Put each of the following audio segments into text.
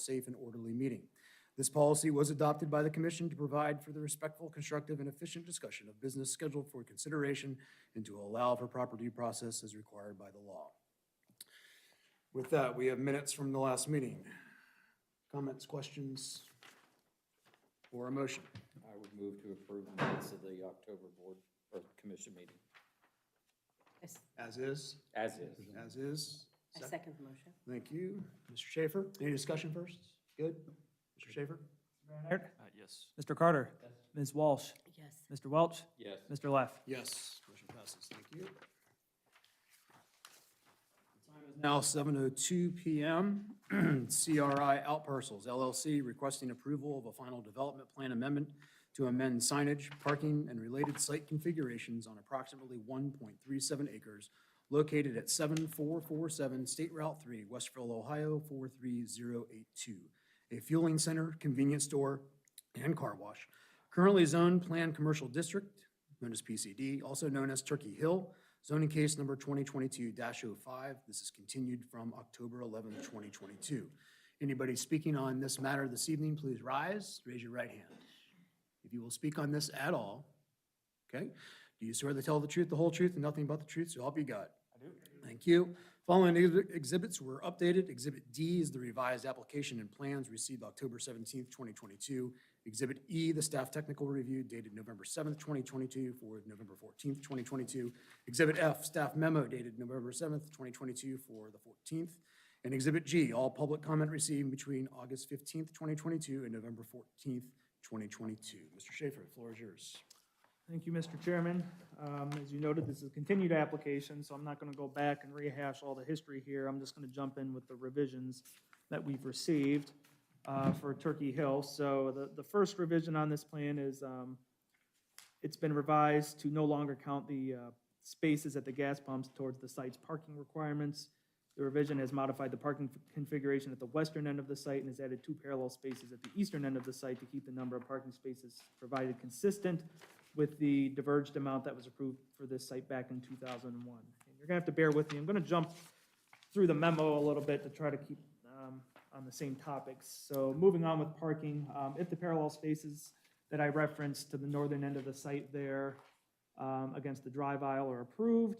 safe and orderly meeting. This policy was adopted by the commission to provide for the respectful, constructive, and efficient discussion of business scheduled for consideration and to allow for proper due process as required by the law. With that, we have minutes from the last meeting. Comments, questions, or a motion? I would move to approve the minutes of the October board or commission meeting. As is? As is. As is. I second the motion. Thank you. Mr. Schaefer, any discussion first? Good. Mr. Schaefer? Yes. Mr. Carter? Ms. Walsh? Yes. Mr. Welch? Yes. Mr. Leff? Yes, motion passes. Thank you. The time is now 7:02 PM. CRI Outparcels LLC requesting approval of a final development plan amendment to amend signage, parking, and related site configurations on approximately 1.37 acres located at 7447 State Route 3, Westville, Ohio 43082. A fueling center, convenience store, and car wash. Currently zoned Planned Commercial District, known as PCD, also known as Turkey Hill, zoning case number 2022-05. This is continued from October 11th, 2022. Anybody speaking on this matter this evening, please rise, raise your right hand. If you will speak on this at all, okay? Do you swear to tell the truth, the whole truth, and nothing but the truth, so help you God? I do. Thank you. Following exhibits were updated. Exhibit D is the revised application and plans received October 17th, 2022. Exhibit E, the staff technical review dated November 7th, 2022 for November 14th, 2022. Exhibit F, staff memo dated November 7th, 2022 for the 14th. And Exhibit G, all public comment received between August 15th, 2022 and November 14th, 2022. Mr. Schaefer, the floor is yours. Thank you, Mr. Chairman. As you noted, this is a continued application, so I'm not going to go back and rehash all the history here. I'm just going to jump in with the revisions that we've received for Turkey Hill. So the first revision on this plan is it's been revised to no longer count the spaces at the gas pumps towards the site's parking requirements. The revision has modified the parking configuration at the western end of the site and has added 2 parallel spaces at the eastern end of the site to keep the number of parking spaces provided consistent with the diverged amount that was approved for this site back in 2001. And you're gonna have to bear with me. I'm gonna jump through the memo a little bit to try to keep on the same topics. So moving on with parking, if the parallel spaces that I referenced to the northern end of the site there against the drive aisle are approved,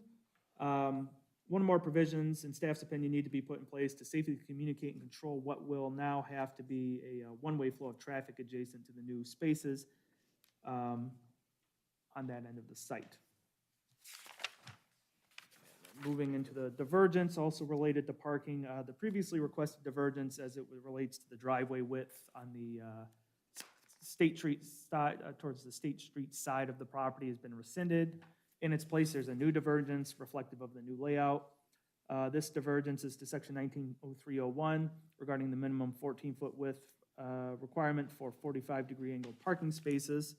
one or more provisions, in staff's opinion, need to be put in place to safely communicate and control what will now have to be a one-way flow of traffic adjacent to the new spaces on that end of the site. Moving into the divergence, also related to parking, the previously requested divergence as it relates to the driveway width on the State Street side, towards the State Street side of the property has been rescinded. In its place, there's a new divergence reflective of the new layout. This divergence is to section 190301 regarding the minimum 14-foot width requirement for 45-degree angled parking spaces.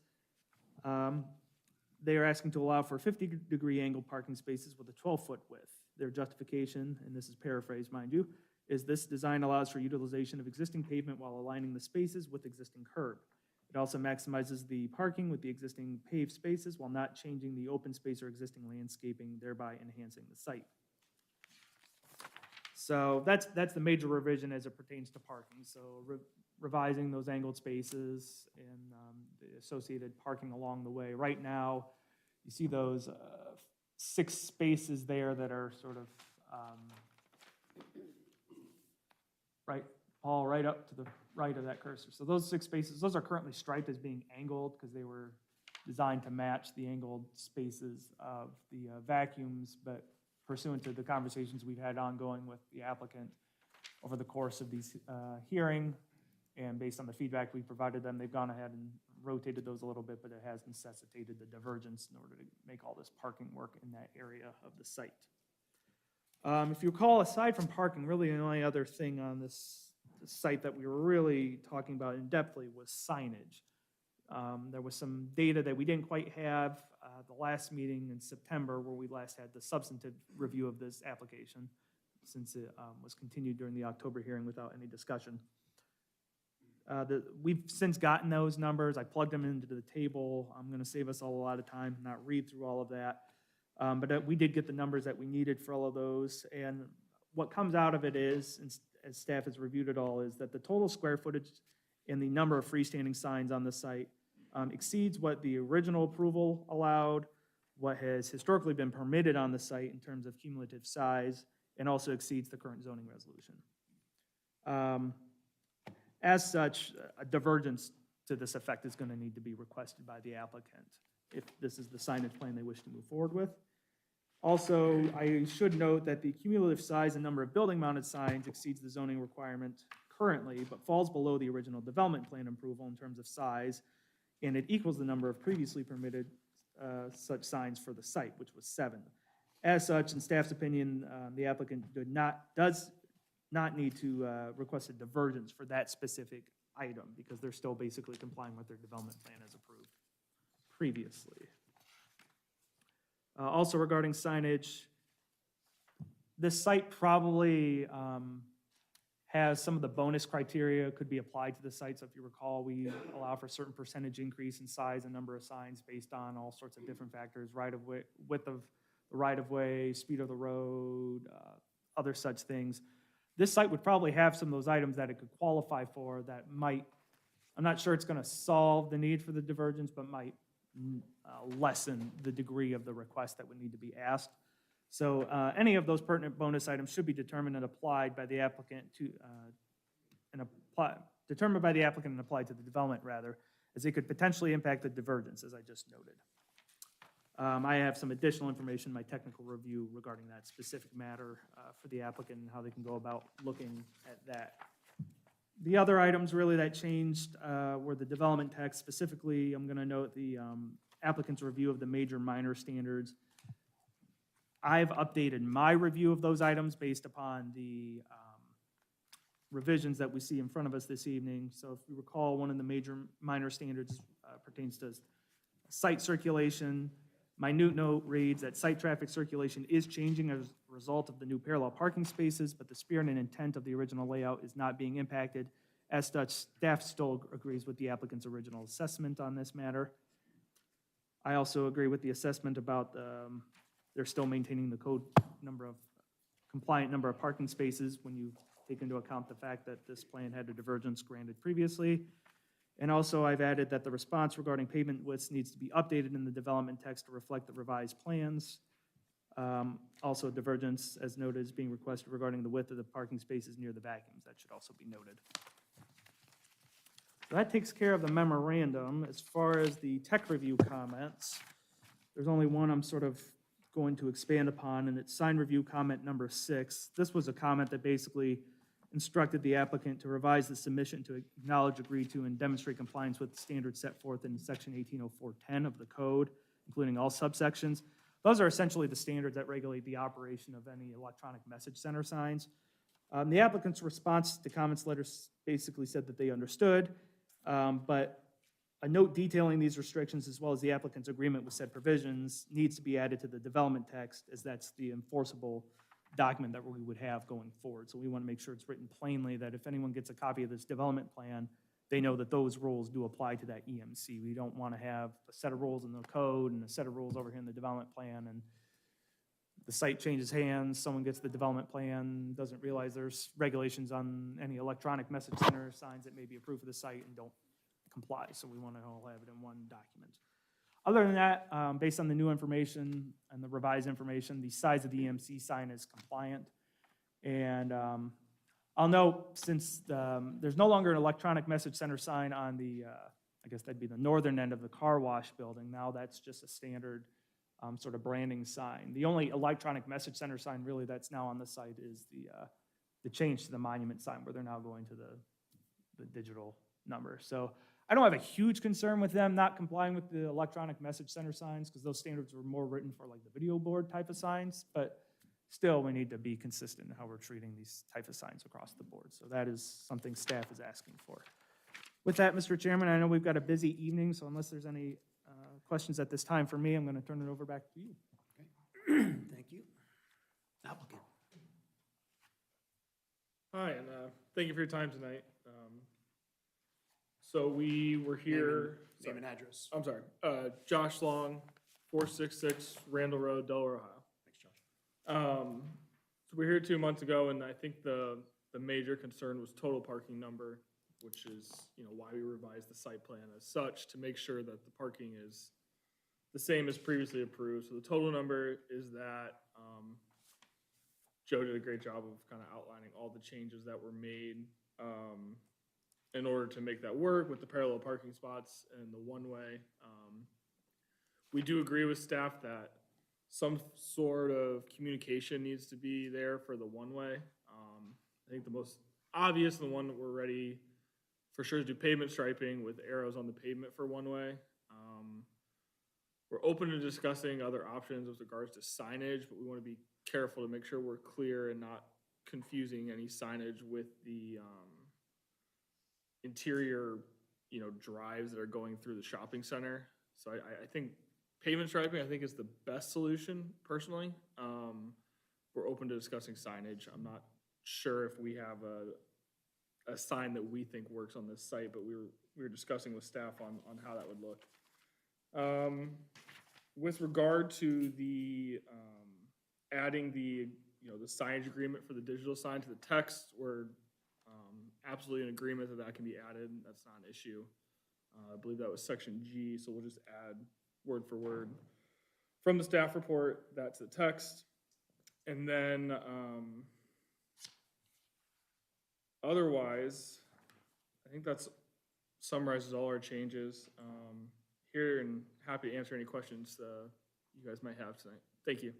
They are asking to allow for 50-degree angled parking spaces with a 12-foot width. Their justification, and this is paraphrased, mind you, is this design allows for utilization of existing pavement while aligning the spaces with existing curb. It also maximizes the parking with the existing paved spaces while not changing the open space or existing landscaping, thereby enhancing the site. So that's the major revision as it pertains to parking. So revising those angled spaces and the associated parking along the way. Right now, you see those 6 spaces there that are sort of, right, Paul, right up to the right of that cursor. So those 6 spaces, those are currently striped as being angled because they were designed to match the angled spaces of the vacuums, but pursuant to the conversations we've had ongoing with the applicant over the course of these hearing, and based on the feedback we provided them, they've gone ahead and rotated those a little bit, but it has necessitated the divergence in order to make all this parking work in that area of the site. If you recall, aside from parking, really the only other thing on this site that we were really talking about in depthly was signage. There was some data that we didn't quite have the last meeting in September where we last had the substantive review of this application, since it was continued during the October hearing without any discussion. We've since gotten those numbers. I plugged them into the table. I'm going to save us all a lot of time, not read through all of that. But we did get the numbers that we needed for all of those. And what comes out of it is, as staff has reviewed it all, is that the total square footage and the number of freestanding signs on the site exceeds what the original approval allowed, what has historically been permitted on the site in terms of cumulative size, and also exceeds the current zoning resolution. As such, a divergence to this effect is going to need to be requested by the applicant if this is the signage plan they wish to move forward with. Also, I should note that the cumulative size and number of building-mounted signs exceeds the zoning requirement currently, but falls below the original development plan approval in terms of size, and it equals the number of previously permitted such signs for the site, which was 7. As such, in staff's opinion, the applicant does not need to request a divergence for that specific item, because they're still basically complying with their development plan as approved previously. Also regarding signage, this site probably has some of the bonus criteria could be applied to the site. So if you recall, we allow for a certain percentage increase in size and number of signs based on all sorts of different factors, right-of-way, width of the right-of-way, speed of the road, other such things. This site would probably have some of those items that it could qualify for that might, I'm not sure it's going to solve the need for the divergence, but might lessen the degree of the request that would need to be asked. So any of those pertinent bonus items should be determined and applied by the applicant determined by the applicant and applied to the development rather, as it could potentially impact the divergence, as I just noted. I have some additional information in my technical review regarding that specific matter for the applicant and how they can go about looking at that. The other items really that changed were the development text. Specifically, I'm going to note the applicant's review of the major minor standards. I've updated my review of those items based upon the revisions that we see in front of us this evening. So if you recall, one of the major minor standards pertains to site circulation. My new note reads that site traffic circulation is changing as a result of the new parallel parking spaces, but the spirit and intent of the original layout is not being impacted. As such, staff still agrees with the applicant's original assessment on this matter. I also agree with the assessment about they're still maintaining the code compliant number of parking spaces when you take into account the fact that this plan had a divergence granted previously. And also, I've added that the response regarding pavement widths needs to be updated in the development text to reflect the revised plans. Also, divergence, as noted, is being requested regarding the width of the parking spaces near the vacuums. That should also be noted. So that takes care of the memorandum. As far as the tech review comments, there's only one I'm sort of going to expand upon, and it's sign review comment number 6. This was a comment that basically instructed the applicant to revise the submission to acknowledge, agree to, and demonstrate compliance with the standards set forth in section 180410 of the code, including all subsections. Those are essentially the standards that regulate the operation of any electronic message center signs. The applicant's response to comments letters basically said that they understood, but a note detailing these restrictions as well as the applicant's agreement with said provisions needs to be added to the development text, as that's the enforceable document that we would have going forward. So we want to make sure it's written plainly that if anyone gets a copy of this development plan, they know that those rules do apply to that EMC. We don't want to have a set of rules in the code and a set of rules over here in the development plan, and the site changes hands, someone gets the development plan, doesn't realize there's regulations on any electronic message center signs that may be approved for the site and don't comply. So we want to all have it in one document. Other than that, based on the new information and the revised information, the size of the EMC sign is compliant. And I'll note, since there's no longer an electronic message center sign on the, I guess that'd be the northern end of the car wash building, now that's just a standard sort of branding sign. The only electronic message center sign really that's now on the site is the change to the monument sign, where they're now going to the digital number. So I don't have a huge concern with them not complying with the electronic message center signs, because those standards were more written for like the video board type of signs, but still we need to be consistent in how we're treating these type of signs across the board. So that is something staff is asking for. With that, Mr. Chairman, I know we've got a busy evening, so unless there's any questions at this time for me, I'm going to turn it over back to you. Okay. Thank you. Applicant. Hi, and thank you for your time tonight. So we were here. Name and address. I'm sorry, Josh Long, 466 Randall Road, Delaware, Ohio. Thanks, Josh. So we were here 2 months ago, and I think the The major concern was total parking number, which is, you know, why we revised the site plan as such, to make sure that the parking is the same as previously approved. So the total number is that, Joe did a great job of kind of outlining all the changes that were made, in order to make that work with the parallel parking spots and the one-way. We do agree with staff that some sort of communication needs to be there for the one-way. I think the most obvious, and the one that we're ready for sure to do pavement striping with arrows on the pavement for one-way. We're open to discussing other options with regards to signage, but we want to be careful to make sure we're clear and not confusing any signage with the interior, you know, drives that are going through the shopping center. So I think pavement striping, I think, is the best solution personally. We're open to discussing signage. I'm not sure if we have a sign that we think works on this site, but we were discussing with staff on how that would look. With regard to the adding the, you know, the signage agreement for the digital sign to the text, we're absolutely in agreement that that can be added. That's not an issue. I believe that was section G, so we'll just add word for word from the staff report that to the text. And then otherwise, I think that's summarizes all our changes. Here and happy to answer any questions you guys might have tonight. Thank you.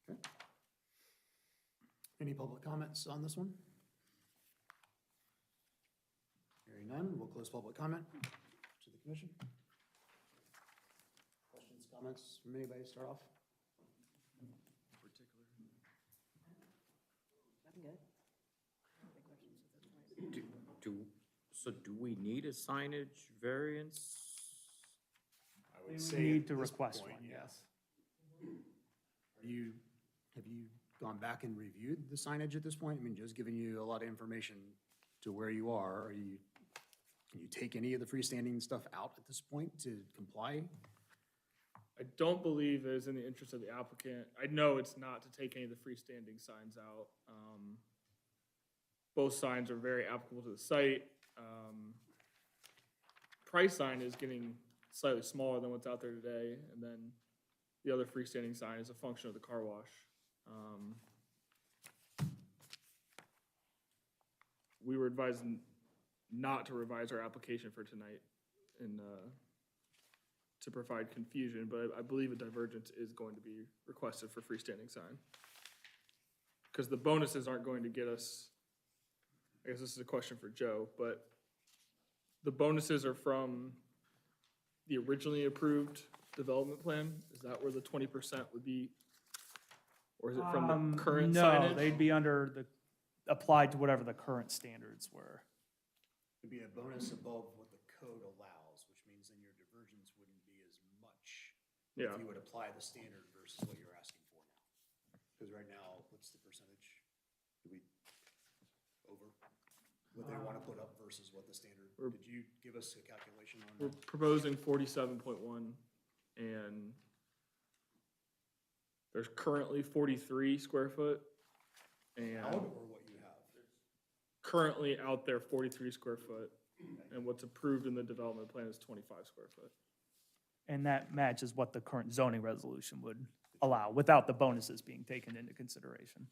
Okay. Any public comments on this one? Hearing none, we'll close public comment to the commission. Questions, comments from anybody to start off? Do we need a signage variance? I We would would say need at to this request point, one, yes. Have you gone back and reviewed the signage at this point? I mean, Joe's giving you a lot of information to where you are. Can you take any of the freestanding stuff out at this point to comply? I don't believe it is in the interest of the applicant. I know it's not to take any of the freestanding signs out. Both signs are very applicable to the site. Price sign is getting slightly smaller than what's out there today, and then the other freestanding sign is a function of the car wash. We were advised not to revise our application for tonight and to provide confusion, but I believe a divergence is going to be requested for freestanding sign. Because the bonuses aren't going to get us, I guess this is a question for Joe, but the bonuses are from the originally approved development plan? Is that where the 20% would be? Or is it from the current signage? No, they'd be under the, applied to whatever the current standards were. It'd be a bonus above what the code allows, which means then your divergence wouldn't be as much Yeah. if you would apply the standard versus what you're asking for now. Because right now, what's the percentage? Do we over what they want to put up versus what the standard? Did you give us a calculation on We're that? proposing 47.1, and there's currently 43 square foot. And Out or what you have? currently out there 43 square foot, and what's approved in the development plan is 25 square foot. And that matches what the current zoning resolution would allow, without the bonuses being taken into consideration.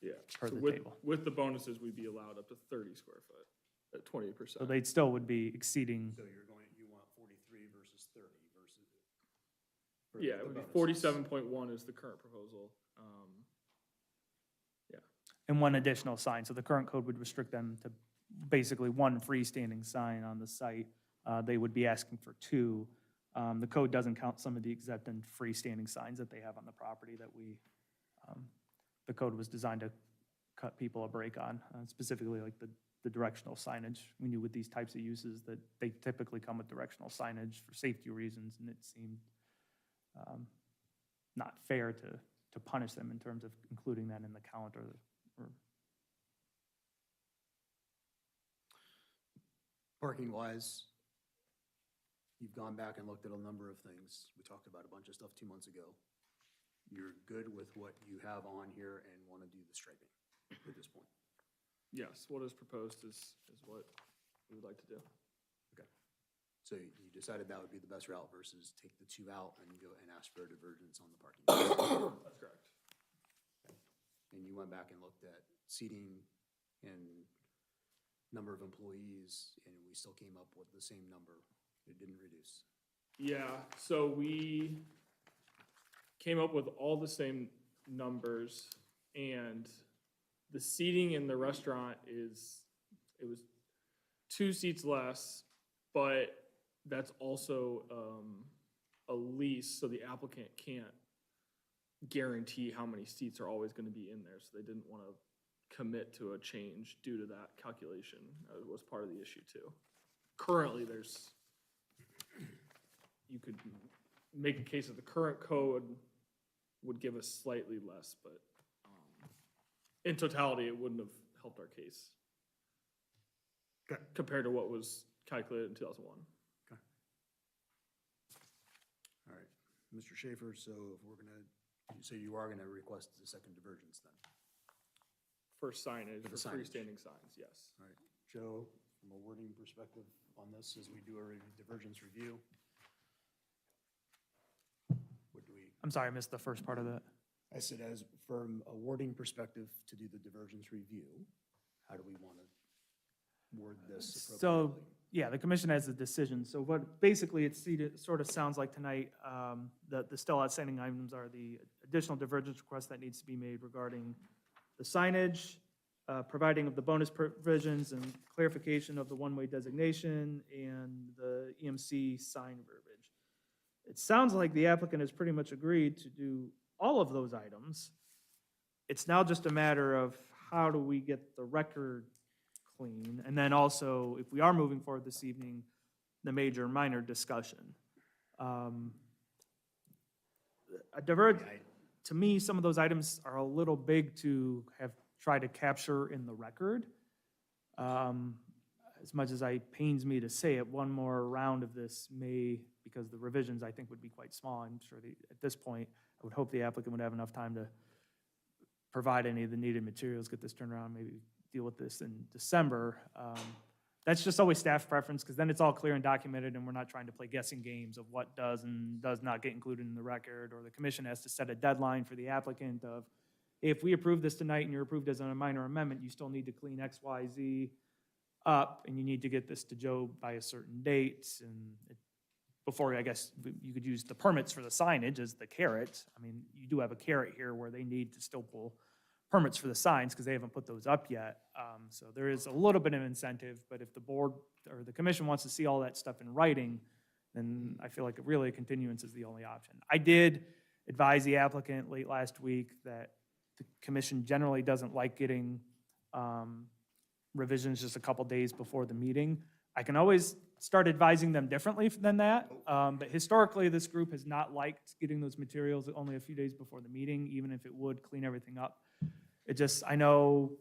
Yeah. Per So the with, table. with the bonuses, we'd be allowed up to 30 square foot at 20%. So they still would be exceeding, So you want 43 versus 30 versus. for Yeah, the it would be bonuses. 47.1 is the current proposal. and one additional sign. So the current code would restrict them to basically one freestanding sign on the site. They would be asking for two. The code doesn't count some of the exempt freestanding signs that they have on the property that the code was designed to cut people a break on, specifically like the directional signage. We knew with these types of uses that they typically come with directional signage for safety reasons, and it seemed not fair to punish them in terms of including that in the count or Parking wise, you've gone back and looked at a number of things. We talked about a bunch of stuff 2 months ago. You're good with what you have on here and want to do the striping at this point. Yes, what is proposed is what we would like to do. So you decided that would be the best route versus take the two out and go and ask for a divergence on the parking. That's correct. And you went back and looked at seating and number of employees, and we still came up with the same number. It didn't reduce. Yeah, so we came up with all the same numbers, and the seating in the restaurant it was 2 seats less, but that's also a lease, so the applicant can't guarantee how many seats are always gonna be in there, so they didn't wanna commit to a change due to that calculation. That was part of the issue too. Currently, you could make a case that the current code would give us slightly less, but in totality, it wouldn't have helped our case Okay. compared to what was calculated in 2001. All right, Mr. Schaefer, so if we're gonna, so you are gonna request the second divergence then? For signage, For for the signage. freestanding signs, yes. All right, Joe, from a wording perspective on this, as we do a divergence review, what do we, I'm sorry, I missed the first part of that. I said as from a wording perspective to do the divergence review, how do we want to word this So, appropriately? yeah, the commission has a decision. So what, basically, it sort of sounds like tonight, the still outstanding items are the additional divergence request that needs to be made regarding the signage, providing of the bonus provisions and clarification of the one-way designation, and the EMC sign verbiage. It sounds like the applicant has pretty much agreed to do all of those items. It's now just a matter of how do we get the record clean? And then also, if we are moving forward this evening, the major and minor discussion. To me, some of those items are a little big to have tried to capture in the record. As much as it pains me to say it, one more round of this may, because the revisions I think would be quite small, I'm sure at this point, I would hope the applicant would have enough time to provide any of the needed materials, get this turned around, maybe deal with this in December. That's just always staff preference, because then it's all clear and documented, and we're not trying to play guessing games of what does and does not get included in the record, or the commission has to set a deadline for the applicant of, hey, if we approve this tonight and you're approved as a minor amendment, you still need to clean X, Y, Z up, and you need to get this to Joe by a certain date, and before, I guess, you could use the permits for the signage as the carrot. I mean, you do have a carrot here where they need to still pull permits for the signs because they haven't put those up yet. So there is a little bit of incentive, but if the board or the commission wants to see all that stuff in writing, then I feel like really a continuance is the only option. I did advise the applicant late last week that the commission generally doesn't like getting revisions just a couple days before the meeting. I can always start advising them differently than that, but historically, this group has not liked getting those materials only a few days before the meeting, even if it would clean everything up. It just, I know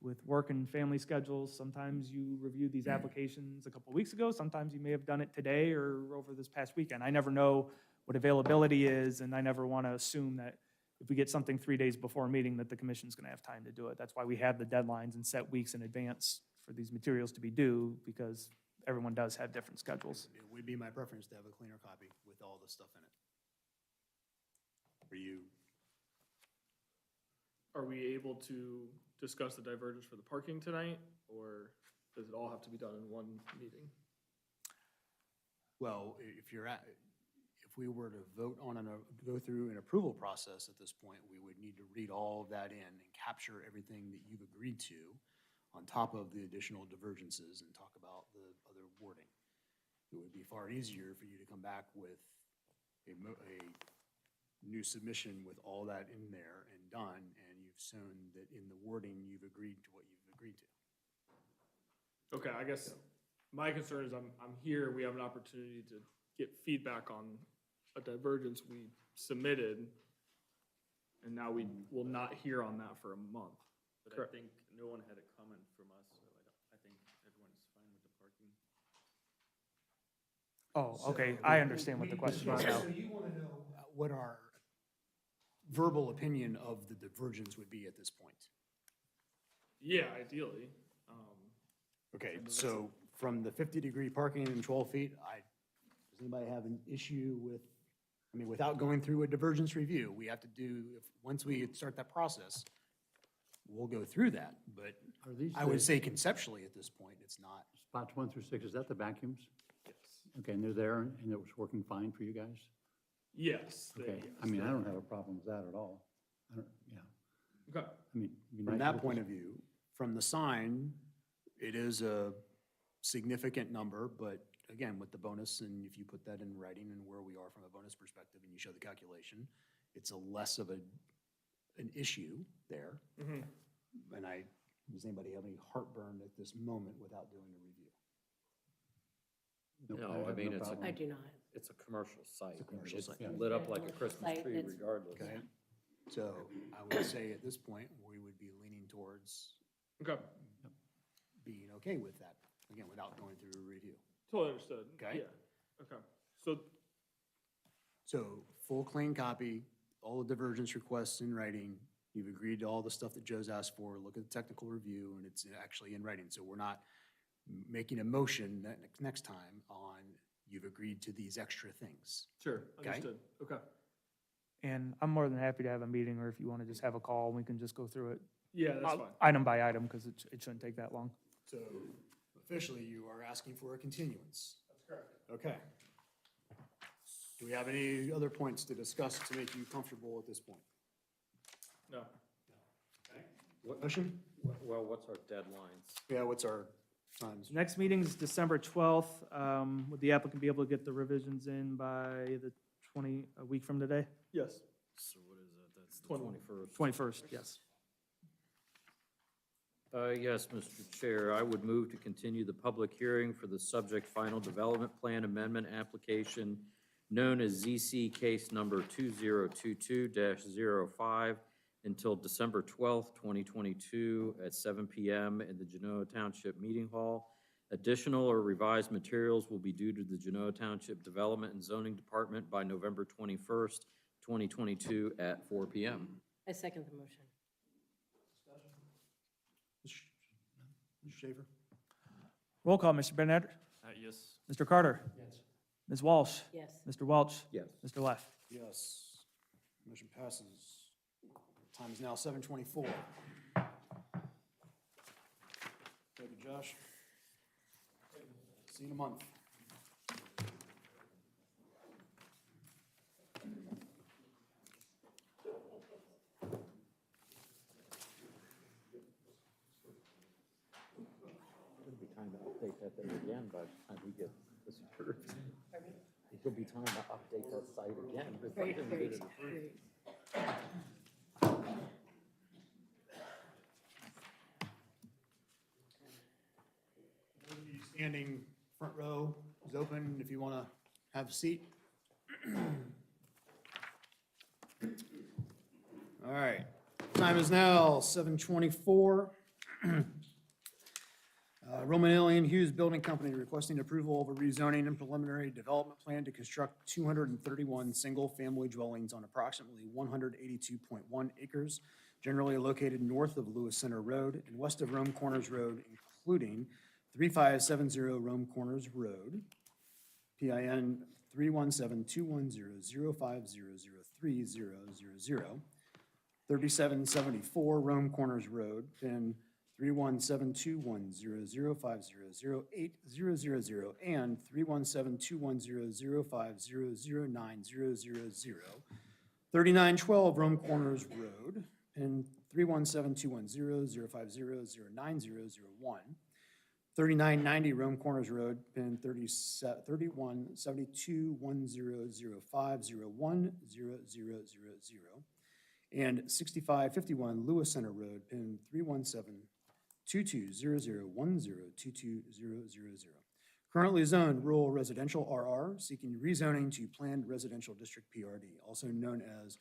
with work and family schedules, sometimes you review these applications a couple weeks ago, sometimes you may have done it today or over this past weekend. I never know what availability is, and I never want to assume that if we get something 3 days before a meeting that the commission's going to have time to do it. That's why we have the deadlines and set weeks in advance for these materials to be due, because everyone does have different schedules. It would be my preference to have a cleaner copy with all the stuff in it. Are we able to discuss the divergence for the parking tonight, or does it all have to be done in one meeting? Well, if we were to vote on go through an approval process at this point, we would need to read all of that in and capture everything that you've agreed to on top of the additional divergences and talk about the other wording. It would be far easier for you to come back with a new submission with all that in there and done, and you've shown that in the wording, you've agreed to what you've agreed to. Okay, I guess my concern is I'm here, we have an opportunity to get feedback on a divergence we submitted, and now we will not hear on that for a month. But Correct. I think no one had a comment from us, so I think everyone is fine with the parking. Oh, okay, I understand what the question is now. So you want to know what our verbal opinion of the divergence would be at this point? Yeah, ideally. Okay, And the so from the 50-degree parking and 12 feet, does anybody have an issue with, I mean, without going through a divergence review, we have to do, once we start that process, we'll go through that, but Are these I would the say conceptually at this point, it's not. spots 1 through 6, is that the vacuums? Yes. Okay, and they're there, and it was working fine for you guys? Yes. Okay, I mean, I don't have a problem with that at all. I don't, yeah, Okay. I mean. it'd be From nice that if point it of view, from the sign, it is a significant number, but again, with the bonus, and if you put that in writing and where we are from a bonus perspective and you show the calculation, it's a less of an issue there. Mhm. And does anybody have any heartburn at this moment without doing a review? was- No, have I mean, it's a- problem. I do not. It's a commercial site. It's a commercial site. It's lit up like a Christmas Site tree that's- regardless. Okay, so I would say at this point, we would be leaning towards Okay. being okay with that, again, without going through a review. Totally understood. Okay. Yeah. Okay. So, So, full clean copy, all the divergence requests in writing, you've agreed to all the stuff that Joe's asked for, look at the technical review, and it's actually in writing, so we're not making a motion next time on, you've agreed to these extra things. sure, Okay. understood. Okay. And I'm more than happy to have a meeting, or if you want to just have a call, we can just go through it Yeah, that's fine. item by item, because it shouldn't take that long. So, officially, you are asking for a continuance. That's correct. Okay. Do we have any other points to discuss to make you comfortable at this point? No. Motion? Well, what's our deadlines? Yeah, what's our times? Next meeting is December 12th. Would the applicant be able to get the revisions in by the a week from today? Yes. So what is that? That's the 21. 21st. 21st, yes. Yes, Mr. Chair, I would move to continue the public hearing for the subject final development plan amendment application known as ZC case number 2022-05 until December 12th, 2022 at 7 PM in the Genoa Township Meeting Hall. Additional or revised materials will be due to the Genoa Township Development and Zoning Department by November 21st, 2022 at 4 PM. I second the motion. Mr. Schaefer? Roll call, Mr. Bennett. Yes. Mr. Carter. Yes. Ms. Walsh. Yes. Mr. Welch. Yes. Mr. Leff. Yes. Motion passes. Time is now 7:24. Thank you, Josh. See you in a month. It'll be time to update that thing again by the time we get this approved. It'll be time to update that site again. if I Great, didn't great, get it approved. great. Standing front row is open if you want to have a seat. All right, time is now 7:24. Roman Alien Hughes Building Company requesting approval of a rezoning and preliminary development plan to construct 231 single-family dwellings on approximately 182.1 acres, generally located north of Lewis Center Road and west of Rome Corners Road, including 3570 Rome Corners Road, PIN 317-210-05003000, 3774 Rome Corners Road, PIN 317-210-05008000, and 317-210-05009000, 3912 Rome Corners Road, PIN 317-210-050-09001, 3990 Rome Corners Road, PIN 3172-10050-010000, and 6551 Lewis Center Road, PIN 317-2200-10220000. Currently zoned rural residential RR, seeking rezoning to planned residential district PRD, also known as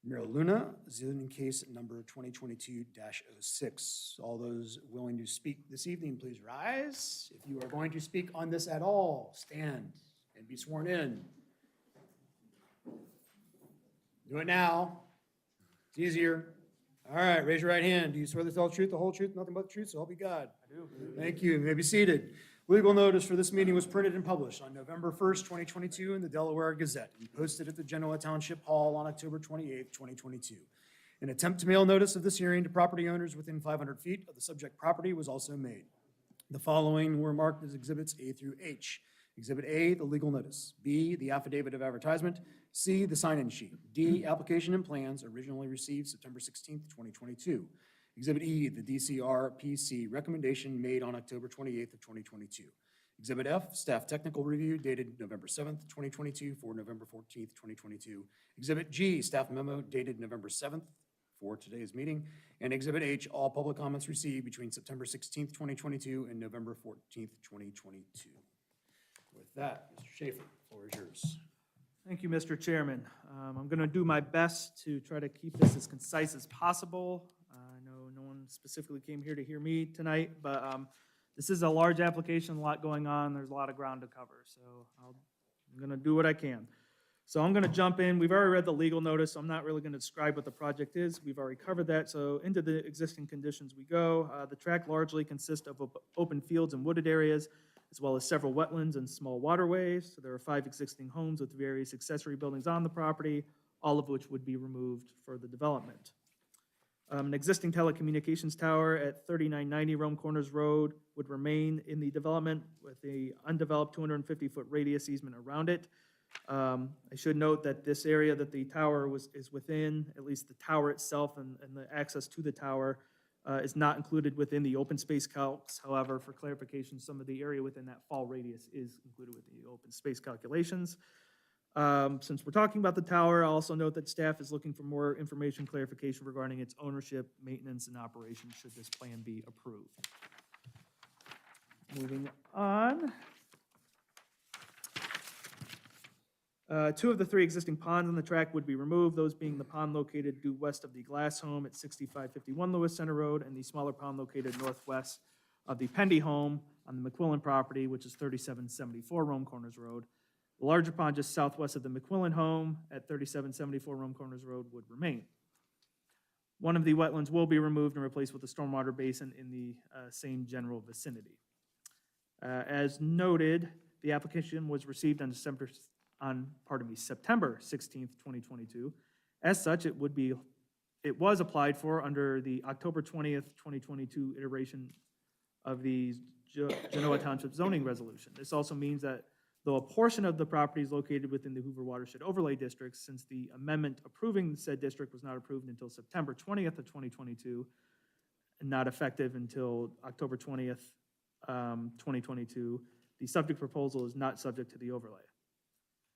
Miraluna, zoning case number 2022-06. All those willing to speak this evening, please rise. If you are going to speak on this at all, stand and be sworn in. Do it now. It's easier. All right, raise your right hand. Do you swear to tell the truth, the whole truth, nothing but the truth, so help you God? I do. Thank you. You may be seated. Legal notice for this meeting was printed and published on November 1st, 2022 in the Delaware Gazette and posted at the Genoa Township Hall on October 28th, 2022. An attempt to mail notice of this hearing to property owners within 500 feet of the subject property was also made. The following were marked as Exhibits A through H. Exhibit A, the legal notice. B, the affidavit of advertisement. C, the sign-in sheet. D, application and plans originally received September 16th, 2022. Exhibit E, the DCR PC recommendation made on October 28th of 2022. Exhibit F, staff technical review dated November 7th, 2022 for November 14th, 2022. Exhibit G, staff memo dated November 7th for today's meeting. And Exhibit H, all public comments received between September 16th, 2022 and November 14th, 2022. With that, Mr. Schaefer, the floor is yours. Thank you, Mr. Chairman. I'm going to do my best to try to keep this as concise as possible. I know no one specifically came here to hear me tonight, but this is a large application, a lot going on. There's a lot of ground to cover, so I'm going to do what I can. So I'm going to jump in. We've already read the legal notice, so I'm not really going to describe what the project is. We've already covered that, so into the existing conditions we go. The tract largely consists of open fields and wooded areas, as well as several wetlands and small waterways. So there are 5 existing homes with various accessory buildings on the property, all of which would be removed for the development. An existing telecommunications tower at 3990 Rome Corners Road would remain in the development with the undeveloped 250-foot radius easement around it. I should note that this area that the tower is within, at least the tower itself and the access to the tower, is not included within the open space calcs. However, for clarification, some of the area within that fall radius is included with the open space calculations. Since we're talking about the tower, I'll also note that staff is looking for more information clarification regarding its ownership, maintenance, and operation should this plan be approved. Moving on. 2 of the 3 existing ponds on the tract would be removed, those being the pond located due west of the Glass Home at 6551 Lewis Center Road and the smaller pond located northwest of the Pendy Home on the McQuillan property, which is 3774 Rome Corners Road. The larger pond just southwest of the McQuillan Home at 3774 Rome Corners Road would remain. One of the wetlands will be removed and replaced with a stormwater basin in the same general vicinity. As noted, the application was received on September 16th, 2022. As such, it was applied for under the October 20th, 2022 iteration of the Genoa Township zoning resolution. This also means that though a portion of the property is located within the Hoover Watershed Overlay District, since the amendment approving said district was not approved until September 20th of 2022, and not effective until October 20th, 2022, the subject proposal is not subject to the overlay.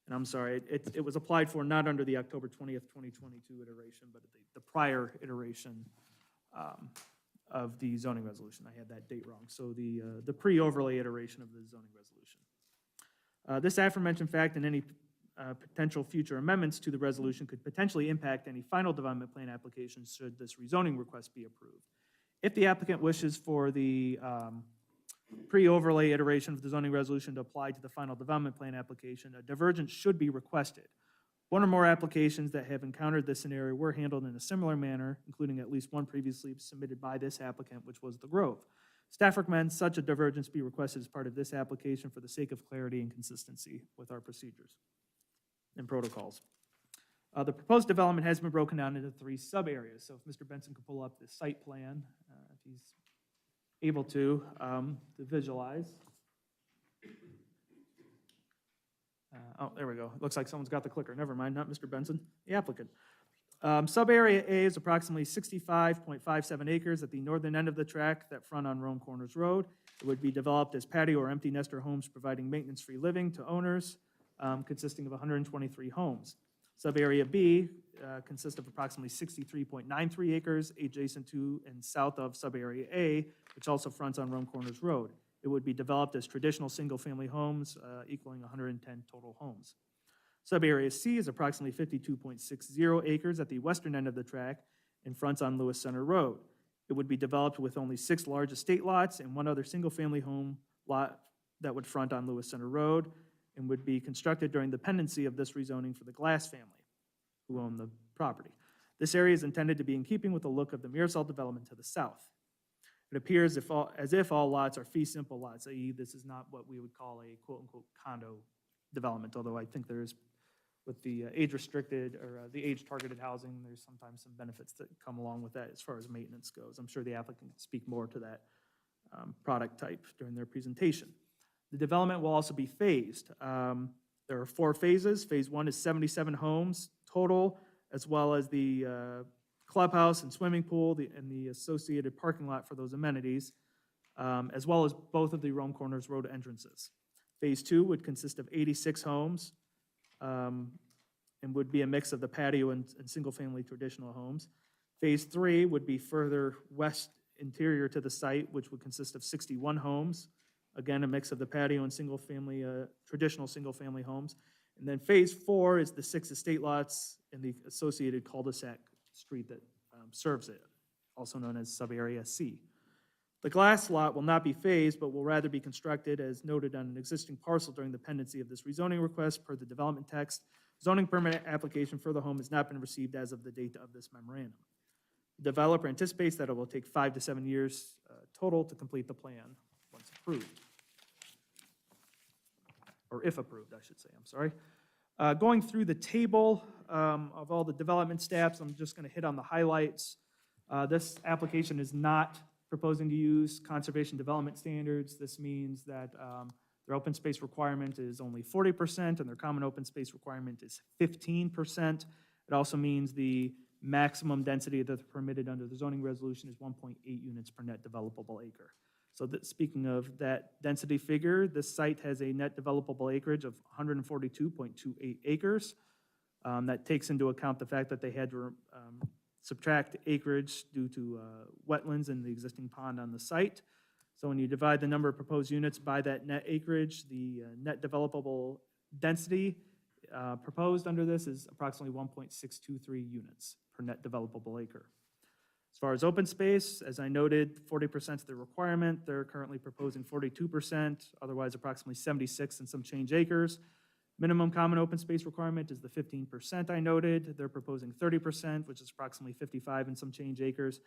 And I'm sorry, it was applied for not under the October 20th, 2022 iteration, but the prior iteration of the zoning resolution. I had that date wrong. So the pre-overlay iteration of the zoning resolution. This aforementioned fact and any potential future amendments to the resolution could potentially impact any final development plan applications should this rezoning request be approved. If the applicant wishes for the pre-overlay iteration of the zoning resolution to apply to the final development plan application, a divergence should be requested. 1 or more applications that have encountered this scenario were handled in a similar manner, including at least one previously submitted by this applicant, which was the Grove. Staff recommends such a divergence be requested as part of this application for the sake of clarity and consistency with our procedures and protocols. The proposed development has been broken down into 3 sub-areas. So if Mr. Benson could pull up the site plan, if he's able to visualize. Oh, there we go. Looks like someone's got the clicker. Never mind, not Mr. Benson, the applicant. Sub-area A is approximately 65.57 acres at the northern end of the tract that front on Rome Corners Road. It would be developed as patio or empty nester homes providing maintenance-free living to owners, consisting of 123 homes. Sub-area B consists of approximately 63.93 acres adjacent to and south of sub-area A, which also fronts on Rome Corners Road. It would be developed as traditional single-family homes, equaling 110 total homes. Sub-area C is approximately 52.60 acres at the western end of the tract and fronts on Lewis Center Road. It would be developed with only 6 large estate lots and 1 other single-family home lot that would front on Lewis Center Road and would be constructed during the pendency of this rezoning for the Glass family, who own the property. This area is intended to be in keeping with the look of the Mirasol development to the south. It appears as if all lots are fee simple lots, i.e. this is not what we would call a quote-unquote condo development, although I think there is, with the age-restricted or the age-targeted housing, there's sometimes some benefits that come along with that as far as maintenance goes. I'm sure the applicant can speak more to that product type during their presentation. The development will also be phased. There are 4 phases. Phase 1 is 77 homes total, as well as the clubhouse and swimming pool and the associated parking lot for those amenities, as well as both of the Rome Corners Road entrances. Phase 2 would consist of 86 homes and would be a mix of the patio and single-family traditional homes. Phase 3 would be further west interior to the site, which would consist of 61 homes, again, a mix of the patio and single-family, traditional single-family homes. And then Phase 4 is the 6 estate lots and the associated cul-de-sac street that serves it, also known as Sub-Area C. The glass lot will not be phased, but will rather be constructed as noted on an existing parcel during the pendency of this rezoning request per the development text. Zoning permit application for the home has not been received as of the date of this memorandum. The developer anticipates that it will take 5 to 7 years total to complete the plan once approved. Or if approved, I should say, I'm sorry. Going through the table of all the development steps, I'm just going to hit on the highlights. This application is not proposing to use conservation development standards. This means that their open space requirement is only 40% and their common open space requirement is 15%. It also means the maximum density that's permitted under the zoning resolution is 1.8 units per net developable acre. So that, speaking of that density figure, this site has a net developable acreage of 142.28 acres. That takes into account the fact that they had to subtract acreage due to wetlands and the existing pond on the site. So when you divide the number of proposed units by that net acreage, the net developable density proposed under this is approximately 1.623 units per net developable acre. As far as open space, as I noted, 40% is the requirement. They're currently proposing 42%, otherwise approximately 76 and some change acres. Minimum common open space requirement is the 15% I noted. They're proposing 30%, which is approximately 55 and some change acres.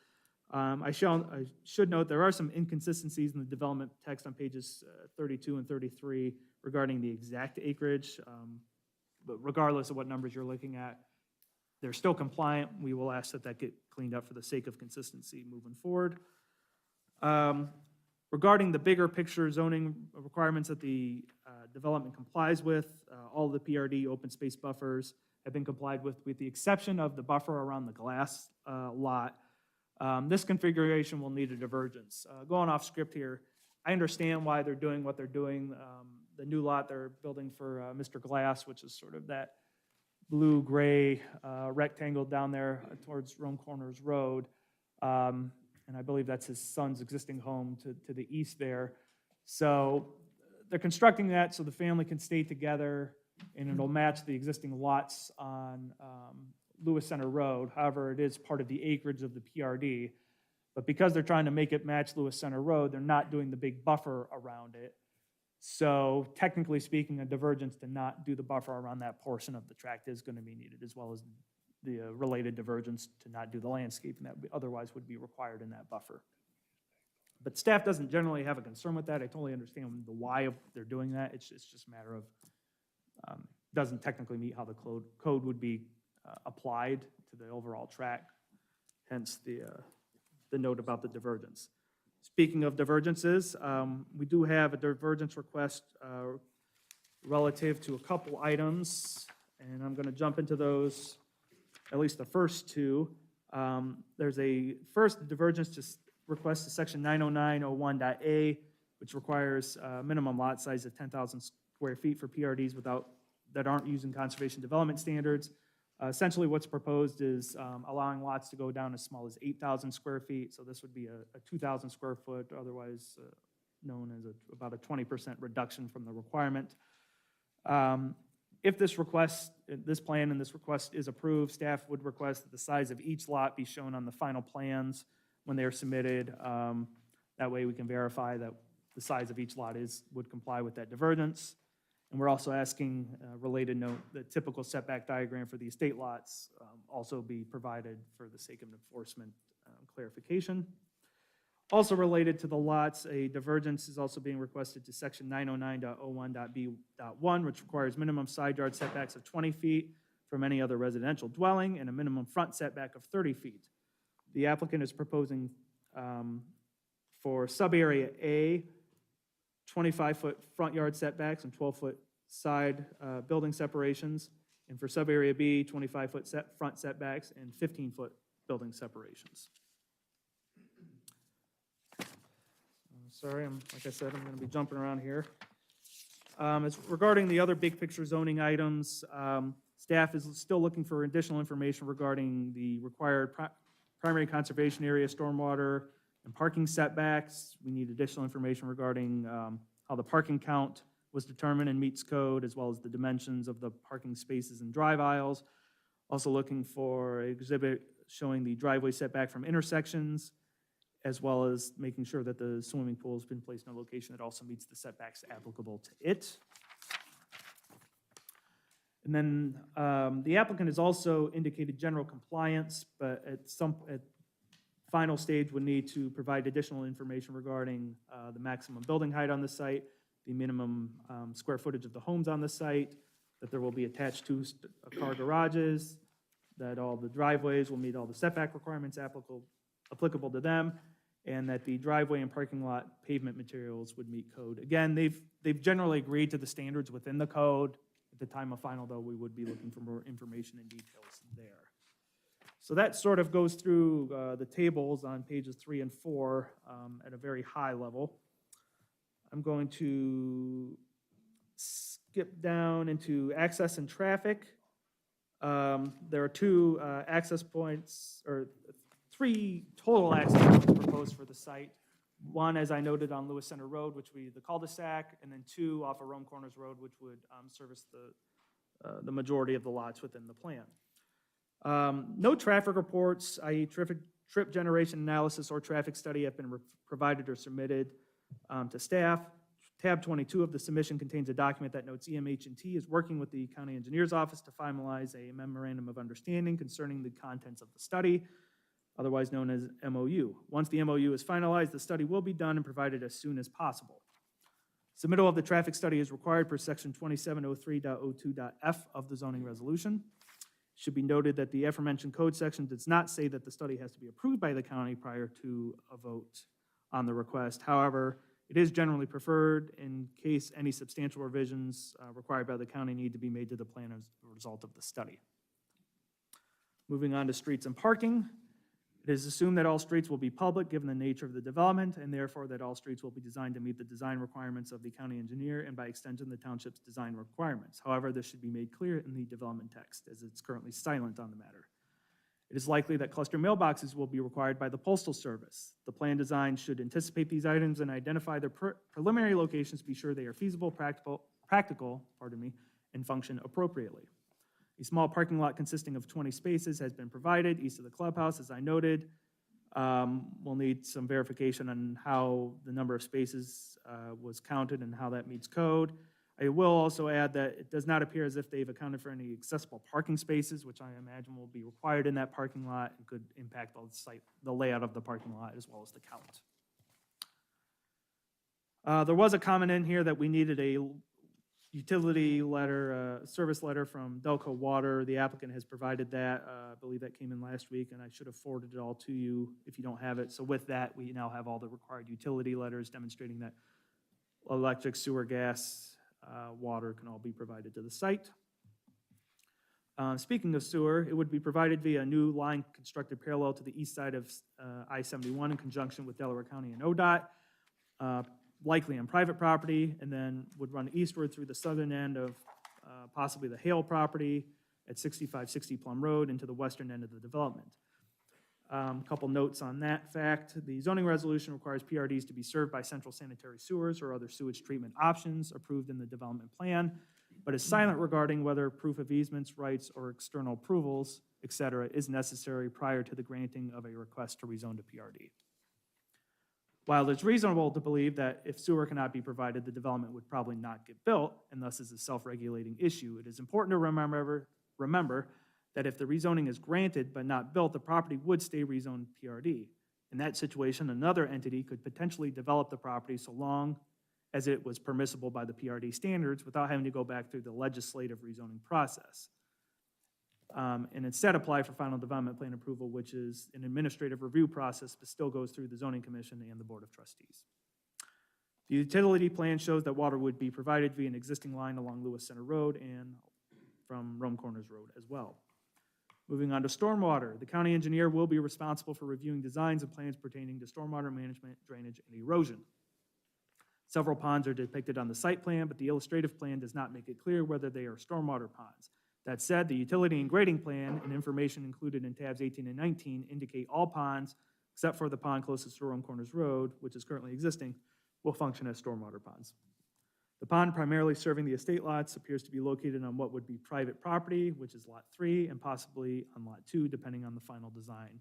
I should note there are some inconsistencies in the development text on pages 32 and 33 regarding the exact acreage. But regardless of what numbers you're looking at, they're still compliant. We will ask that that get cleaned up for the sake of consistency moving forward. Regarding the bigger picture zoning requirements that the development complies with, all of the PRD open space buffers have been complied with the exception of the buffer around the glass lot. This configuration will need a divergence. Going off script here, I understand why they're doing what they're doing. The new lot they're building for Mr. Glass, which is sort of that blue-gray rectangle down there towards Rome Corners Road. And I believe that's his son's existing home to the east there. So they're constructing that so the family can stay together and it'll match the existing lots on Lewis Center Road. However, it is part of the acreage of the PRD. But because they're trying to make it match Lewis Center Road, they're not doing the big buffer around it. So technically speaking, a divergence to not do the buffer around that portion of the tract is going to be needed, as well as the related divergence to not do the landscaping that otherwise would be required in that buffer. But staff doesn't generally have a concern with that. I totally understand the why of they're doing that. It's just a matter of, doesn't technically meet how the code would be applied to the overall tract, hence the note about the divergence. Speaking of divergences, we do have a divergence request relative to a couple items, and I'm going to jump into those, at least the first two. There's a first divergence to request to section 90901.a, which requires a minimum lot size of 10,000 square feet for PRDs that aren't using conservation development standards. Essentially, what's proposed is allowing lots to go down as small as 8,000 square feet. So this would be a 2,000 square foot, otherwise known as about a 20% reduction from the requirement. If this plan and this request is approved, staff would request that the size of each lot be shown on the final plans when they are submitted. That way we can verify that the size of each lot would comply with that divergence. And we're also asking, related note, the typical setback diagram for the estate lots also be provided for the sake of enforcement clarification. Also related to the lots, a divergence is also being requested to section 909.01.b.1, which requires minimum side yard setbacks of 20 feet from any other residential dwelling and a minimum front setback of 30 feet. The applicant is proposing for sub-area A, 25-foot front yard setbacks and 12-foot side building separations, and for sub-area B, 25-foot front setbacks and 15-foot building separations. Sorry, like I said, I'm going to be jumping around here. As regarding the other big picture zoning items, staff is still looking for additional information regarding the required primary conservation area, stormwater, and parking setbacks. We need additional information regarding how the parking count was determined and meets code, as well as the dimensions of the parking spaces and drive aisles. Also looking for an exhibit showing the driveway setback from intersections, as well as making sure that the swimming pool has been placed in a location that also meets the setbacks applicable to it. And then the applicant has also indicated general compliance, but at final stage would need to provide additional information regarding the maximum building height on the site, the minimum square footage of the homes on the site, that there will be attached to car garages, that all the driveways will meet all the setback requirements applicable to them, and that the driveway and parking lot pavement materials would meet code. Again, they've generally agreed to the standards within the code. At the time of final, though, we would be looking for more information and details there. So that sort of goes through the tables on pages 3 and 4 at a very high level. I'm going to skip down into access and traffic. There are 2 access points, or 3 total access points proposed for the site. One, as I noted, on Lewis Center Road, which would be the cul-de-sac, and then 2 off of Rome Corners Road, which would service the majority of the lots within the plan. No traffic reports, i.e. trip generation analysis or traffic study, have been provided or submitted to staff. Tab 22 of the submission contains a document that notes EMH&T is working with the county engineer's office to finalize a memorandum of understanding concerning the contents of the study, otherwise known as MOU. Once the MOU is finalized, the study will be done and provided as soon as possible. Submittal of the traffic study is required per section 2703.02.f of the zoning resolution. It should be noted that the aforementioned code section does not say that the study has to be approved by the county prior to a vote on the request. However, it is generally preferred in case any substantial revisions required by the county need to be made to the plan as a result of the study. Moving on to streets and parking. It is assumed that all streets will be public given the nature of the development, and therefore that all streets will be designed to meet the design requirements of the county engineer and by extension the township's design requirements. However, this should be made clear in the development text, as it's currently silent on the matter. It is likely that cluster mailboxes will be required by the Postal Service. The plan design should anticipate these items and identify their preliminary locations to be sure they are feasible, practical, and function appropriately. A small parking lot consisting of 20 spaces has been provided east of the clubhouse, as I noted. We'll need some verification on how the number of spaces was counted and how that meets code. I will also add that it does not appear as if they've accounted for any accessible parking spaces, which I imagine will be required in that parking lot and could impact the layout of the parking lot as well as the count. There was a comment in here that we needed a utility letter, service letter from Delco Water. The applicant has provided that. I believe that came in last week, and I should have forwarded it all to you if you don't have it. So with that, we now have all the required utility letters demonstrating that electric, sewer, gas, water can all be provided to the site. Speaking of sewer, it would be provided via a new line constructed parallel to the east side of I-71 in conjunction with Delaware County and ODOT. Likely on private property, and then would run eastward through the southern end of possibly the Hale property at 6560 Plum Road into the western end of the development. A couple notes on that fact. The zoning resolution requires PRDs to be served by central sanitary sewers or other sewage treatment options approved in the development plan, but is silent regarding whether proof of easements, rights, or external approvals, etc., is necessary prior to the granting of a request to rezone to PRD. While it's reasonable to believe that if sewer cannot be provided, the development would probably not get built, and thus is a self-regulating issue, it is important to remember that if the rezoning is granted but not built, the property would stay rezoned PRD. In that situation, another entity could potentially develop the property so long as it was permissible by the PRD standards without having to go back through the legislative rezoning process. And instead apply for final development plan approval, which is an administrative review process, but still goes through the zoning commission and the board of trustees. The utility plan shows that water would be provided via an existing line along Lewis Center Road and from Rome Corners Road as well. Moving on to stormwater, the county engineer will be responsible for reviewing designs and plans pertaining to stormwater management, drainage, and erosion. Several ponds are depicted on the site plan, but the illustrative plan does not make it clear whether they are stormwater ponds. That said, the utility and grading plan and information included in tabs 18 and 19 indicate all ponds, except for the pond closest to Rome Corners Road, which is currently existing, will function as stormwater ponds. The pond primarily serving the estate lots appears to be located on what would be private property, which is Lot 3, and possibly on Lot 2, depending on the final design.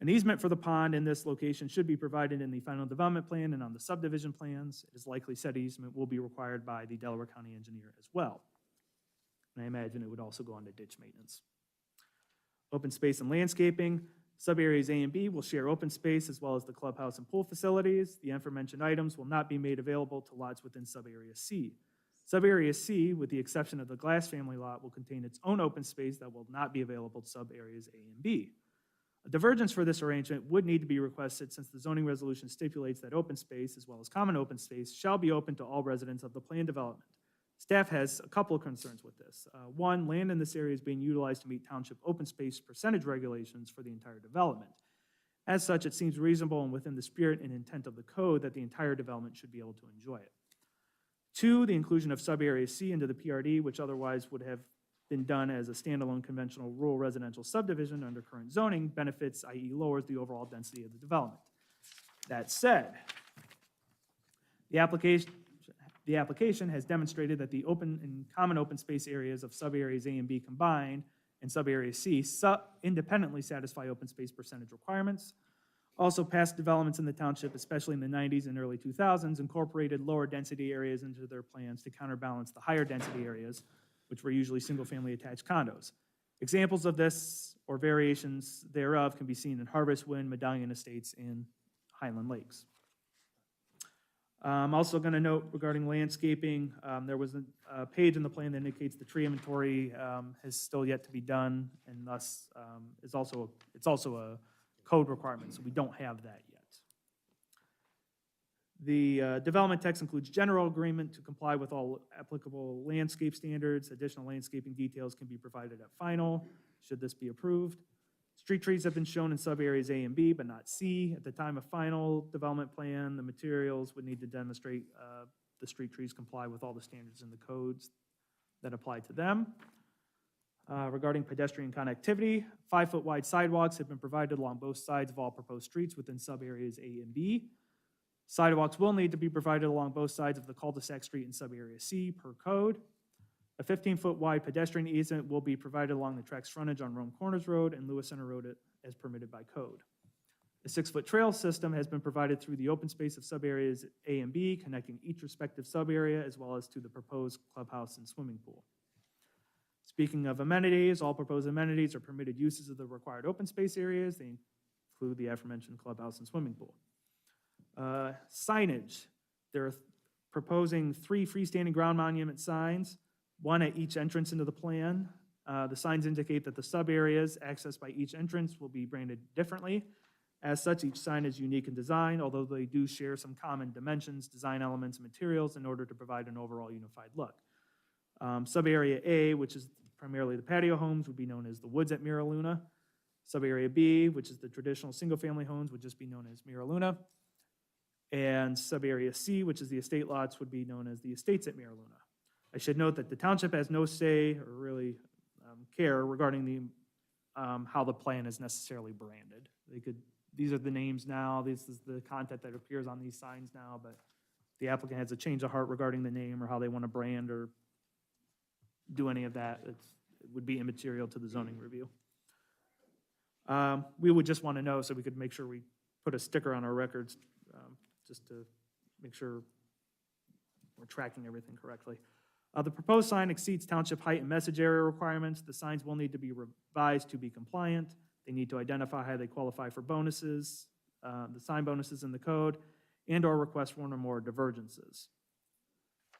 An easement for the pond in this location should be provided in the final development plan and on the subdivision plans. It is likely said easement will be required by the Delaware County engineer as well. And I imagine it would also go on to ditch maintenance. Open space and landscaping. Subareas A and B will share open space as well as the clubhouse and pool facilities. The aforementioned items will not be made available to lots within subarea C. Subarea C, with the exception of the Glass family lot, will contain its own open space that will not be available to subareas A and B. A divergence for this arrangement would need to be requested since the zoning resolution stipulates that open space as well as common open space shall be open to all residents of the planned development. Staff has a couple of concerns with this. One, land in this area is being utilized to meet township open space percentage regulations for the entire development. As such, it seems reasonable and within the spirit and intent of the code that the entire development should be able to enjoy it. Two, the inclusion of subarea C into the PRD, which otherwise would have been done as a standalone conventional rural residential subdivision under current zoning, benefits, i.e. lowers the overall density of the development. That said, the application has demonstrated that the open and common open space areas of subareas A and B combined and subarea C independently satisfy open space percentage requirements. Also, past developments in the township, especially in the 90s and early 2000s, incorporated lower density areas into their plans to counterbalance the higher density areas, which were usually single-family attached condos. Examples of this or variations thereof can be seen in Harvest Wind, Medallion Estates, and Highland Lakes. I'm also going to note regarding landscaping, there was a page in the plan that indicates the tree inventory has still yet to be done, and thus it's also a code requirement, so we don't have that yet. The development text includes general agreement to comply with all applicable landscape standards. Additional landscaping details can be provided at final, should this be approved. Street trees have been shown in subareas A and B, but not C. At the time of final development plan, the materials would need to demonstrate the street trees comply with all the standards in the codes that apply to them. Regarding pedestrian connectivity, 5-foot wide sidewalks have been provided along both sides of all proposed streets within subareas A and B. Sidewalks will need to be provided along both sides of the cul-de-sac street in subarea C per code. A 15-foot wide pedestrian easement will be provided along the track's frontage on Rome Corners Road and Lewis Center Road as permitted by code. A 6-foot trail system has been provided through the open space of subareas A and B, connecting each respective subarea as well as to the proposed clubhouse and swimming pool. Speaking of amenities, all proposed amenities are permitted uses of the required open space areas. They include the aforementioned clubhouse and swimming pool. Signage. They're proposing 3 freestanding ground monument signs, 1 at each entrance into the plan. The signs indicate that the sub-areas accessed by each entrance will be branded differently. As such, each sign is unique in design, although they do share some common dimensions, design elements, and materials in order to provide an overall unified look. Sub-area A, which is primarily the patio homes, would be known as the Woods at Mira Luna. Sub-area B, which is the traditional single-family homes, would just be known as Mira Luna. And sub-area C, which is the estate lots, would be known as the Estates at Mira Luna. I should note that the township has no say or really care regarding the how the plan is necessarily branded. These are the names now, this is the content that appears on these signs now, but the applicant has a change of heart regarding the name or how they want to brand or do any of that. It would be immaterial to the zoning review. We would just want to know so we could make sure we put a sticker on our records just to make sure we're tracking everything correctly. The proposed sign exceeds township height and message area requirements. The signs will need to be revised to be compliant. They need to identify how they qualify for bonuses, the sign bonuses in the code, and/or request one or more divergences.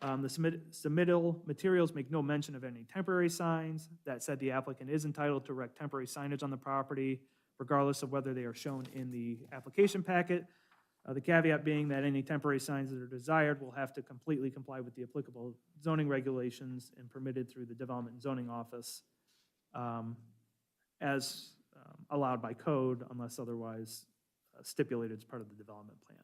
The submittal materials make no mention of any temporary signs. That said, the applicant is entitled to erect temporary signage on the property, regardless of whether they are shown in the application packet. The caveat being that any temporary signs that are desired will have to completely comply with the applicable zoning regulations and permitted through the Development and Zoning Office as allowed by code unless otherwise stipulated as part of the development plan.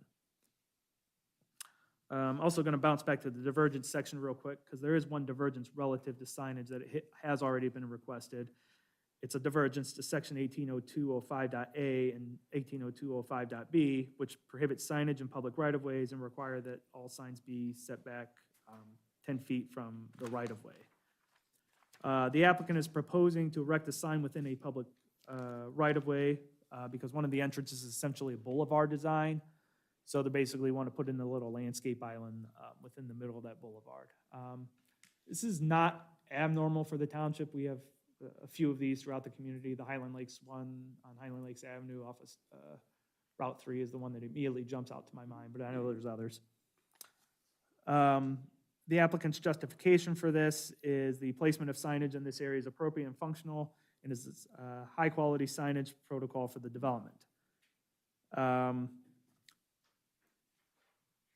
Also going to bounce back to the divergence section real quick because there is one divergence relative to signage that has already been requested. It's a divergence to section 1802.05.a and 1802.05.b, which prohibits signage in public right-of-ways and require that all signs be set back 10 feet from the right-of-way. The applicant is proposing to erect a sign within a public right-of-way because one of the entrances is essentially a boulevard design. So they basically want to put in a little landscape island within the middle of that boulevard. This is not abnormal for the township. We have a few of these throughout the community. The Highland Lakes one on Highland Lakes Avenue off of Route 3 is the one that immediately jumps out to my mind, but I know there's others. The applicant's justification for this is the placement of signage in this area is appropriate and functional and is high-quality signage protocol for the development.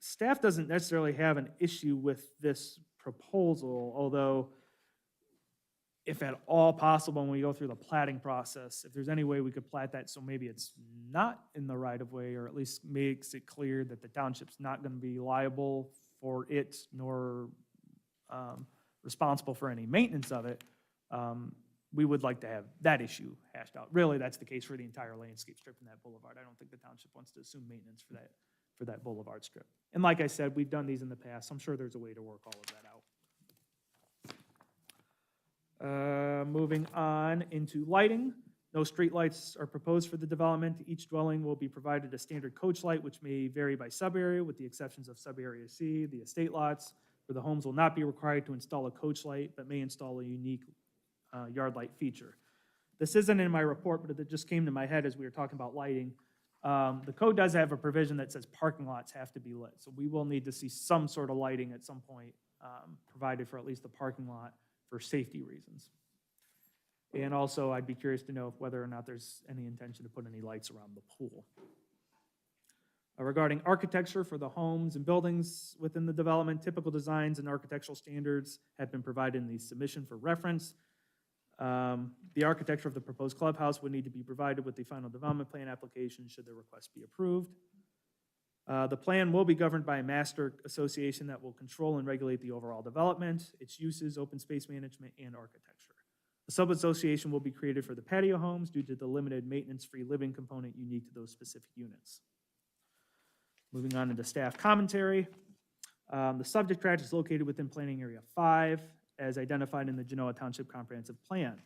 Staff doesn't necessarily have an issue with this proposal, although if at all possible, when we go through the platting process, if there's any way we could plat that so maybe it's not in the right-of-way, or at least makes it clear that the township's not going to be liable for it, nor responsible for any maintenance of it, we would like to have that issue hashed out. Really, that's the case for the entire landscape strip in that boulevard. I don't think the township wants to assume maintenance for that boulevard strip. And like I said, we've done these in the past. I'm sure there's a way to work all of that out. Moving on into lighting. No streetlights are proposed for the development. Each dwelling will be provided a standard coach light, which may vary by sub-area, with the exceptions of sub-area C, the estate lots, where the homes will not be required to install a coach light, but may install a unique yard light feature. This isn't in my report, but it just came to my head as we were talking about lighting. The code does have a provision that says parking lots have to be lit, so we will need to see some sort of lighting at some point provided for at least the parking lot for safety reasons. And also, I'd be curious to know whether or not there's any intention to put any lights around the pool. Regarding architecture for the homes and buildings within the development, typical designs and architectural standards have been provided in the submission for reference. The architecture of the proposed clubhouse would need to be provided with the final development plan application should the request be approved. The plan will be governed by a master association that will control and regulate the overall development, its uses, open space management, and architecture. A sub-association will be created for the patio homes due to the limited maintenance-free living component unique to those specific units. Moving on into staff commentary. The subject tract is located within Planning Area 5, as identified in the Genoa Township Comprehensive Plan.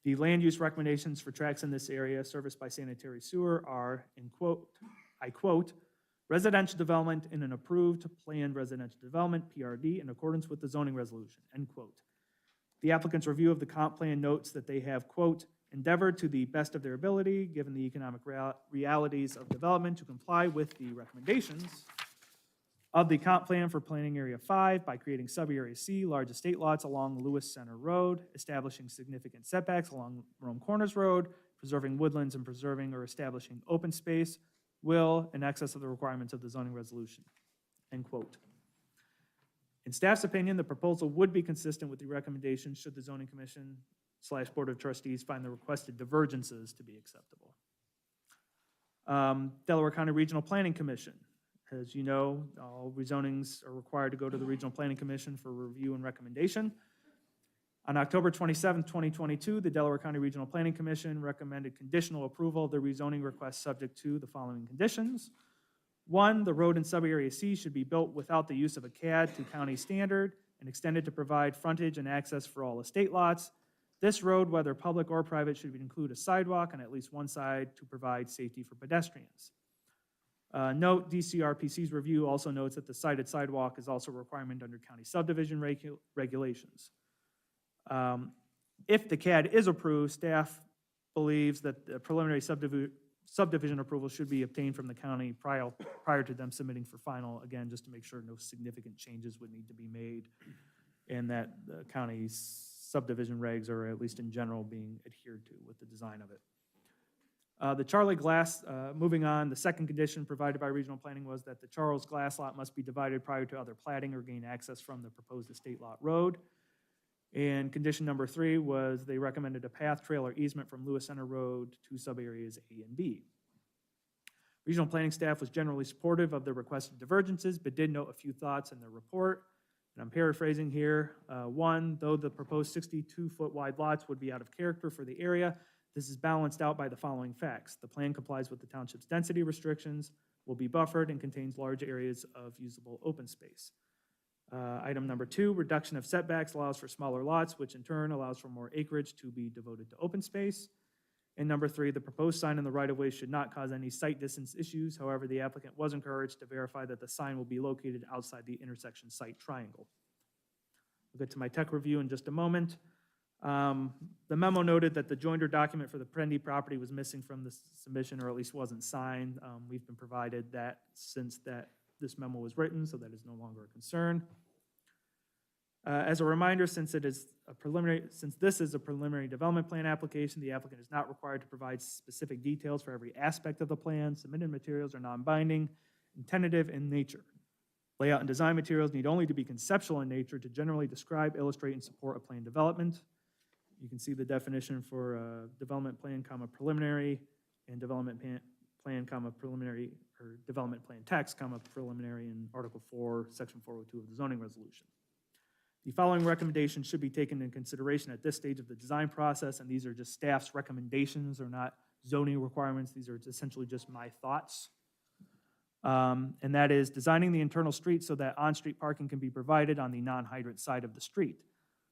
The land use recommendations for tracts in this area serviced by sanitary sewer are, in quote, I quote, residential development in an approved planned residential development, PRD, in accordance with the zoning resolution, end quote. The applicant's review of the comp plan notes that they have, quote, endeavored to the best of their ability, given the economic realities of development, to comply with the recommendations of the comp plan for Planning Area 5 by creating sub-area C, large estate lots along Lewis Center Road, establishing significant setbacks along Rome Corners Road, preserving woodlands, and preserving or establishing open space will in excess of the requirements of the zoning resolution, end quote. In staff's opinion, the proposal would be consistent with the recommendations should the zoning commission / board of trustees find the requested divergences to be acceptable. Delaware County Regional Planning Commission. As you know, all rezonings are required to go to the Regional Planning Commission for review and recommendation. On October 27, 2022, the Delaware County Regional Planning Commission recommended conditional approval of the rezoning request subject to the following conditions. 1, the road in sub-area C should be built without the use of a CAD to county standard and extended to provide frontage and access for all estate lots. This road, whether public or private, should include a sidewalk on at least one side to provide safety for pedestrians. Note, DCRPC's review also notes that the sighted sidewalk is also a requirement under county subdivision regulations. If the CAD is approved, staff believes that the preliminary subdivision approval should be obtained from the county prior to them submitting for final, again, just to make sure no significant changes would need to be made and that the county's subdivision regs are, at least in general, being adhered to with the design of it. The Charlie Glass, moving on, the second condition provided by regional planning was that the Charles Glass lot must be divided prior to other platting or gain access from the proposed estate lot road. And condition number 3 was they recommended a path, trail, or easement from Lewis Center Road to subareas A and B. Regional planning staff was generally supportive of the requested divergences, but did note a few thoughts in their report. And I'm paraphrasing here. 1, though the proposed 62-foot wide lots would be out of character for the area, this is balanced out by the following facts. The plan complies with the township's density restrictions, will be buffered, and contains large areas of usable open space. Item number 2, reduction of setbacks allows for smaller lots, which in turn allows for more acreage to be devoted to open space. And number 3, the proposed sign in the right-of-way should not cause any sight distance issues. However, the applicant was encouraged to verify that the sign will be located outside the intersection site triangle. We'll get to my tech review in just a moment. The memo noted that the joinder document for the Prendy property was missing from the submission, or at least wasn't signed. We've been provided that since this memo was written, so that is no longer a concern. As a reminder, since this is a preliminary development plan application, the applicant is not required to provide specific details for every aspect of the plan. Submitted materials are non-binding and tentative in nature. Layout and design materials need only to be conceptual in nature to generally describe, illustrate, and support a plan development. You can see the definition for development plan, preliminary, and development plan, preliminary, or development plan text, preliminary in Article 4, Section 402 of the zoning resolution. The following recommendations should be taken into consideration at this stage of the design process, and these are just staff's recommendations, or not zoning requirements. These are essentially just my thoughts. And that is designing the internal street so that on-street parking can be provided on the non-hydrant side of the street.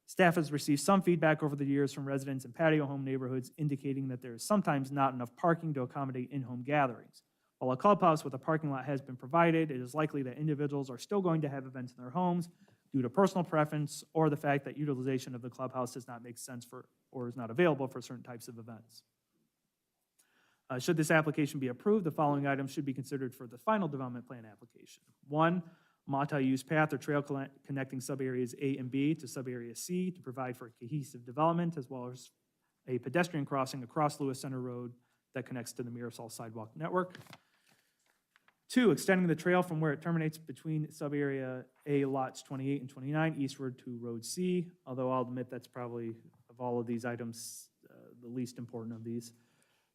Staff has received some feedback over the years from residents in patio home neighborhoods indicating that there is sometimes not enough parking to accommodate in-home gatherings. While a clubhouse with a parking lot has been provided, it is likely that individuals are still going to have events in their homes due to personal preference or the fact that utilization of the clubhouse does not make sense for or is not available for certain types of events. Should this application be approved, the following items should be considered for the final development plan application. 1, multi-use path or trail connecting subareas A and B to subarea C to provide for cohesive development, as well as a pedestrian crossing across Lewis Center Road that connects to the Mirasol Sidewalk Network. 2, extending the trail from where it terminates between subarea A lots 28 and 29 eastward to Road C, although I'll admit that's probably, of all of these items, the least important of these.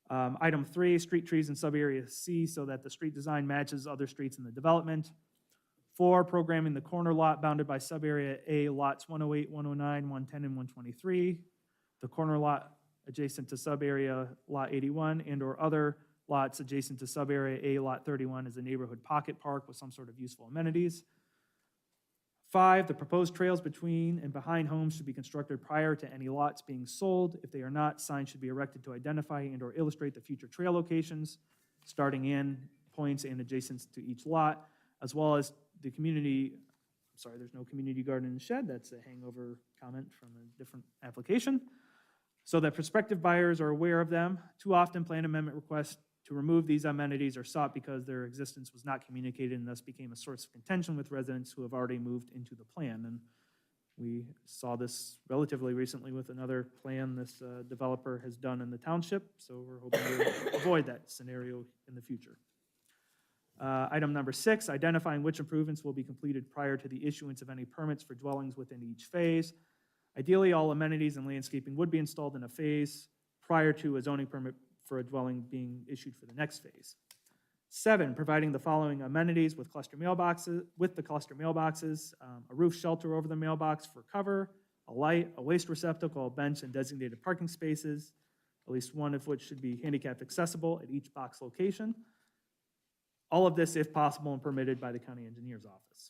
Item 3, street trees in subarea C so that the street design matches other streets in the development. 4, programming the corner lot bounded by subarea A lots 108, 109, 110, and 123. The corner lot adjacent to subarea lot 81 and/or other lots adjacent to subarea A lot 31 is a neighborhood pocket park with some sort of useful amenities. 5, the proposed trails between and behind homes should be constructed prior to any lots being sold. If they are not, signs should be erected to identify and/or illustrate the future trail locations, starting in points and adjacent to each lot, as well as the community, there's no community garden and shed. That's a hangover comment from a different application. So that prospective buyers are aware of them. Too often, plan amendment requests to remove these amenities are sought because their existence was not communicated and thus became a source of contention with residents who have already moved into the plan. And we saw this relatively recently with another plan this developer has done in the township, so we're hoping to avoid that scenario in the future. Item number 6, identifying which improvements will be completed prior to the issuance of any permits for dwellings within each phase. Ideally, all amenities and landscaping would be installed in a phase prior to a zoning permit for a dwelling being issued for the next phase. 7, providing the following amenities with cluster mailboxes, a roof shelter over the mailbox for cover, a light, a waste receptacle, a bench, and designated parking spaces, at least one of which should be handicapped accessible at each box location. All of this, if possible and permitted by the county engineer's office.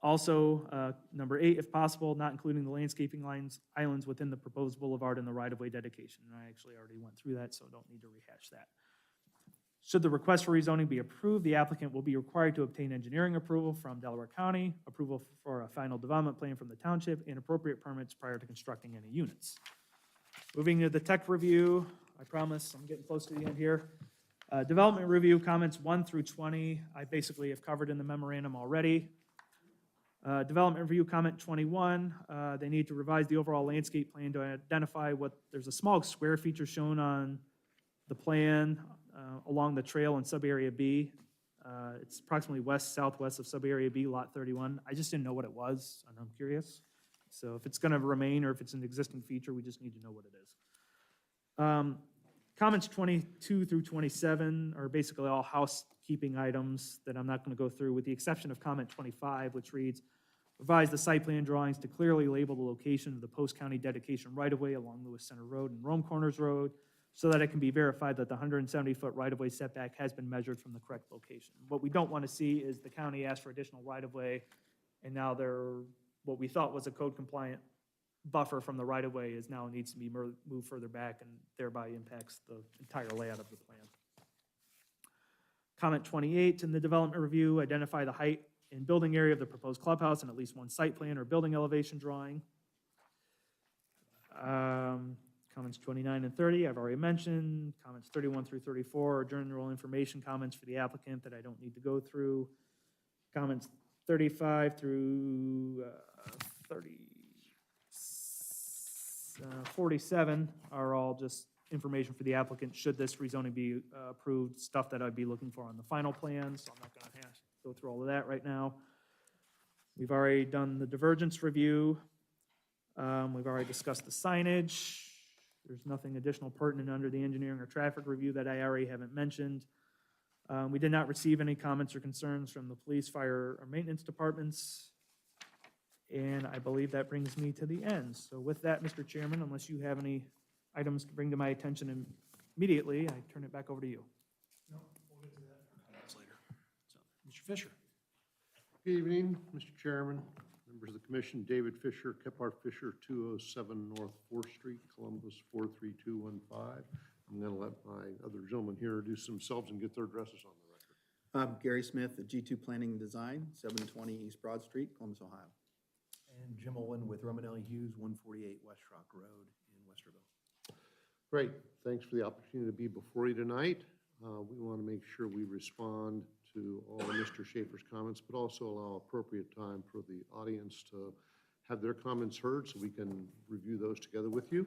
Also, number 8, if possible, not including the landscaping islands within the proposed boulevard and the right-of-way dedication. And I actually already went through that, so don't need to rehash that. Should the request for rezoning be approved, the applicant will be required to obtain engineering approval from Delaware County, approval for a final development plan from the township, and appropriate permits prior to constructing any units. Moving to the tech review, I promise, I'm getting close to the end here. Development review comments 1 through 20, I basically have covered in the memorandum already. Development review comment 21, they need to revise the overall landscape plan to identify there's a small square feature shown on the plan along the trail in sub-area B. It's approximately west-southwest of sub-area B, lot 31. I just didn't know what it was, and I'm curious. So if it's gonna remain or if it's an existing feature, we just need to know what it is. Comments 22 through 27 are basically all housekeeping items that I'm not gonna go through, with the exception of comment 25, which reads, revise the site plan drawings to clearly label the location of the post-county dedication right-of-way along Lewis Center Road and Rome Corners Road, so that it can be verified that the 170-foot right-of-way setback has been measured from the correct location. What we don't want to see is the county ask for additional right-of-way, and now what we thought was a code-compliant buffer from the right-of-way is now needs to be moved further back and thereby impacts the entire layout of the plan. Comment 28, in the development review, identify the height and building area of the proposed clubhouse and at least one site plan or building elevation drawing. Comments 29 and 30, I've already mentioned. Comments 31 through 34 are general information comments for the applicant that I don't need to go through. Comments 35 through 47 are all just information for the applicant, should this rezoning be approved, stuff that I'd be looking for on the final plan, so I'm not gonna go through all of that right now. We've already done the divergence review. We've already discussed the signage. There's nothing additional pertinent under the engineering or traffic review that I already haven't mentioned. We did not receive any comments or concerns from the police, fire, or maintenance departments. And I believe that brings me to the end. So with that, Mr. Chairman, unless you have any items to bring to my attention immediately, I turn it back over to you. No, we'll get to that comments later. So, Mr. Fisher. Good evening, Mr. Chairman, members of the commission. David Fisher, Kephart Fisher, 207 North 4th Street, Columbus 43215. I'm going to let my other gentlemen here introduce themselves and get their addresses on the record. I'm Gary Smith at G2 Planning and Design, 720 East Broad Street, Columbus, Ohio. And Jim Olin with Romanelli Hughes, 148 West Rock Road in Westerville. Great. Thanks for the opportunity to be before you tonight. We want to make sure we respond to all of Mr. Schaefer's comments, but also allow appropriate time for the audience to have their comments heard so we can review those together with you.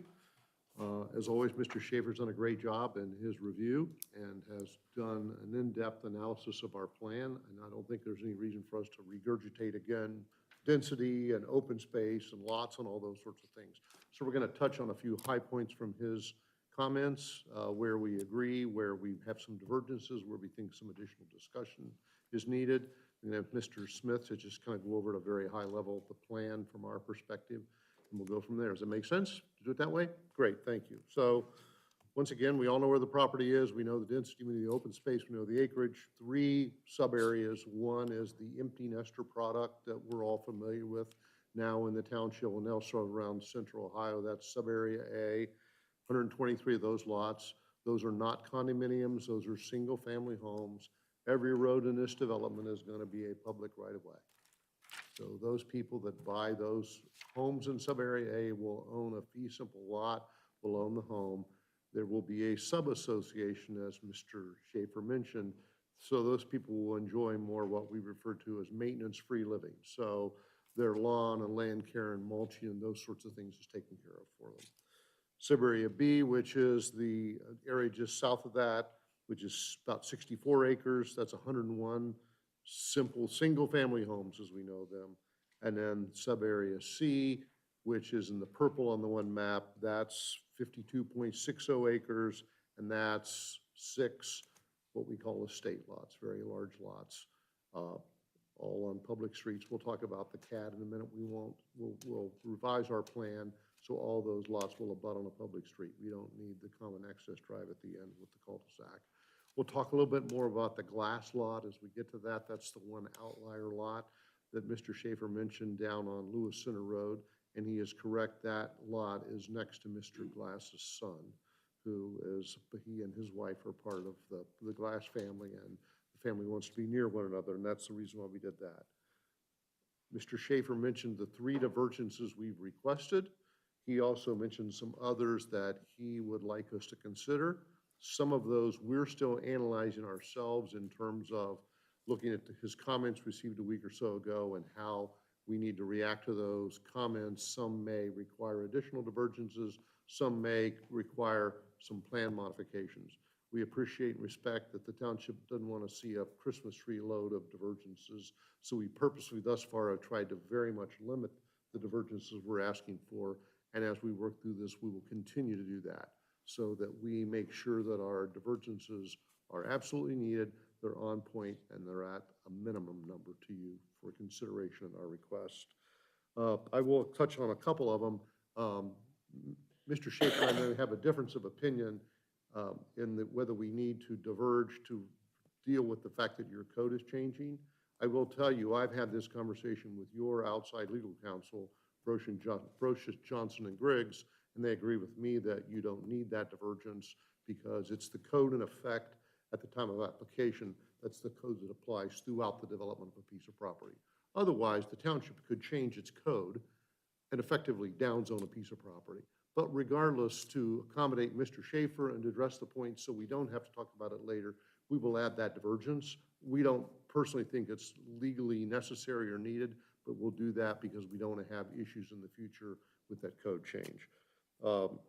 As always, Mr. Schaefer's done a great job in his review and has done an in-depth analysis of our plan, and I don't think there's any reason for us to regurgitate again density and open space and lots and all those sorts of things. So we're going to touch on a few high points from his comments, where we agree, where we have some divergences, where we think some additional discussion is needed. And then Mr. Smith to just kind of go over at a very high level the plan from our perspective, and we'll go from there. Does it make sense to do it that way? Great, thank you. So once again, we all know where the property is. We know the density, we know the open space, we know the acreage. 3 sub-areas. One is the empty nester product that we're all familiar with now in the township and also around central Ohio. That's sub-area A. 123 of those lots. Those are not condominiums. Those are single-family homes. Every road in this development is going to be a public right-of-way. So those people that buy those homes in sub-area A will own a fee simple lot, will own the home. There will be a sub-association, as Mr. Schaefer mentioned, so those people will enjoy more what we refer to as maintenance-free living. So their lawn and land care and mulching and those sorts of things is taken care of for them. Sub-area B, which is the area just south of that, which is about 64 acres. That's 101 simple single-family homes as we know them. And then sub-area C, which is in the purple on the one map, that's 52.60 acres, and that's 6 what we call estate lots, very large lots, all on public streets. We'll talk about the CAD in a minute. We'll revise our plan so all those lots will abut on a public street. We don't need the common access drive at the end with the cul-de-sac. We'll talk a little bit more about the glass lot as we get to that. That's the one outlier lot that Mr. Schaefer mentioned down on Lewis Center Road, and he is correct. That lot is next to Mr. Glass's son, who is, he and his wife are part of the Glass family, and the family wants to be near one another, and that's the reason why we did that. Mr. Schaefer mentioned the 3 divergences we've requested. He also mentioned some others that he would like us to consider. Some of those we're still analyzing ourselves in terms of looking at his comments received a week or so ago and how we need to react to those comments. Some may require additional divergences. Some may require some plan modifications. We appreciate and respect that the township doesn't want to see a Christmas tree load of divergences. So we purposely thus far have tried to very much limit the divergences we're asking for. And as we work through this, we will continue to do that so that we make sure that our divergences are absolutely needed, they're on point, and they're at a minimum number to you for consideration in our request. I will touch on a couple of them. Mr. Schaefer and I may have a difference of opinion in whether we need to diverge to deal with the fact that your code is changing. I will tell you, I've had this conversation with your outside legal counsel, Brocious, Johnson, and Griggs, and they agree with me that you don't need that divergence because it's the code in effect at the time of application. That's the code that applies throughout the development of a piece of property. Otherwise, the township could change its code and effectively downzone a piece of property. But regardless, to accommodate Mr. Schaefer and to address the point so we don't have to talk about it later, we will add that divergence. We don't personally think it's legally necessary or needed, but we'll do that because we don't want to have issues in the future with that code change.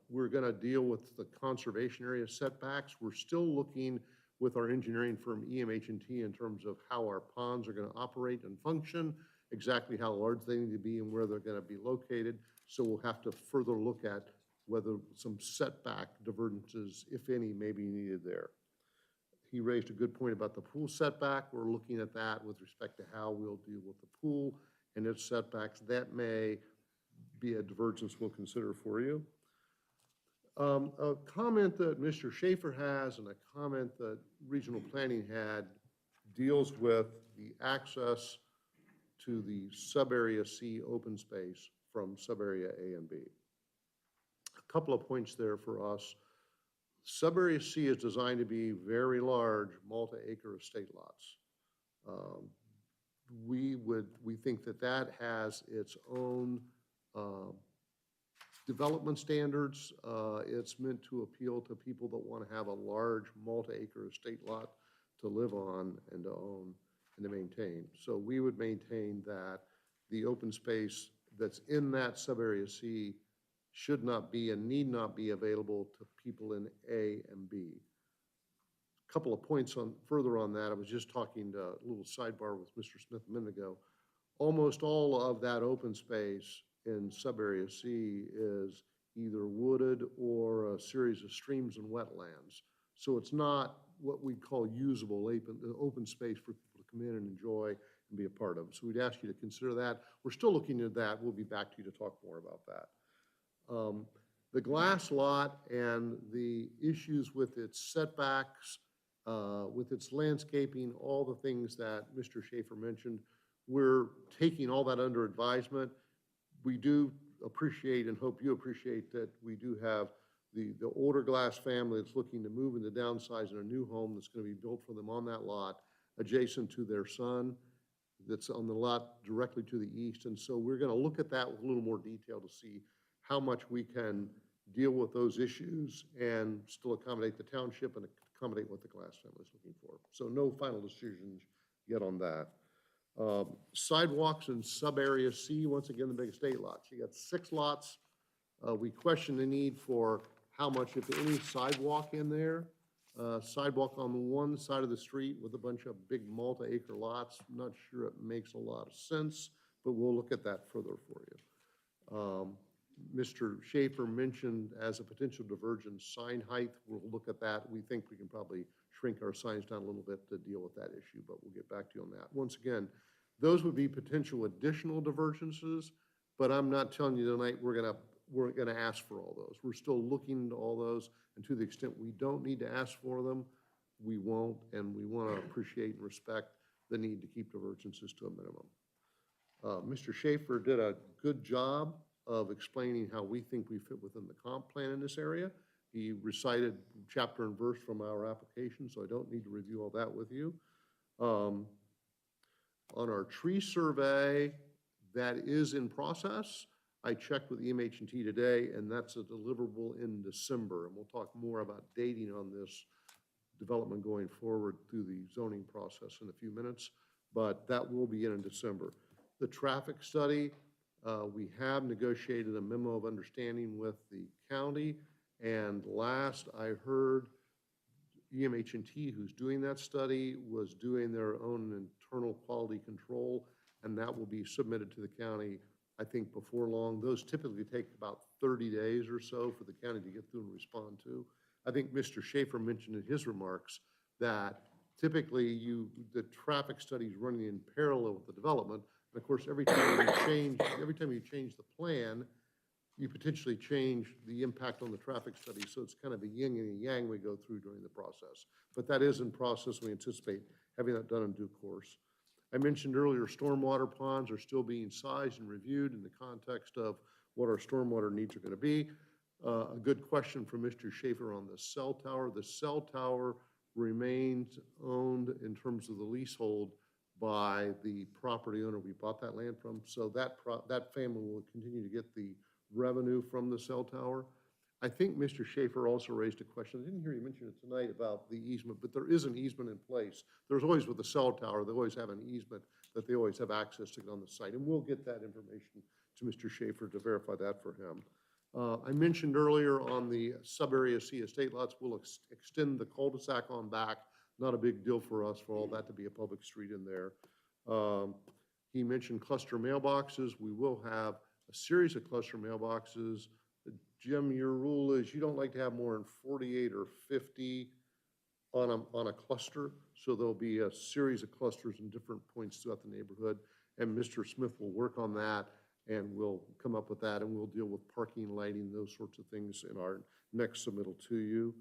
We're going to deal with the conservation area setbacks. We're still looking with our engineering firm EMH&T in terms of how our ponds are going to operate and function, exactly how large they need to be and where they're going to be located. So we'll have to further look at whether some setback divergences, if any, may be needed there. He raised a good point about the pool setback. We're looking at that with respect to how we'll deal with the pool and its setbacks. That may be a divergence we'll consider for you. A comment that Mr. Schaefer has and a comment that regional planning had deals with the access to the subarea C open space from subarea A and B. A couple of points there for us. Subarea C is designed to be very large multi-acre estate lots. We think that that has its own development standards. It's meant to appeal to people that want to have a large multi-acre estate lot to live on and to own and to maintain. So we would maintain that the open space that's in that subarea C should not be and need not be available to people in A and B. A couple of points further on that. I was just talking to a little sidebar with Mr. Smith a minute ago. Almost all of that open space in subarea C is either wooded or a series of streams and wetlands. So it's not what we call usable open space for people to come in and enjoy and be a part of. So we'd ask you to consider that. We're still looking at that. We'll be back to you to talk more about that. The glass lot and the issues with its setbacks, with its landscaping, all the things that Mr. Schaefer mentioned, we're taking all that under advisement. We do appreciate and hope you appreciate that we do have the older Glass family that's looking to move into downsize in a new home that's going to be built for them on that lot, adjacent to their son, that's on the lot directly to the east. And so we're going to look at that with a little more detail to see how much we can deal with those issues and still accommodate the township and accommodate what the Glass family is looking for. So no final decisions yet on that. Sidewalks in sub-area C, once again, the big estate lots. You got 6 lots. We question the need for how much, if any, sidewalk in there. Sidewalk on the one side of the street with a bunch of big multi-acre lots. I'm not sure it makes a lot of sense, but we'll look at that further for you. Mr. Schaefer mentioned as a potential divergence sign height. We'll look at that. We think we can probably shrink our signs down a little bit to deal with that issue, but we'll get back to you on that. Once again, those would be potential additional divergences, but I'm not telling you tonight we're gonna ask for all those. We're still looking into all those, and to the extent we don't need to ask for them, we won't, and we want to appreciate and respect the need to keep divergences to a minimum. Mr. Schaefer did a good job of explaining how we think we fit within the comp plan in this area. He recited chapter and verse from our application, so I don't need to review all that with you. On our tree survey, that is in process. I checked with EMH&T today, and that's a deliverable in December. And we'll talk more about dating on this development going forward through the zoning process in a few minutes, but that will be in December. The traffic study, we have negotiated a memo of understanding with the county, and last I heard, EMH&T, who's doing that study, was doing their own internal quality control, and that will be submitted to the county, I think, before long. Those typically take about 30 days or so for the county to get through and respond to. I think Mr. Schaefer mentioned in his remarks that typically the traffic study is running in parallel with the development. And of course, every time you change the plan, you potentially change the impact on the traffic study. So it's kind of a yin and a yang we go through during the process. But that is in process. We anticipate having that done in due course. I mentioned earlier, stormwater ponds are still being sized and reviewed in the context of what our stormwater needs are going to be. A good question from Mr. Schaefer on the cell tower. The cell tower remains owned in terms of the leasehold by the property owner we bought that land from. So that family will continue to get the revenue from the cell tower. I think Mr. Schaefer also raised a question. I didn't hear you mention it tonight about the easement, but there is an easement in place. There's always with the cell tower, they always have an easement that they always have access to get on the site. And we'll get that information to Mr. Schaefer to verify that for him. I mentioned earlier on the sub-area C estate lots, we'll extend the cul-de-sac on back. Not a big deal for us for all that to be a public street in there. He mentioned cluster mailboxes. We will have a series of cluster mailboxes. Jim, your rule is you don't like to have more than 48 or 50 on a cluster. So there'll be a series of clusters in different points throughout the neighborhood. And Mr. Smith will work on that, and we'll come up with that, and we'll deal with parking, lighting, those sorts of things in our next submittal to you.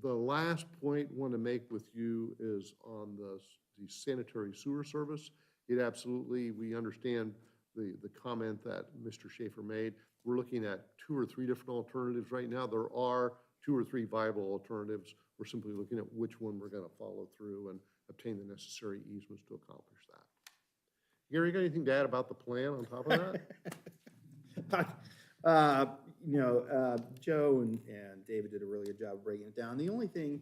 The last point I want to make with you is on the sanitary sewer service. It absolutely, we understand the comment that Mr. Schaefer made. We're looking at 2 or 3 different alternatives right now. There are 2 or 3 viable alternatives. We're simply looking at which one we're going to follow through and obtain the necessary easements to accomplish that. Gary, you got anything to add about the plan on top of that? Joe and David did a really good job of breaking it down. The only thing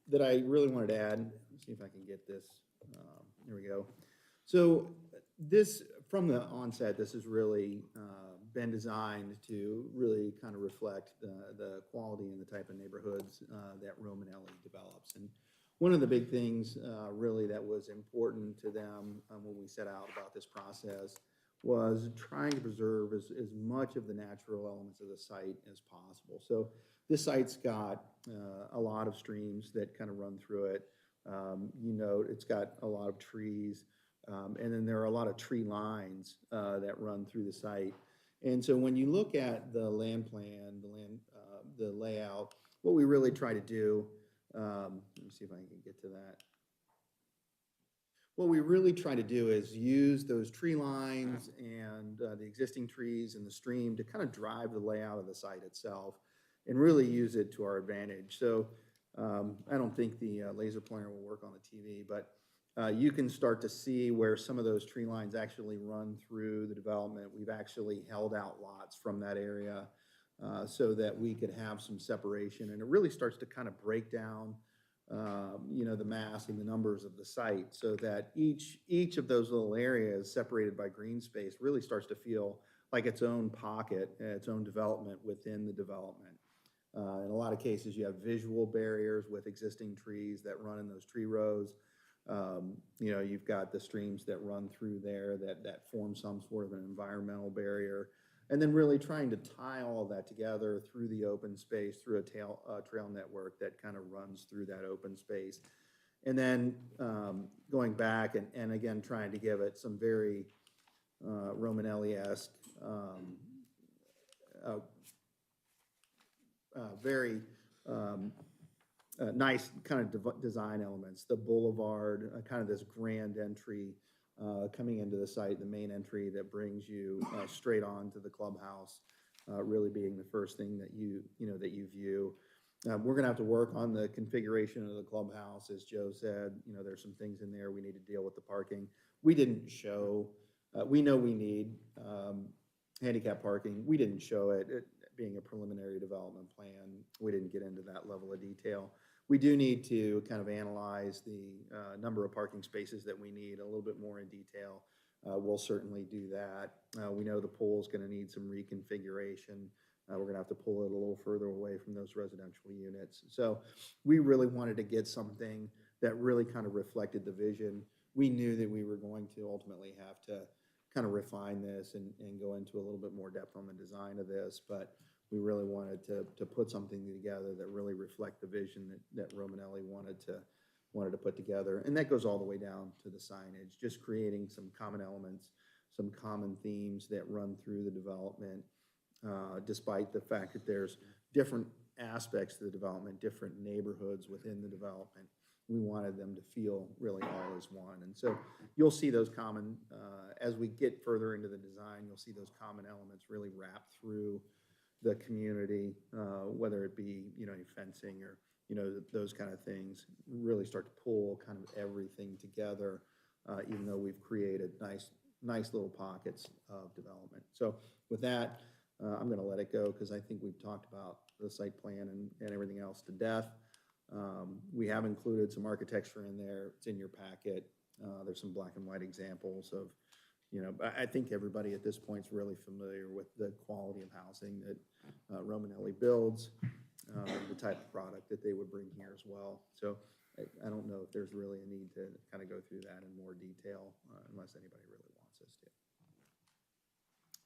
that I really wanted to add, let's see if I can get this. There we go. So this, from the onset, this has really been designed to really kind of reflect the quality and the type of neighborhoods that Romanelli develops. And one of the big things really that was important to them when we set out about this process was trying to preserve as much of the natural elements of the site as possible. So this site's got a lot of streams that kind of run through it. It's got a lot of trees, and then there are a lot of tree lines that run through the site. And so when you look at the land plan, the layout, what we really try to do, let me see if I can get to that. What we really try to do is use those tree lines and the existing trees and the stream to kind of drive the layout of the site itself and really use it to our advantage. So I don't think the laser pointer will work on the TV, but you can start to see where some of those tree lines actually run through the development. We've actually held out lots from that area so that we could have some separation, and it really starts to kind of break down the mass and the numbers of the site so that each of those little areas separated by green space really starts to feel like its own pocket, its own development within the development. In a lot of cases, you have visual barriers with existing trees that run in those tree rows. You've got the streams that run through there that form some sort of an environmental barrier. And then really trying to tie all of that together through the open space, through a trail network that kind of runs through that open space. And then going back and again, trying to give it some very Romanelli-esque, very nice kind of design elements. The boulevard, kind of this grand entry coming into the site, the main entry that brings you straight on to the clubhouse. really being the first thing that that you view. We're gonna have to work on the configuration of the clubhouse, as Joe said. There's some things in there we need to deal with the parking. We didn't show, we know we need handicap parking. We didn't show it being a preliminary development plan. We didn't get into that level of detail. We do need to kind of analyze the number of parking spaces that we need a little bit more in detail. We'll certainly do that. We know the pool's gonna need some reconfiguration. We're gonna have to pull it a little further away from those residential units. So we really wanted to get something that really kind of reflected the vision. We knew that we were going to ultimately have to kind of refine this and go into a little bit more depth on the design of this, but we really wanted to put something together that really reflect the vision that Romanelli wanted to put together. And that goes all the way down to the signage, just creating some common elements, some common themes that run through the development, despite the fact that there's different aspects to the development, different neighborhoods within the development. We wanted them to feel really all as one. And so you'll see those common, as we get further into the design, you'll see those common elements really wrap through the community, whether it be, fencing or, those kind of things, really start to pull kind of everything together, even though we've created nice little pockets of development. So with that, I'm gonna let it go because I think we've talked about the site plan and everything else to death. We have included some architecture in there. It's in your packet. There's some black and white examples of, I think everybody at this point is really familiar with the quality of housing that Romanelli builds, the type of product that they would bring here as well. So I don't know if there's really a need to kind of go through that in more detail unless anybody really wants us to.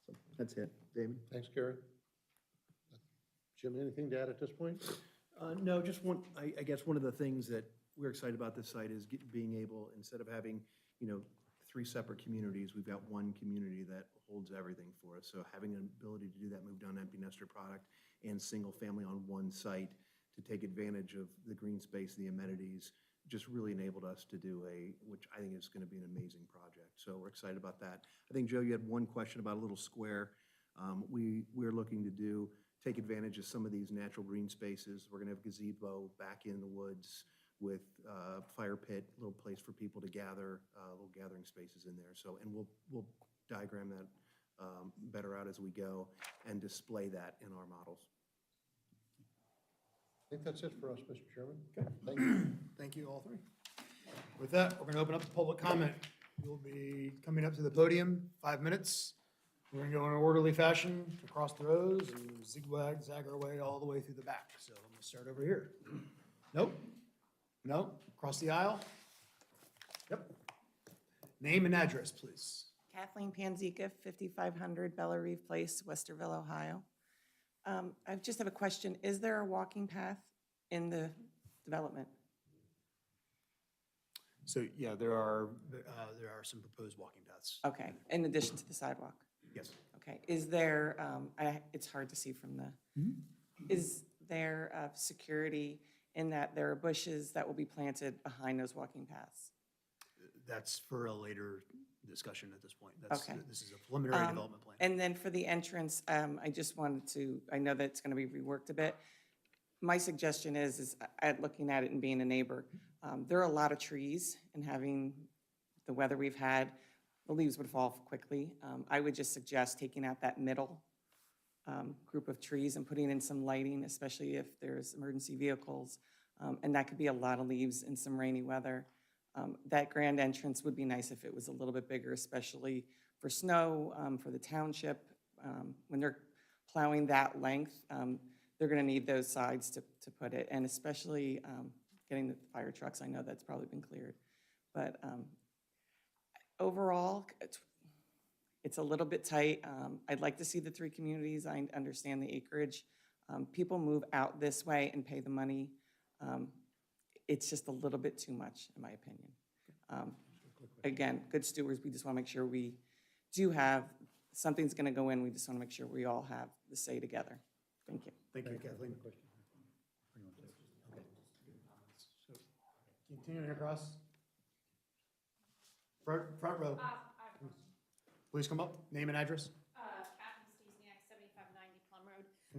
So that's it. David? Thanks, Gary. Jim, anything to add at this point? No, just one, I guess one of the things that we're excited about this site is being able, instead of having, 3 separate communities, we've got one community that holds everything for us. So having an ability to do that, move down empty nester product and single family on one site to take advantage of the green space, the amenities, just really enabled us to do which I think is gonna be an amazing project. So we're excited about that. I think, Joe, you had one question about a little square. We're looking to take advantage of some of these natural green spaces. We're gonna have gazebo back in the woods with fire pit, little place for people to gather, little gathering spaces in there. So, and we'll diagram that better out as we go and display that in our models. I think that's it for us, Mr. Chairman. Okay. Thank you. Thank you, all three. With that, we're going to open up the public comment. You'll be coming up to the podium, 5 minutes. We're going to go in an orderly fashion across the rows and zag our way all the way through the back. So I'm going to start over here. Nope. No. Across the aisle. Yep. Name and address, please. Kathleen Panzica, 5500 Bella Reeve Place, Westerville, Ohio. I just have a question. Is there a walking path in the development? So, yeah, there are some proposed walking paths. Okay, in addition to the sidewalk? Yes. Okay, is there, it's hard to see from the, is there security in that there are bushes that will be planted behind those walking paths? That's for a later discussion at this point. Okay. This is a preliminary development plan. And then for the entrance, I just wanted to, I know that it's going to be reworked a bit. My suggestion is looking at it and being a neighbor, there are a lot of trees, and having the weather we've had, the leaves would fall quickly. I would just suggest taking out that middle group of trees and putting in some lighting, especially if there's emergency vehicles. And that could be a lot of leaves in some rainy weather. That grand entrance would be nice if it was a little bit bigger, especially for snow, for the township. When they're plowing that length, they're gonna need those sides to put it, and especially getting the fire trucks. I know that's probably been cleared. But overall, it's a little bit tight. I'd like to see the 3 communities. I understand the acreage. People move out this way and pay the money. It's just a little bit too much, in my opinion. Again, good stewards, we just want to make sure we do have, something's going to go in, we just want to make sure we all have the say together. Thank you. Thank you, Kathleen. So, continuing across. Front row. Please come up, name and address. Kathy Steveniak, 7590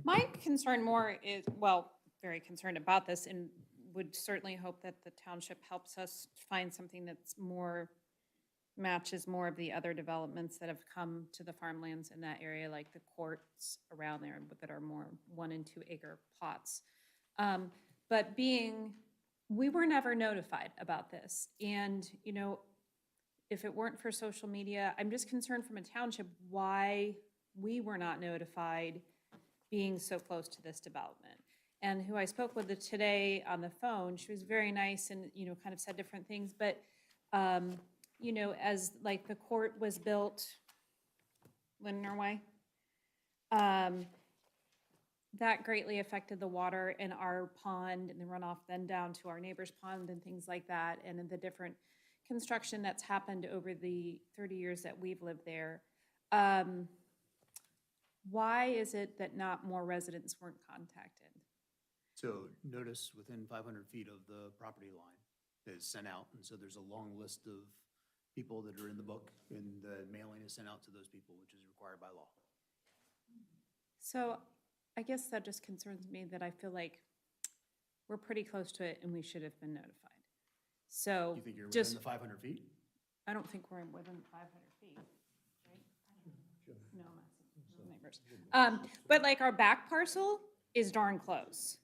My concern more is, well, very concerned about this and would certainly hope that the township helps us find something that's more, matches more of the other developments that have come to the farmlands in that area, like the courts around there that are more 1 and 2 acre plots. But we were never notified about this. And, you know, if it weren't for social media, I'm just concerned from a township why we were not notified being so close to this development. And who I spoke with today on the phone, she was very nice and, you know, kind of said different things. But, you know, as like the court was built, Lindner Way, that greatly affected the water in our pond and the runoff then down to our neighbor's pond and things like that. And in the different construction that's happened over the 30 years that we've lived there. Why is it that not more residents weren't contacted? So notice within 500 feet of the property line is sent out, and so there's a long list of people that are in the book, and the mailing is sent out to those people, which is required by law. So I guess that just concerns me that I feel like we're pretty close to it and we should have been notified. So You think you're within just, the 500 feet? I don't think we're within 500 feet, right? No, no neighbors. But like our back parcel is darn close.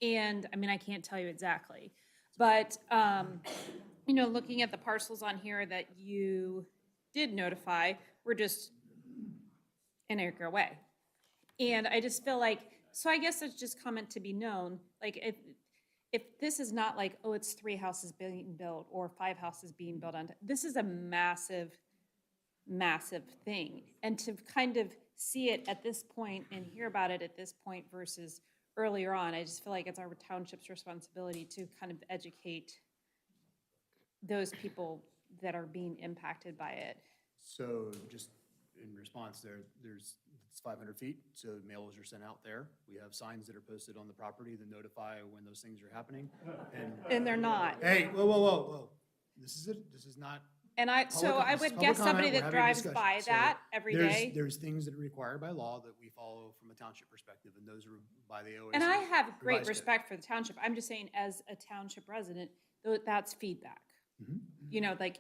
And I mean, I can't tell you exactly, but, you know, looking at the parcels on here that you did notify, we're just an acre away. And I just feel like, so I guess it's just comment to be known, like if this is not like, oh, it's 3 houses being built or 5 houses being built on, this is a massive, massive thing. And to kind of see it at this point and hear about it at this point versus earlier on, I just feel like it's our township's responsibility to kind of educate those people that are being impacted by it. So just in response it's 500 feet, so mailers are sent out there. We have signs that are posted on the property that notify when those things are happening. And they're not. Hey, whoa. This is not. And so public- I this is would public guess somebody comment. We're that having a drives discussion. by So that every day. There's things that are required by law that we follow from a township perspective, and those are by the OAC. And I have great revised code. respect for the township. I'm just saying, as a township resident, that's feedback. You know, like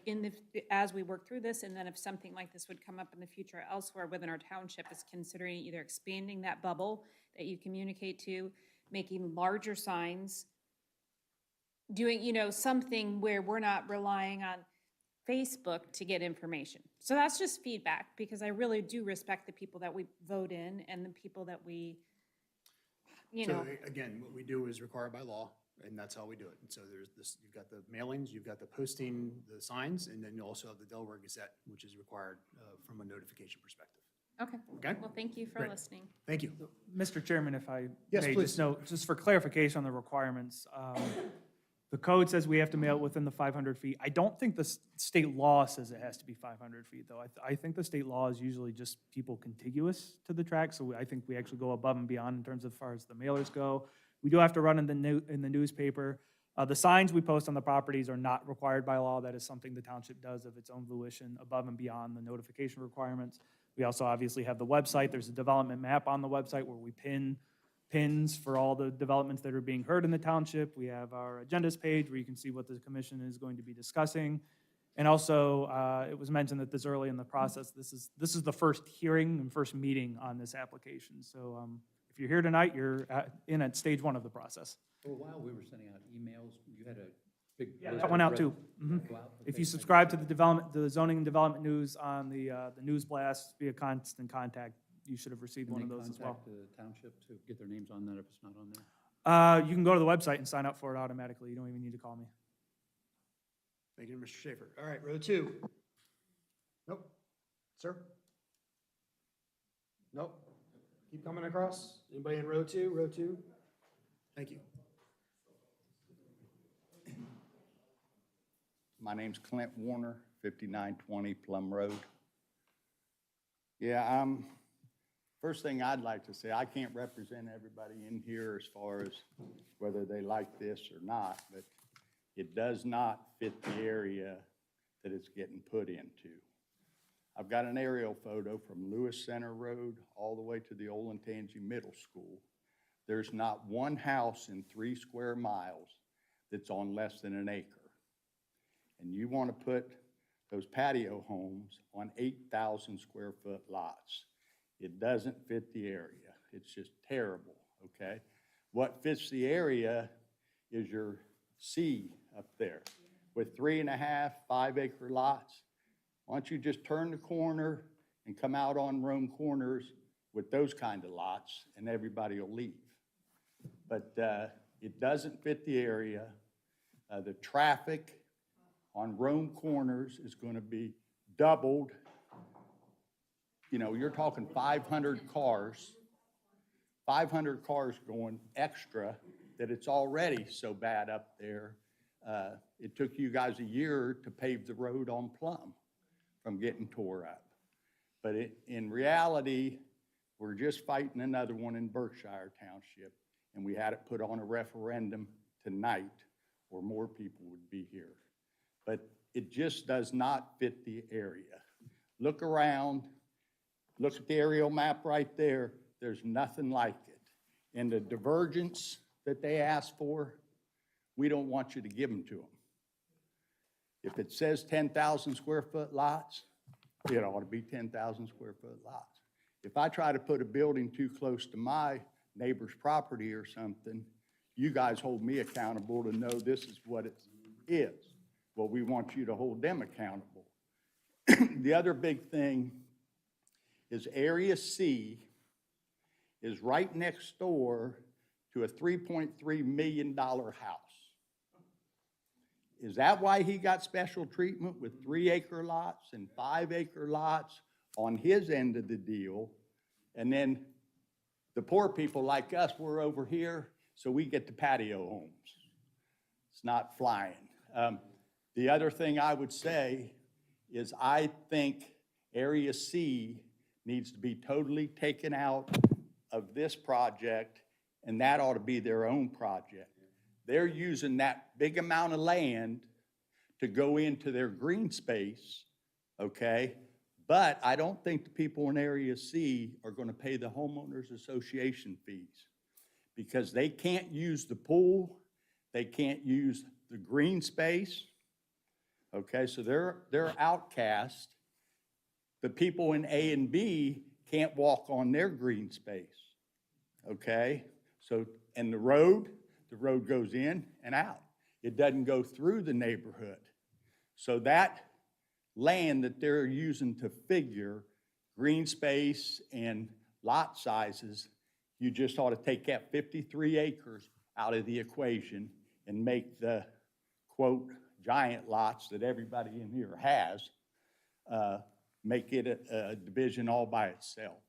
as we work through this, and then if something like this would come up in the future elsewhere within our township is considering either expanding that bubble that you communicate to, making larger signs, doing, you know, something where we're not relying on Facebook to get information. So that's just feedback, because I really do respect the people that we vote in and the people that we, you know. So again, what we do is required by law, and that's how we do it. And so there's this, you've got the mailings, you've got the posting, the signs, and then you also have the Delaware Gazette, which is required from a notification perspective. Okay. Okay. Well, thank you for Great. listening. Thank you. Mr. Chairman, if I Yes, may please. just note, just for clarification on the requirements, the code says we have to mail it within the 500 feet. I don't think the state law says it has to be 500 feet, though. I think the state law is usually just people contiguous to the track, so I think we actually go above and beyond in terms of far as the mailers go. We do have to run in the newspaper. The signs we post on the properties are not required by law. That is something the township does of its own volition, above and beyond the notification requirements. We also obviously have the website. There's a development map on the website where we pin pins for all the developments that are being heard in the township. We have our agendas page where you can see what the commission is going to be discussing. And also, it was mentioned that this early in the process, this is the first hearing and first meeting on this application. So if you're here tonight, you're in at stage 1 of the process. For a while, we were sending out emails. You had a big. Yeah, list that of went out res- too. Mhm. Go out? If Okay, you thank subscribe to the zoning and development news on the news blast via Constant Contact, you should have received Can one they of those as well. contact the township to get their names on that if it's not on there? You can go to the website and sign up for it automatically. You don't even need to call me. Thank you, Mr. Schaefer. All right, row 2. Nope. Sir? Nope. Keep coming across. Anybody in row 2? Row 2? Thank you. My name's Clint Warner, 5920 Plum Road. Yeah, first thing I'd like to say, I can't represent everybody in here as far as whether they like this or not, but it does not fit the area that it's getting put into. I've got an aerial photo from Lewis Center Road all the way to the Olentangy Middle School. There's not one house in 3 square miles that's on less than an acre. And you want to put those patio homes on 8,000 square foot lots. It doesn't fit the area. It's just terrible, okay? What fits the area is your C up there with 3.5, 5 acre lots. Why don't you just turn the corner and come out on Rome Corners with those kind of lots and everybody will leave. But it doesn't fit the area. The traffic on Rome Corners is going to be doubled. You know, you're talking 500 cars going extra, that it's already so bad up there. It took you guys a year to pave the road on Plum from getting tore up. But in reality, we're just fighting another one in Berkshire Township, and we had it put on a referendum tonight, or more people would be here. But it just does not fit the area. Look around, look at the aerial map right there. There's nothing like it. And the divergence that they asked for, we don't want you to give them to them. If it says 10,000 square foot lots, it ought to be 10,000 square foot lots. If I try to put a building too close to my neighbor's property or something, you guys hold me accountable to know this is what it is. Well, we want you to hold them accountable. The other big thing is Area C is right next door to a $3.3 million house. Is that why he got special treatment with 3 acre lots and 5 acre lots on his end of the deal? And then the poor people like us, we're over here, so we get the patio homes. It's not flying. The other thing I would say is I think Area C needs to be totally taken out of this project, and that ought to be their own project. They're using that big amount of land to go into their green space, okay? But I don't think the people in Area C are going to pay the homeowners association fees because they can't use the pool, they can't use the green space, okay? So they're outcast. The people in A and B can't walk on their green space, okay? So, and the road goes in and out. It doesn't go through the neighborhood. So that land that they're using to figure green space and lot sizes, you just ought to take that 53 acres out of the equation and make the, quote, giant lots that everybody in here has, make it a division all by itself.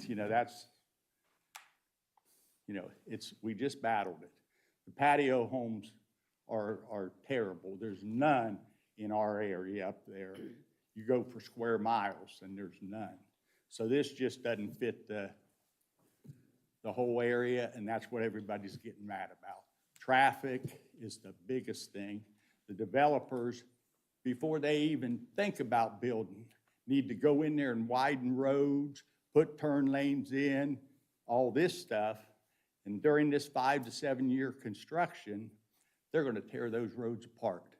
You know, that's, you know, we just battled it. The patio homes are terrible. There's none in our area up there. You go for square miles and there's none. So this just doesn't fit the whole area, and that's what everybody's getting mad about. Traffic is the biggest thing. The developers, before they even think about building, need to go in there and widen roads, put turn lanes in, all this stuff. And during this 5 to 7 year construction, they're going to tear those roads apart.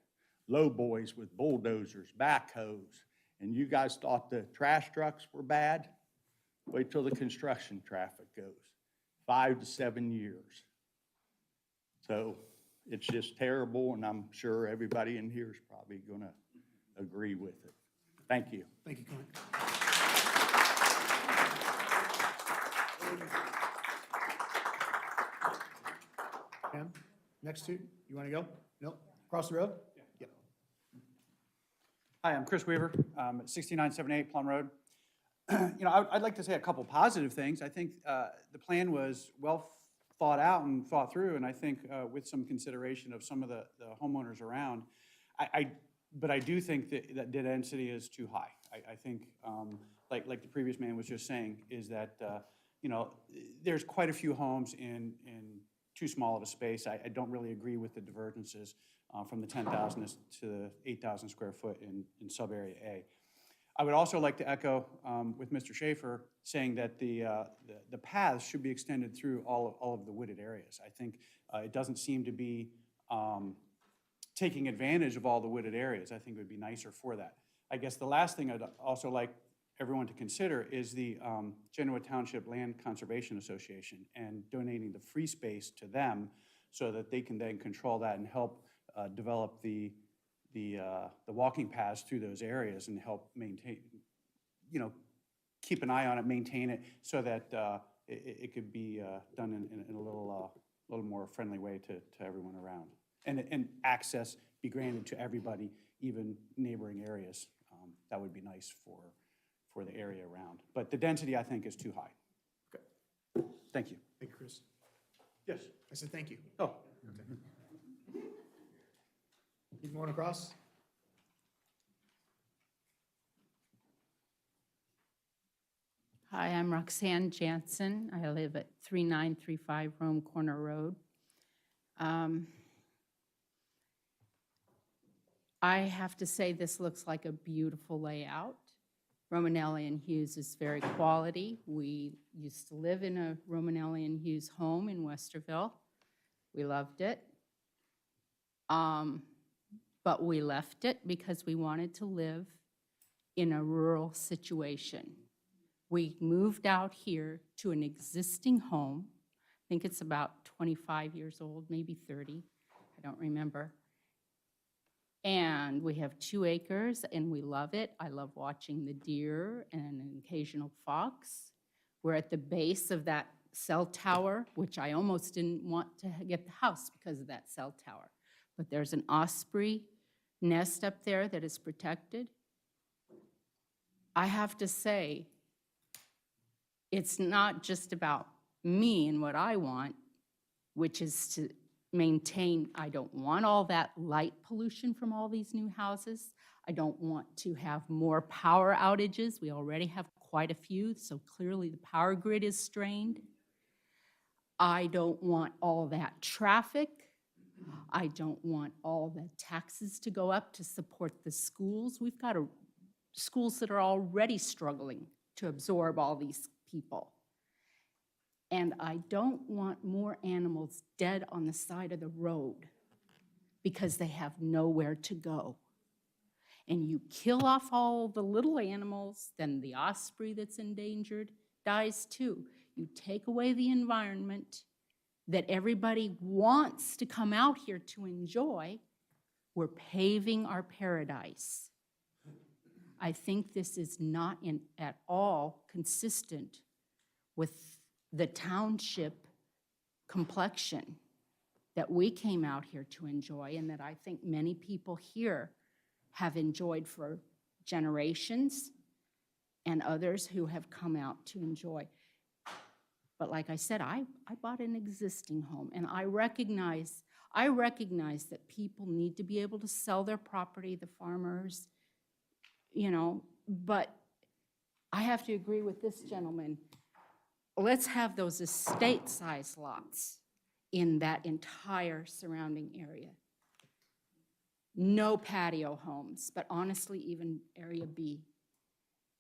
Low boys with bulldozers, backhoes, and you guys thought the trash trucks were bad? Wait till the construction traffic goes. 5 to 7 years. So it's just terrible, and I'm sure everybody in here is probably going to agree with it. Thank you. Thank you, Clint. Pam, next two, you want to go? Nope. Across the road? Yep. Hi, I'm Chris Weaver, at 6978 Plum Road. You know, I'd like to say a couple positive things. I think the plan was well thought out and thought through, and I think with some consideration of some of the homeowners around. But I do think that density is too high. I think, like the previous man was just saying, is that, you know, there's quite a few homes in too small of a space. I don't really agree with the divergences from the 10,000 to the 8,000 square foot in sub-area A. I would also like to echo with Mr. Schaefer saying that the paths should be extended through all of the wooded areas. I think it doesn't seem to be taking advantage of all the wooded areas. I think it would be nicer for that. I guess the last thing I'd also like everyone to consider is the Genoa Township Land Conservation Association and donating the free space to them so that they can then control that and help develop the walking paths through those areas and help maintain, keep an eye on it, maintain it, so that it could be done in a little more friendly way to everyone around. And access be granted to everybody, even neighboring areas. That would be nice for the area around. But the density, I think, is too high. Okay. Thank you. Thank you, Chris. Yes. I said thank you. Oh. Keep going across. Hi, I'm Roxanne Jansen. I live at 3935 Rome Corner Road. I have to say this looks like a beautiful layout. Romanelli and Hughes is very quality. We used to live in a Romanelli and Hughes home in Westerville. We loved it. But we left it because we wanted to live in a rural situation. We moved out here to an existing home. I think it's about 25 years old, maybe 30. I don't remember. And we have 2 acres and we love it. I love watching the deer and an occasional fox. We're at the base of that cell tower, which I almost didn't want to get the house because of that cell tower. But there's an osprey nest up there that is protected. I have to say, it's not just about me and what I want, which is to maintain, I don't want all that light pollution from all these new houses. I don't want to have more power outages. We already have quite a few, so clearly the power grid is strained. I don't want all that traffic. I don't want all the taxes to go up to support the schools. We've got schools that are already struggling to absorb all these people. And I don't want more animals dead on the side of the road because they have nowhere to go. And you kill off all the little animals, then the osprey that's endangered dies too. You take away the environment that everybody wants to come out here to enjoy. We're paving our paradise. I think this is not at all consistent with the township complexion that we came out here to enjoy and that I think many people here have enjoyed for generations and others who have come out to enjoy. But like I said, I bought an existing home and I recognize that people need to be able to sell their property, the farmers, but I have to agree with this gentleman. Let's have those estate-sized lots in that entire surrounding area. No patio homes, but honestly, even Area B.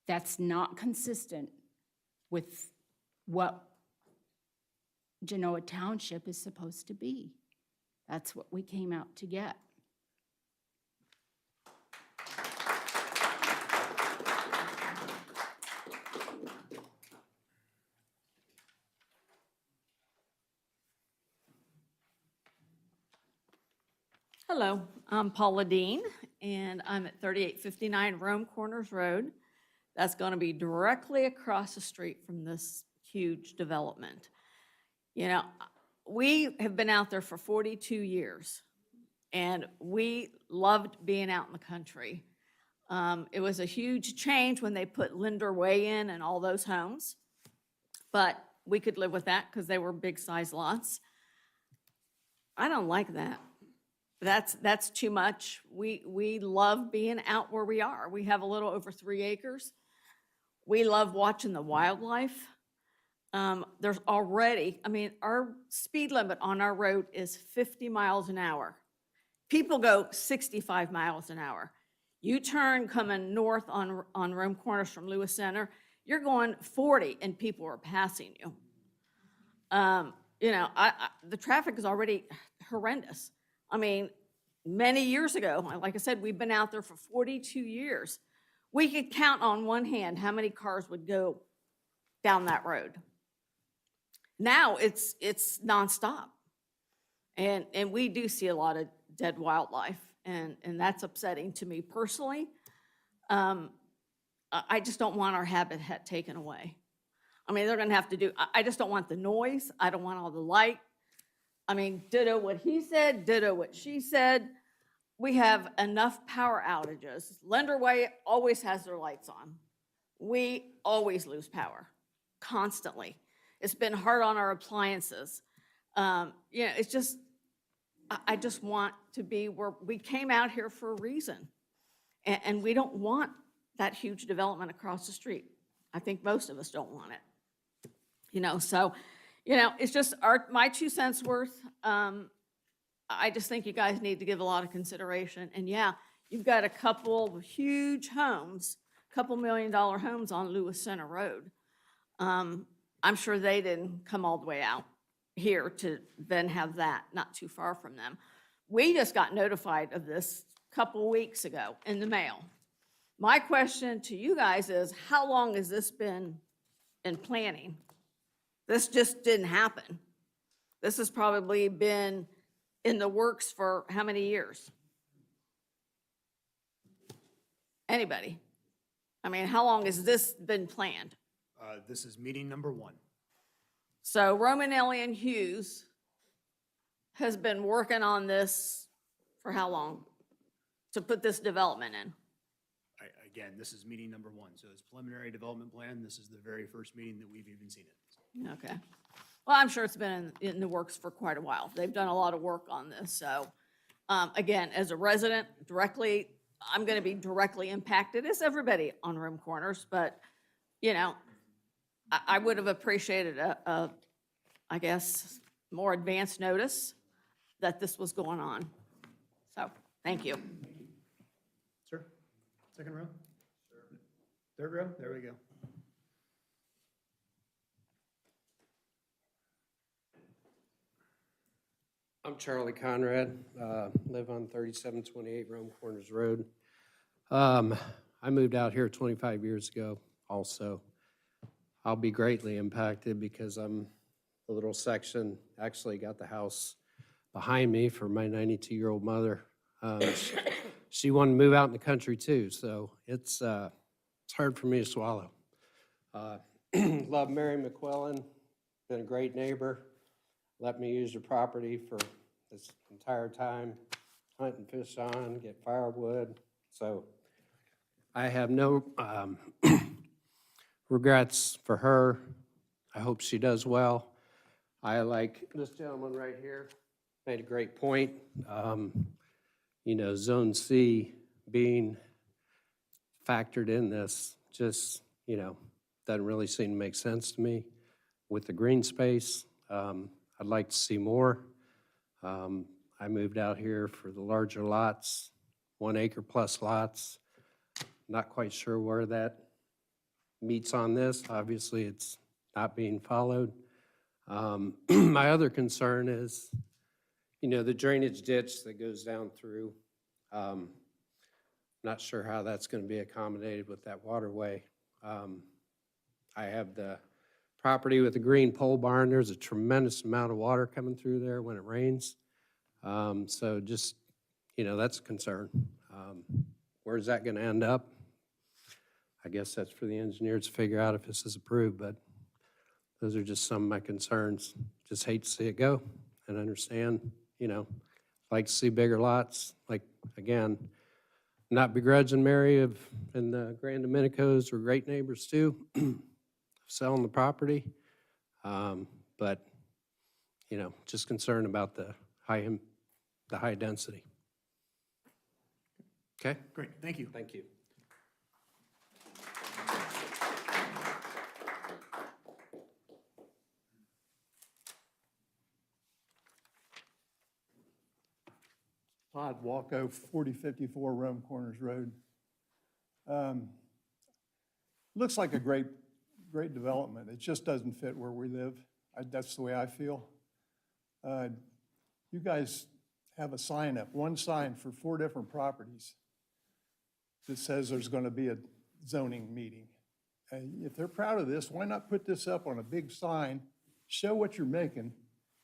That's not consistent with what Genoa Township is supposed to be. That's what we came out to get. Hello, I'm Paula Dean, and I'm at 3859 Rome Corners Road. That's going to be directly across the street from this huge development. We have been out there for 42 years, and we loved being out in the country. It was a huge change when they put Linder Way in and all those homes, but we could live with that because they were big-size lots. I don't like that. That's too much. We love being out where we are. We have a little over 3 acres. We love watching the wildlife. There's already, our speed limit on our road is 50 miles an hour. People go 65 miles an hour. You turn coming north on Rome Corners from Lewis Center, you're going 40 and people are passing you. You know, the traffic is already horrendous. I mean, many years ago, like I said, we've been out there for 42 years. We could count on one hand how many cars would go down that road. Now it's nonstop. And we do see a lot of dead wildlife, and that's upsetting to me personally. I just don't want our habitat taken away. I mean, they're gonna have to do, I just don't want the noise, I don't want all the light. I mean, ditto what he said, ditto what she said. We have enough power outages. Linder Way always has their lights on. We always lose power, constantly. It's been hard on our appliances. You know, it's just, I just want to be where we came out here for a reason. And we don't want that huge development across the street. I think most of us don't want it. You know, so, you know, it's just my 2 cents worth. I just think you guys need to give a lot of consideration. And yeah, you've got a couple of huge homes, couple $1 million homes on Lewis Center Road. I'm sure they didn't come all the way out here to then have that not too far from them. We just got notified of this a couple weeks ago in the mail. My question to you guys is, how long has this been in planning? This just didn't happen. This has probably been in the works for how many years? Anybody? I mean, how long has this been planned? This is meeting number 1. So Roman Elliott Hughes has been working on this for how long? To put this development in? Again, this is meeting number 1, so it's preliminary development plan. This is the very first meeting that we've even seen it. Okay. Well, I'm sure it's been in the works for quite a while. They've done a lot of work on this, so, again, as a resident, I'm gonna be directly impacted, as everybody on Rome Corners, but, you know, I would have appreciated I guess, more advanced notice that this was going on. So, thank you. Sir, second row? Third row? There we go. I'm Charlie Conrad, live on 3728 Rome Corners Road. I moved out here 25 years ago also. I'll be greatly impacted because I'm a little section, actually got the house behind me for my 92-year-old mother. She wanted to move out in the country too, so it's hard for me to swallow. Love Mary McQuillan, been a great neighbor. Let me use your property for this entire time, hunt and fish on, get firewood. So I have no regrets for her. I hope she does well. I like this gentleman right here, made a great point. You know, Zone C being factored in this just, you know, doesn't really seem to make sense to me with the green space. I'd like to see more. I moved out here for the larger lots, 1 acre plus lots. Not quite sure where that meets on this. Obviously, it's not being followed. My other concern is, you know, the drainage ditch that goes down through. Not sure how that's going to be accommodated with that waterway. I have the property with the green pole barn. There's a tremendous amount of water coming through there when it rains. So just, you know, that's a concern. Where's that going to end up? I guess that's for the engineers to figure out if this is approved, but those are just some of my concerns. Just hate to see it go and understand, you know, like to see bigger lots. Like, again, not begrudging Mary and the Grand Dominicos were great neighbors too, selling the property. But, you know, just concerned about the high density. Okay? Great, thank you. Thank you. Todd Walko, 4054 Rome Corners Road. Looks like a great development. It just doesn't fit where we live. That's the way I feel. You guys have a sign up, one sign for 4 different properties that says there's going to be a zoning meeting. If they're proud of this, why not put this up on a big sign, show what you're making,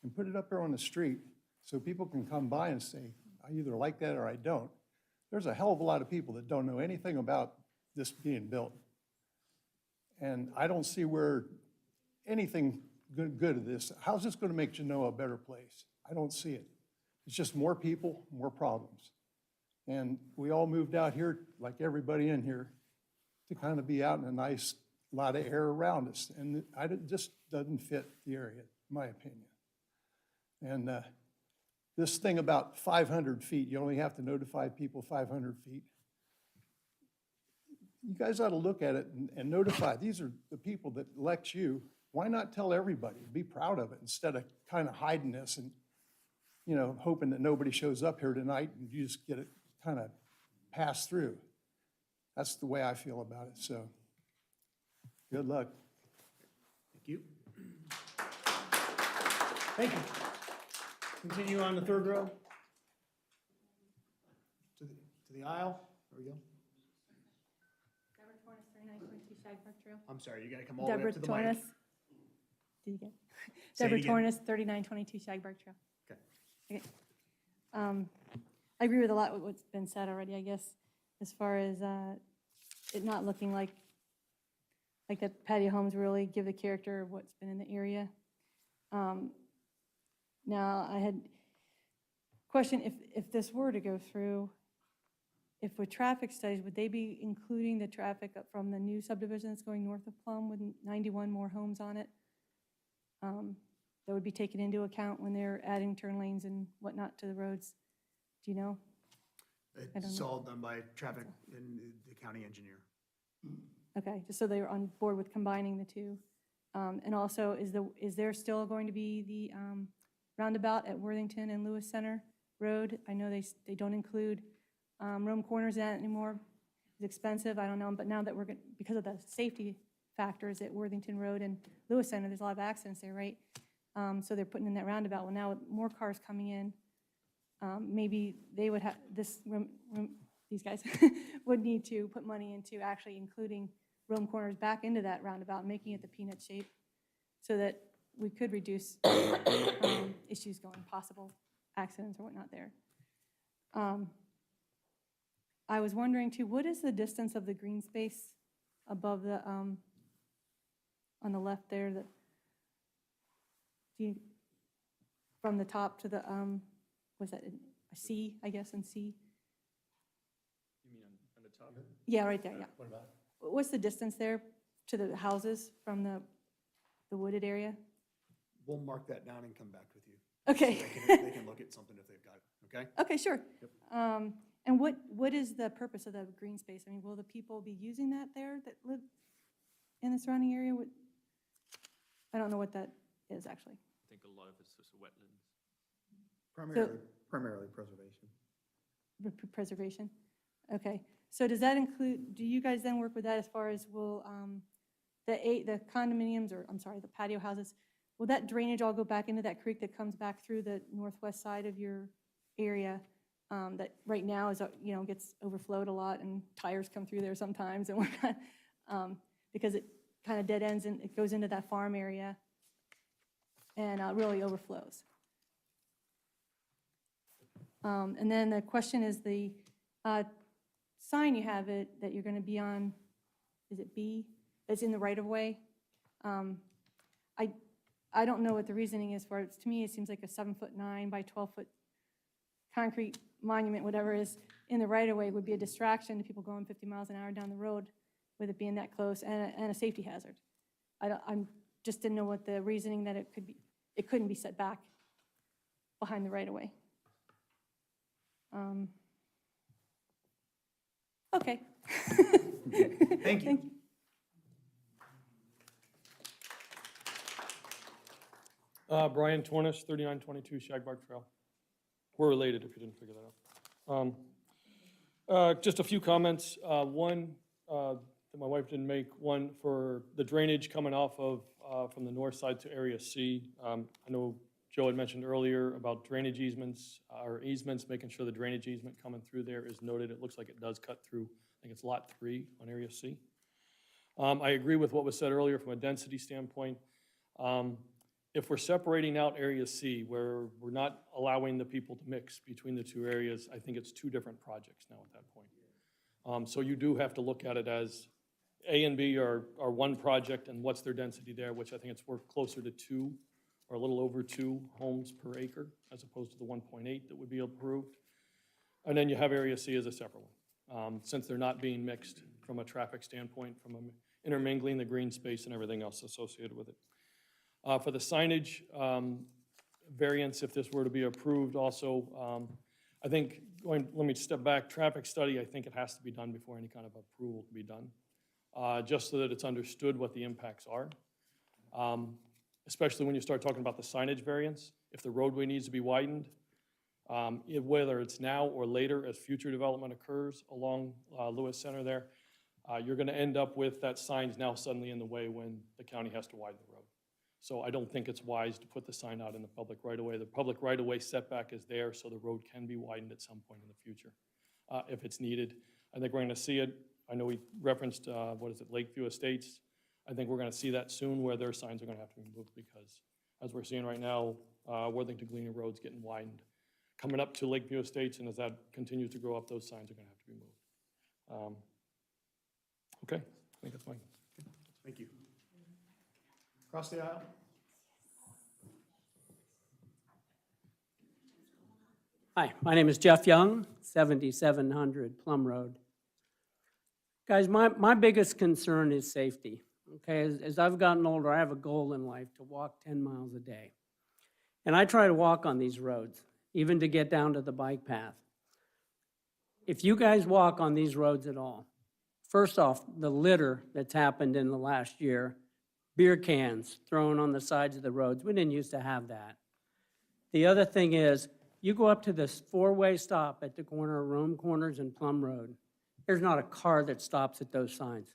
and put it up there on the street so people can come by and say, I either like that or I don't. There's a hell of a lot of people that don't know anything about this being built. And I don't see where anything good of this. How's this going to make Genoa a better place? I don't see it. It's just more people, more problems. And we all moved out here, like everybody in here, to kind of be out in a nice lot of air around us. And it just doesn't fit the area, in my opinion. And this thing about 500 feet, you only have to notify people 500 feet. You guys ought to look at it and notify. These are the people that elect you. Why not tell everybody? Be proud of it instead of kind of hiding this and, you know, hoping that nobody shows up here tonight and you just get it kind of passed through. That's the way I feel about it, so good luck. Thank you. Thank you. Continue on the third row. To the aisle. There we go. Deborah Tornes, 3922 Shagbark Trail. I'm sorry, you got to come all the way Deborah up to the Tornes. mic. Did you get? Say it Deborah again. Tornes, 3922 Shagbark Trail. Okay. Okay. I agree with a lot of what's been said already, I guess, as far as it not looking like the patio homes really give the character of what's been in the area. Now, I had a question, if this were to go through, if with traffic studies, would they be including the traffic up from the new subdivision that's going north of Plum with 91 more homes on it? That would be taken into account when they're adding turn lanes and whatnot to the roads? Do you know? I don't It's know. all done by traffic and the county engineer. Okay, just so they're on board with combining the two. And also, is there still going to be the roundabout at Worthington and Lewis Center Road? I know they don't include Rome Corners in that anymore. It's expensive, I don't know, but now that we're, because of the safety factors at Worthington Road and Lewis Center, there's a lot of accidents there, right? So they're putting in that roundabout. Well, now with more cars coming in, maybe they would have, these guys would need to put money into actually including Rome Corners back into that roundabout, making it the peanut shape, so that we could reduce issues going, possible accidents or whatnot there. I was wondering too, what is the distance of the green space above the, on the left there, from the top to the, what's that, a C, I guess, in C? You mean on the top? Yeah, right there, yeah. What about? What's the distance there to the houses from the wooded area? We'll mark that down and come back with you. Okay. So they can look at something if they've got it, okay? Okay, sure. And what is the purpose of the green space? I mean, will the people be using that there that live in the surrounding area? I don't know what that is, actually. I think a lot of it's just wetlands. Primarily preservation. Preservation? Okay. So does that include, do you guys then work with that as far as will the condominiums, or I'm sorry, the patio houses, will that drainage all go back into that creek that comes back through the northwest side of your area that right now is, gets overflowed a lot and tires come through there sometimes and whatnot, because it kind of dead ends and it goes into that farm area and really overflows. And then the question is the sign you have it that you're going to be on, is it B? That's in the right of way. I don't know what the reasoning is for it. To me, it seems like a 7'9" by 12-foot concrete monument, whatever it is, in the right of way would be a distraction to people going 50 miles an hour down the road with it being that close, and a safety hazard. I'm just didn't know what the reasoning that it couldn't be set back behind the right of way. Okay. Thank you. Brian Tornes, 3922 Shagbark Trail. We're related, if you didn't figure that out. Just a few comments. One, that my wife didn't make, one for the drainage coming off of, from the north side to Area C. I know Joe had mentioned earlier about drainage easements, or easements, making sure the drainage easement coming through there is noted. It looks like it does cut through, I think it's Lot 3 on Area C. I agree with what was said earlier from a density standpoint. If we're separating out Area C, where we're not allowing the people to mix between the two areas, I think it's two different projects now at that point. So you do have to look at it as A and B are one project, and what's their density there, which I think it's worth closer to 2 or a little over 2 homes per acre, as opposed to the 1.8 that would be approved. And then you have Area C as a separate one, since they're not being mixed from a traffic standpoint, from intermingling the green space and everything else associated with it. For the signage variance, if this were to be approved also, I think, let me step back, traffic study, I think it has to be done before any kind of approval can be done, just so that it's understood what the impacts are. Especially when you start talking about the signage variance, if the roadway needs to be widened, whether it's now or later as future development occurs along Lewis Center there, you're gonna end up with that sign's now suddenly in the way when the county has to widen the road. So I don't think it's wise to put the sign out in the public right-of-way. The public right-of-way setback is there, so the road can be widened at some point in the future, if it's needed. I think we're gonna see it. I know we referenced, Lakeview Estates. I think we're gonna see that soon, where their signs are gonna have to be moved, because as we're seeing right now, Worthington Gleaner Road's getting widened. Coming up to Lakeview Estates, and as that continues to grow up, those signs are gonna have to be moved. Okay, I think that's mine. Thank you. Across the aisle? Hi, my name is Jeff Young, 7700 Plum Road. Guys, my biggest concern is safety. Okay, as I've gotten older, I have a goal in life to walk 10 miles a day. And I try to walk on these roads, even to get down to the bike path. If you guys walk on these roads at all, first off, the litter that's happened in the last year, beer cans thrown on the sides of the roads, we didn't used to have that. The other thing is, you go up to this four-way stop at the corner of Rome Corners and Plum Road, there's not a car that stops at those signs.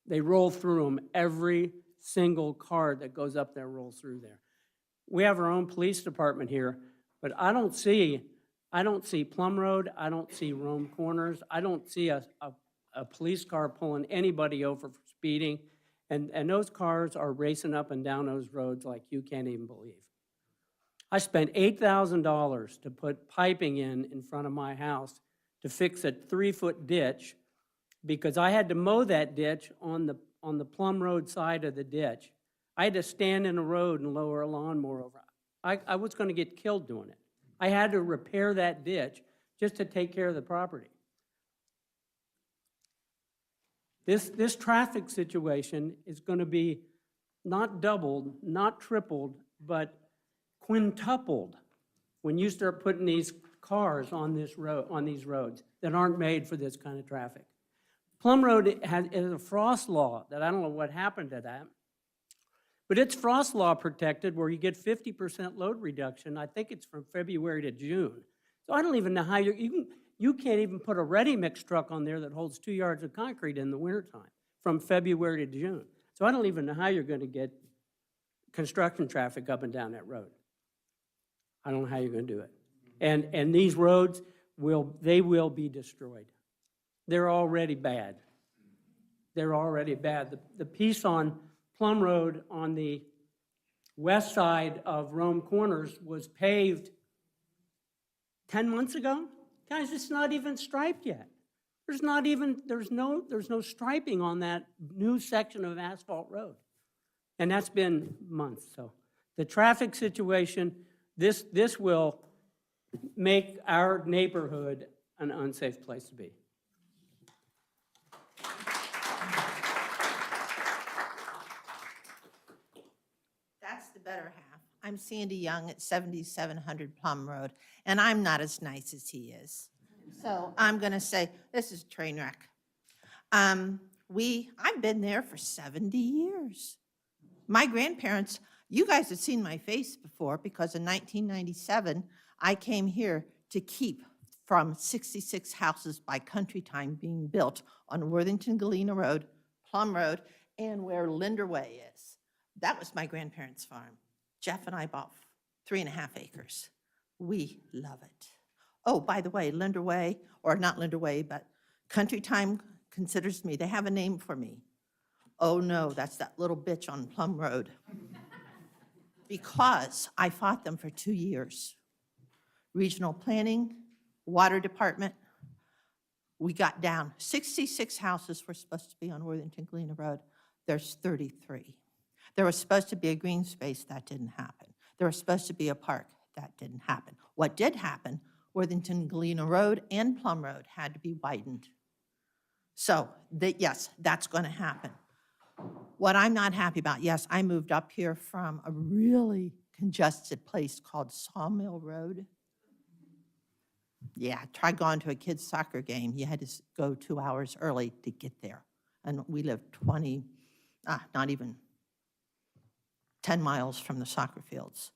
They roll through them. Every single car that goes up there rolls through there. We have our own police department here, but I don't see Plum Road, I don't see Rome Corners, I don't see a police car pulling anybody over for speeding, and those cars are racing up and down those roads like you can't even believe. I spent $8,000 to put piping in front of my house to fix a 3-foot ditch, because I had to mow that ditch on the Plum Road side of the ditch. I had to stand in the road and lower a lawnmower over. I was going to get killed doing it. I had to repair that ditch just to take care of the property. This traffic situation is going to be not doubled, not tripled, but quintupled when you start putting these cars on this road, on these roads that aren't made for this kind of traffic. Plum Road is a frost law that I don't know what happened to that, but it's frost law protected where you get 50% load reduction. I think it's from February to June. So I don't even know how you can't even put a ready-mix truck on there that holds 2 yards of concrete in the wintertime from February to June. So I don't even know how you're going to get construction traffic up and down that road. I don't know how you're going to do it. And these roads will be destroyed. They're already bad. They're already bad. The piece on Plum Road on the west side of Rome Corners was paved 10 months ago. Guys, it's not even striped yet. There's no striping on that new section of asphalt road. And that's been months. So the traffic situation, this will make our neighborhood an unsafe place to be. That's the better half. I'm Sandy Young at 7700 Plum Road, and I'm not as nice as he is. So I'm going to say, this is a train wreck. I've been there for 70 years. My grandparents, you guys have seen my face before because in 1997, I came here to keep from 66 houses by Country Time being built on Worthington Galena Road, Plum Road, and where Linder Way is. That was my grandparents' farm. Jeff and I bought 3.5 acres. We love it. Oh, by the way, Linder Way, or not Linder Way, but Country Time considers me, they have a name for me. Oh no, that's that little bitch on Plum Road. Because I fought them for 2 years. Regional planning, water department, we got down. 66 houses were supposed to be on Worthington Galena Road. There's 33. There was supposed to be a green space, that didn't happen. There was supposed to be a park, that didn't happen. What did happen, Worthington Galena Road and Plum Road had to be widened. So, yes, that's going to happen. What I'm not happy about, yes, I moved up here from a really congested place called Sawmill Road. Yeah, try going to a kid's soccer game. You had to go 2 hours early to get there. And we lived not even 10 miles from the soccer fields.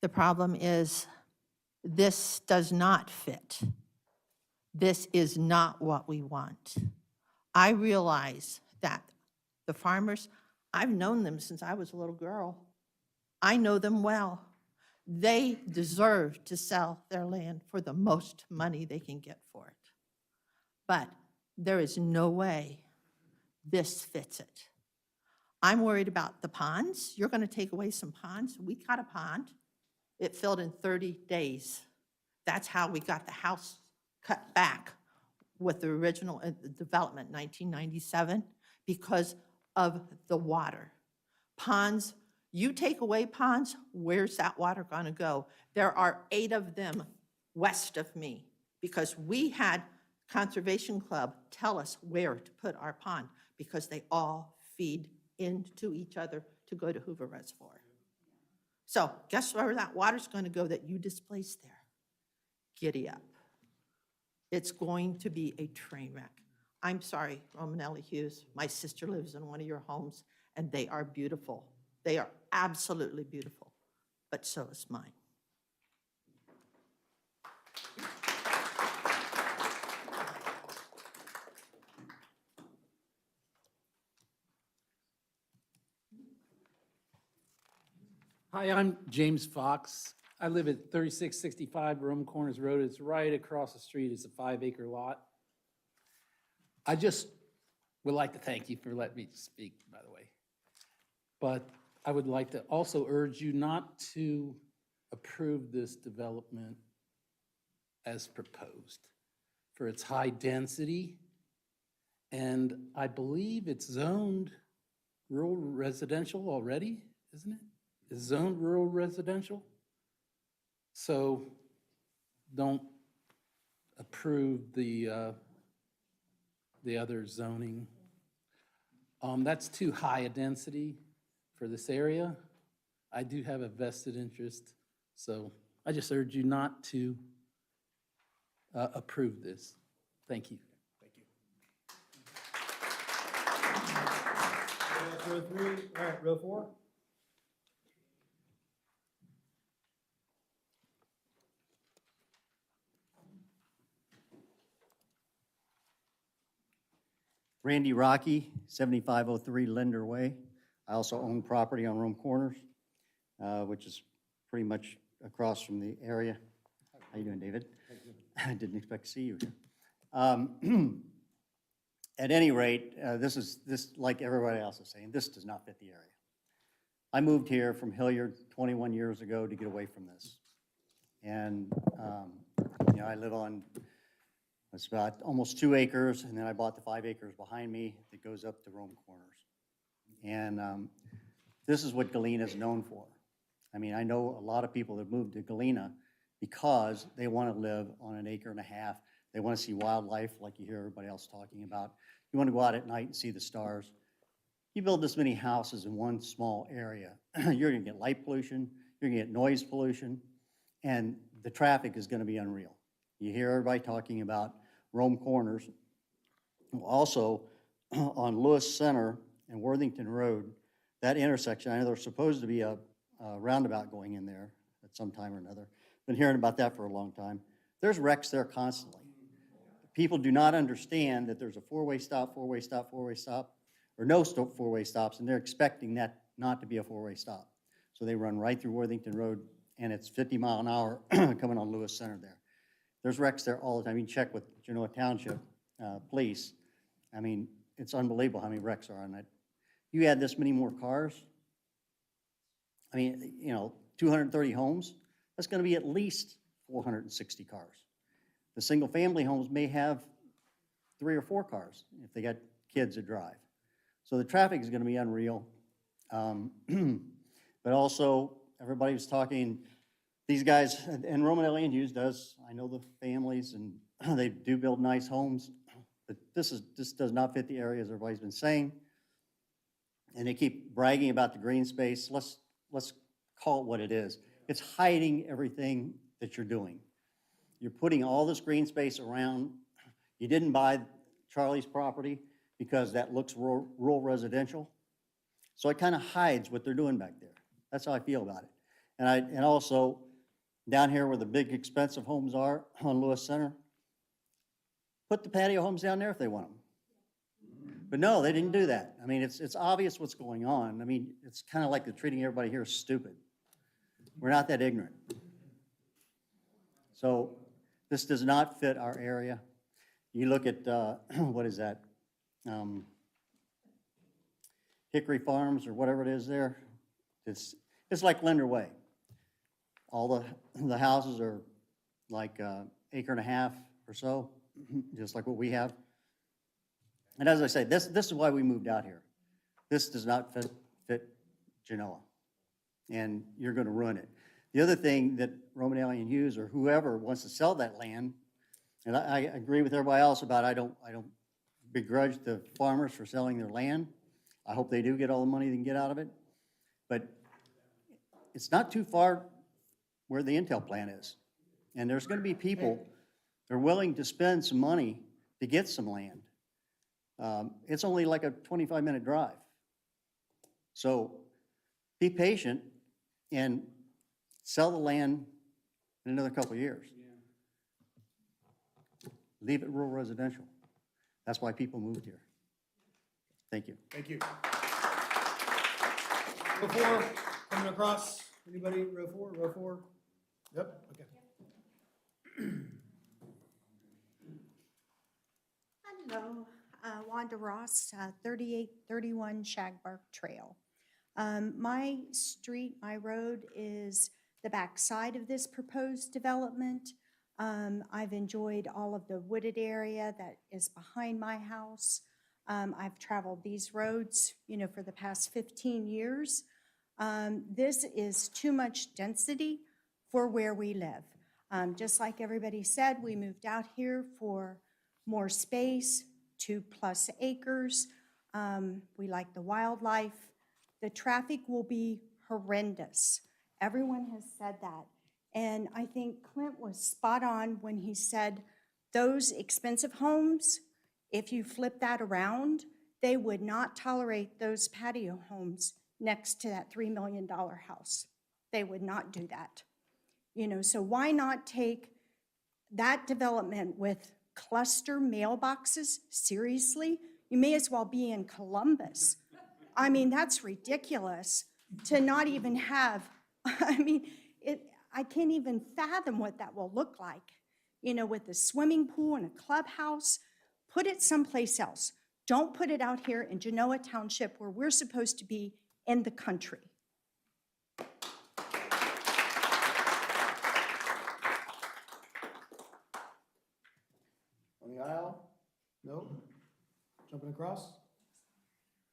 The problem is this does not fit. This is not what we want. I realize that the farmers, I've known them since I was a little girl. I know them well. They deserve to sell their land for the most money they can get for it. But there is no way this fits it. I'm worried about the ponds. You're going to take away some ponds. We got a pond. It filled in 30 days. That's how we got the house cut back with the original development, 1997, because of the water. Ponds, you take away ponds, where's that water going to go? There are 8 of them west of me because we had Conservation Club tell us where to put our pond because they all feed into each other to go to Hoover Reservoir. So guess where that water's going to go that you displaced there? Giddy up. It's going to be a train wreck. I'm sorry, Romanelli Hughes, my sister lives in one of your homes, and they are beautiful. They are absolutely beautiful, but so is mine. Hi, I'm James Fox. I live at 3665 Rome Corners Road. It's right across the street. It's a 5-acre lot. I just would like to thank you for letting me speak, by the way. But I would like to also urge you not to approve this development as proposed for its high density. And I believe it's zoned rural residential already, isn't it? It's zoned rural residential. So don't approve the other zoning. That's too high a density for this area. I do have a vested interest, so I just urge you not to approve this. Thank you. Row 3, all right, row 4. Randy Rocky, 7503 Linder Way. I also own property on Rome Corners, which is pretty much across from the area. How you doing, David? I didn't expect to see you here. At any rate, this, like everybody else is saying, this does not fit the area. I moved here from Hilliard 21 years ago to get away from this. And, I live on, it's about almost 2 acres, and then I bought the 5 acres behind me that goes up to Rome Corners. And this is what Galena is known for. I mean, I know a lot of people that moved to Galena because they want to live on 1.5 acres. They want to see wildlife like you hear everybody else talking about. You want to go out at night and see the stars. You build this many houses in one small area, you're going to get light pollution, you're going to get noise pollution, and the traffic is going to be unreal. You hear everybody talking about Rome Corners. Also, on Lewis Center and Worthington Road, that intersection, I know there's supposed to be a roundabout going in there at some time or another. Been hearing about that for a long time. There's wrecks there constantly. People do not understand that there's a four-way stop, four-way stop, four-way stop, or no four-way stops, and they're expecting that not to be a four-way stop. So they run right through Worthington Road, and it's 50 mile an hour coming on Lewis Center there. There's wrecks there all the time. You can check with Genoa Township Police. I mean, it's unbelievable how many wrecks are on that. You add this many more cars, I mean, you know, 230 homes, that's going to be at least 460 cars. The single-family homes may have 3 or 4 cars if they got kids that drive. So the traffic is going to be unreal. But also, everybody was talking, these guys, and Roman Land Use does, I know the families, and they do build nice homes, but this does not fit the areas everybody's been saying. And they keep bragging about the green space. Let's call it what it is. It's hiding everything that you're doing. You're putting all this green space around. You didn't buy Charlie's property because that looks rural residential. So it kind of hides what they're doing back there. That's how I feel about it. And also, down here where the big expensive homes are on Lewis Center, put the patio homes down there if they want them. But no, they didn't do that. I mean, it's obvious what's going on. I mean, it's kind of like they're treating everybody here stupid. We're not that ignorant. So this does not fit our area. You look at, what is that? Hickory Farms or whatever it is there. It's like Linder Way. All the houses are like acre and a half or so, just like what we have. And as I say, this is why we moved out here. This does not fit Genoa, and you're going to ruin it. The other thing that Roman Allen Hughes or whoever wants to sell that land, and I agree with everybody else about I don't begrudge the farmers for selling their land. I hope they do get all the money they can get out of it, but it's not too far where the Intel plant is, and there's going to be people that are willing to spend some money to get some land. It's only like a 25-minute drive. So be patient and sell the land in another couple of years. Leave it rural residential. That's why people moved here. Thank you. Thank you. Row 4, coming across. Anybody? Row 4, row 4? Yep, okay. Hello, Wanda Ross, 3831 Shagbark Trail. My street, my road is the back side of this proposed development. I've enjoyed all of the wooded area that is behind my house. I've traveled these roads, for the past 15 years. This is too much density for where we live. Just like everybody said, we moved out here for more space, 2+ acres. We like the wildlife. The traffic will be horrendous. Everyone has said that. And I think Clint was spot on when he said those expensive homes, if you flip that around, they would not tolerate those patio homes next to that $3 million house. They would not do that. So why not take that development with cluster mailboxes? Seriously? You may as well be in Columbus. I mean, that's ridiculous to not even have, I can't even fathom what that will look like, with a swimming pool and a clubhouse. Put it someplace else. Don't put it out here in Genoa Township where we're supposed to be in the country. On the aisle? No? Jumping across?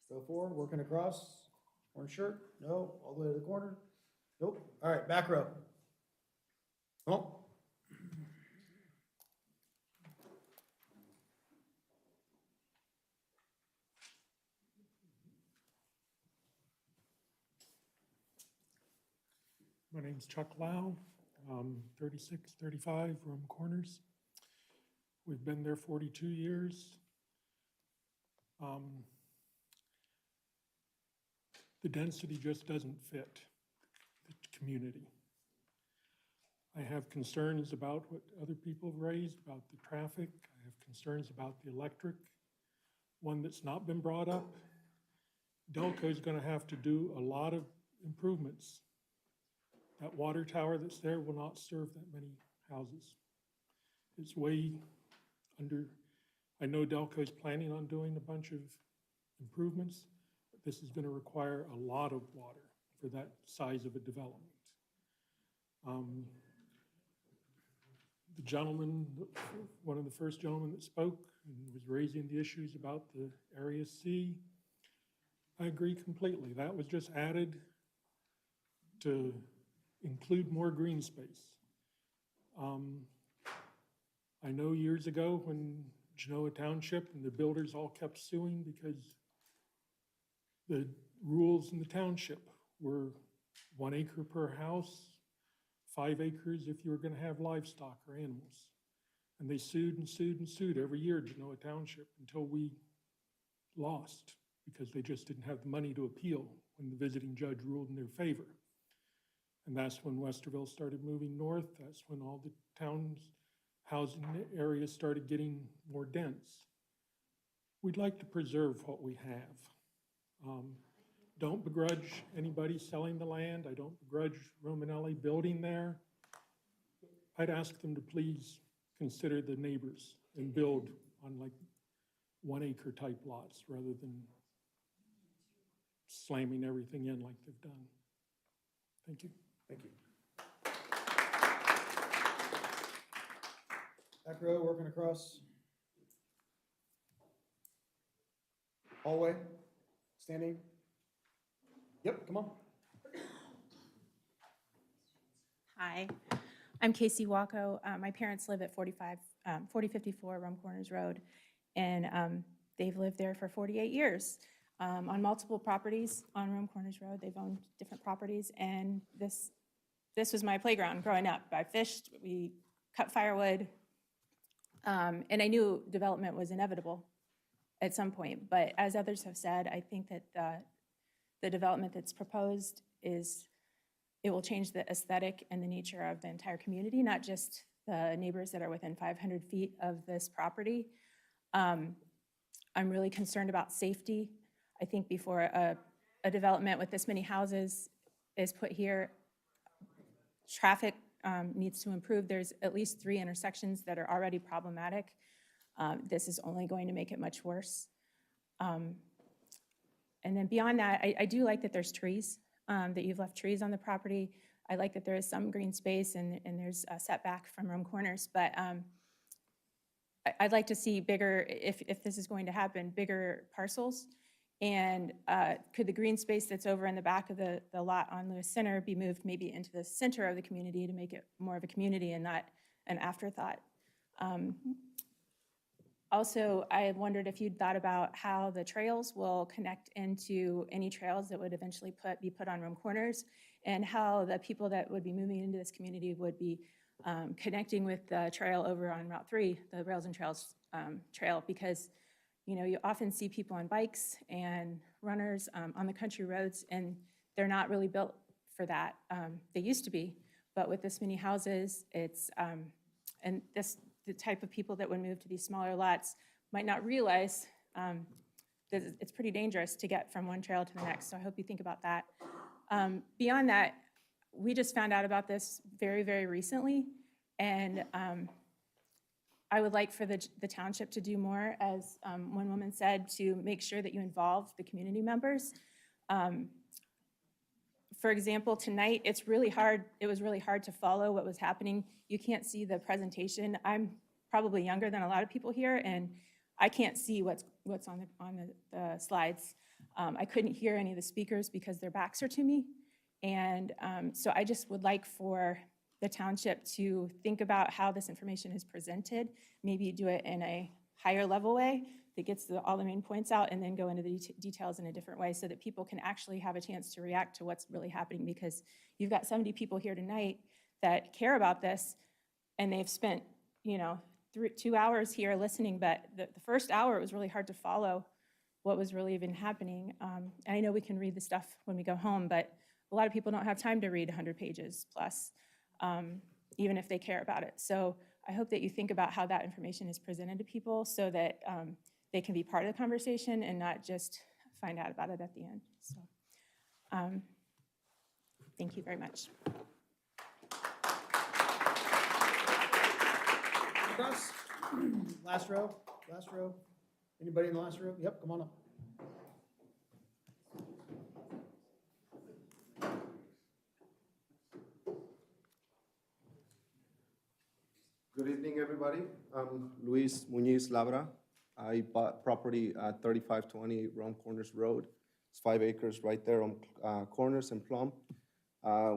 Row 4, working across? Orange shirt? No? All the way to the corner? Nope. All right, back row. Come on. My name's Chuck Lau, 3635 Rome Corners. We've been there 42 years. The density just doesn't fit the community. I have concerns about what other people have raised, about the traffic. I have concerns about the electric. One that's not been brought up, Delco is going to have to do a lot of improvements. That water tower that's there will not serve that many houses. It's way under, I know Delco is planning on doing a bunch of improvements, but this is going to require a lot of water for that size of a development. The gentleman, one of the first gentlemen that spoke and was raising the issues about the Area C, I agree completely. That was just added to include more green space. I know years ago when Genoa Township and the builders all kept suing because the rules in the township were 1 acre per house, 5 acres if you were going to have livestock or animals. And they sued and sued and sued every year, Genoa Township, until we lost because they just didn't have the money to appeal when the visiting judge ruled in their favor. And that's when Westerville started moving north. That's when all the towns, housing areas started getting more dense. We'd like to preserve what we have. Don't begrudge anybody selling the land. I don't begrudge Romanelli building there. I'd ask them to please consider the neighbors and build on like 1 acre type lots rather than slamming everything in like they've done. Thank you. Thank you. Back row, working across. Hallway, standing. Yep, come on. Hi, I'm Casey Wacko. My parents live at 4054 Rum Corners Road, and they've lived there for 48 years on multiple properties on Rum Corners Road. They've owned different properties, and this was my playground growing up. I fished, we cut firewood, and I knew development was inevitable at some point. But as others have said, I think that the development that's proposed it will change the aesthetic and the nature of the entire community, not just the neighbors that are within 500 feet of this property. I'm really concerned about safety. I think before a development with this many houses is put here, traffic needs to improve. There's at least 3 intersections that are already problematic. This is only going to make it much worse. And then beyond that, I do like that there's trees, that you've left trees on the property. I like that there is some green space and there's a setback from Rum Corners, but I'd like to see bigger, if this is going to happen, bigger parcels. And could the green space that's over in the back of the lot on Lewis Center be moved maybe into the center of the community to make it more of a community and not an afterthought? Also, I wondered if you'd thought about how the trails will connect into any trails that would eventually be put on Rum Corners, and how the people that would be moving into this community would be connecting with the trail over on Route 3, the Rails and Trails trail, because you often see people on bikes and runners on the country roads, and they're not really built for that. They used to be, but with this many houses, and the type of people that would move to these smaller lots might not realize that it's pretty dangerous to get from one trail to the next. So I hope you think about that. Beyond that, we just found out about this very, very recently, and I would like for the township to do more, as one woman said, to make sure that you involve the community members. For example, tonight, it was really hard to follow what was happening. You can't see the presentation. I'm probably younger than a lot of people here, and I can't see what's on the slides. I couldn't hear any of the speakers because their backs are to me. And so I just would like for the township to think about how this information is presented, maybe do it in a higher level way that gets all the main points out, and then go into the details in a different way so that people can actually have a chance to react to what's really happening, because you've got 70 people here tonight that care about this, and they've spent 2 hours here listening, but the first hour it was really hard to follow what was really even happening. And I know we can read the stuff when we go home, but a lot of people don't have time to read 100 pages plus. even if they care about it. So I hope that you think about how that information is presented to people so that they can be part of the conversation and not just find out about it at the end. So thank you very much. Across, last row, last row. Anybody in the last row? Yep, come on up. Good evening, everybody. I'm Luis Muñiz Labra. I bought property at 3520 Rum Corners Road. It's 5 acres right there on Corners and Plum,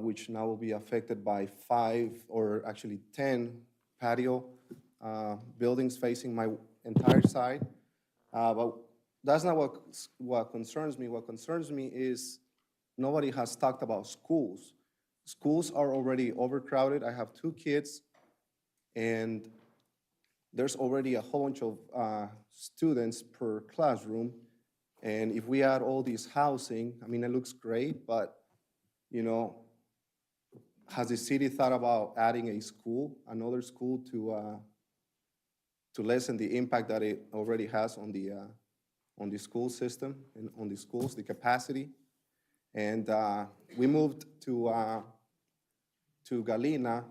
which now will be affected by 5 or actually 10 patio buildings facing my entire side. But that's not what concerns me. What concerns me is nobody has talked about schools. Schools are already overcrowded. I have 2 kids, and there's already a whole bunch of students per classroom. And if we add all this housing, I mean, it looks great, but, you know, has the city thought about adding a school, another school to lessen the impact that it already has on the school system and on the schools, the capacity? And we moved to Galena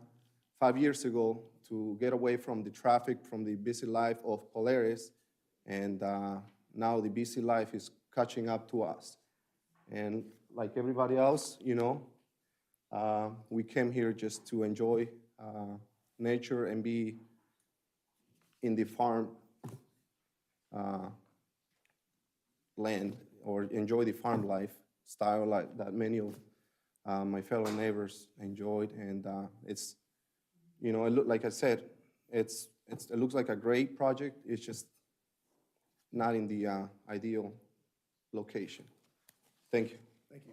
5 years ago to get away from the traffic, from the busy life of Polaris, and now the busy life is catching up to us. And like everybody else, you know, we came here just to enjoy nature and be in the farm land, or enjoy the farm lifestyle like that many of my fellow neighbors enjoyed. And it's, you know, like I said, it looks like a great project. It's just not in the ideal location. Thank you. Thank you.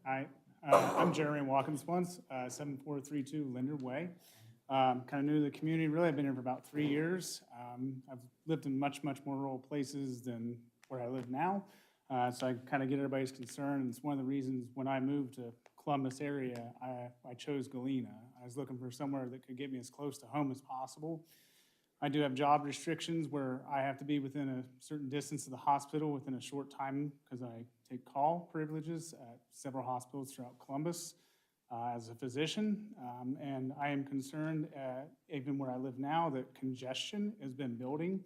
Hi, I'm Jeremy Watkins once, 7432 Linder Way. Kind of new to the community, really. I've been here for about 3 years. I've lived in much more rural places than where I live now. So I kind of get everybody's concern. And it's one of the reasons when I moved to Columbus area, I chose Galena. I was looking for somewhere that could get me as close to home as possible. I do have job restrictions where I have to be within a certain distance of the hospital within a short time because I take call privileges at several hospitals throughout Columbus as a physician. And I am concerned, even where I live now, that congestion has been building,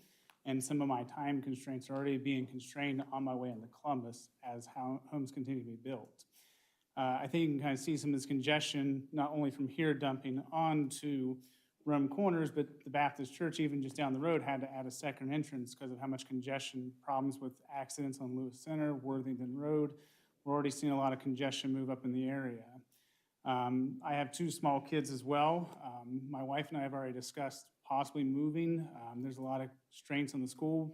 and some of my time constraints are already being constrained on my way into Columbus as homes continue to be built. I think you can kind of see some of this congestion, not only from here dumping onto Rum Corners, but the Baptist Church, even just down the road, had to add a second entrance because of how much congestion, problems with accidents on Lewis Center, Worthington Road. We're already seeing a lot of congestion move up in the area. I have 2 small kids as well. My wife and I have already discussed possibly moving. There's a lot of strains on the school.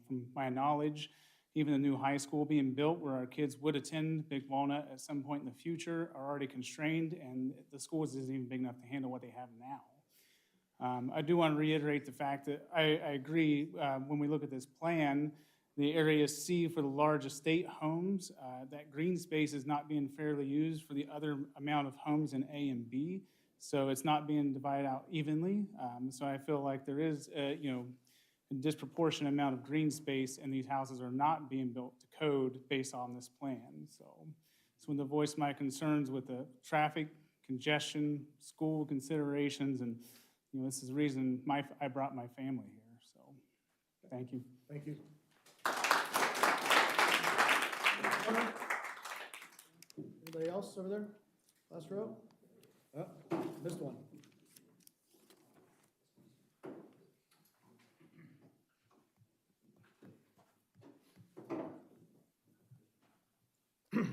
From my knowledge, even the new high school being built where our kids would attend, Big Walnut, at some point in the future, are already constrained, and the school isn't even big enough to handle what they have now. I do want to reiterate the fact that I agree when we look at this plan, the area C for the large estate homes, that green space is not being fairly used for the other amount of homes in A and B. So it's not being divided out evenly. So I feel like there is a disproportionate amount of green space, and these houses are not being built to code based on this plan. So when to voice my concerns with the traffic, congestion, school considerations, and this is the reason I brought my family here. So thank you. Thank you. Anybody else over there? Last row? Oh, missed one.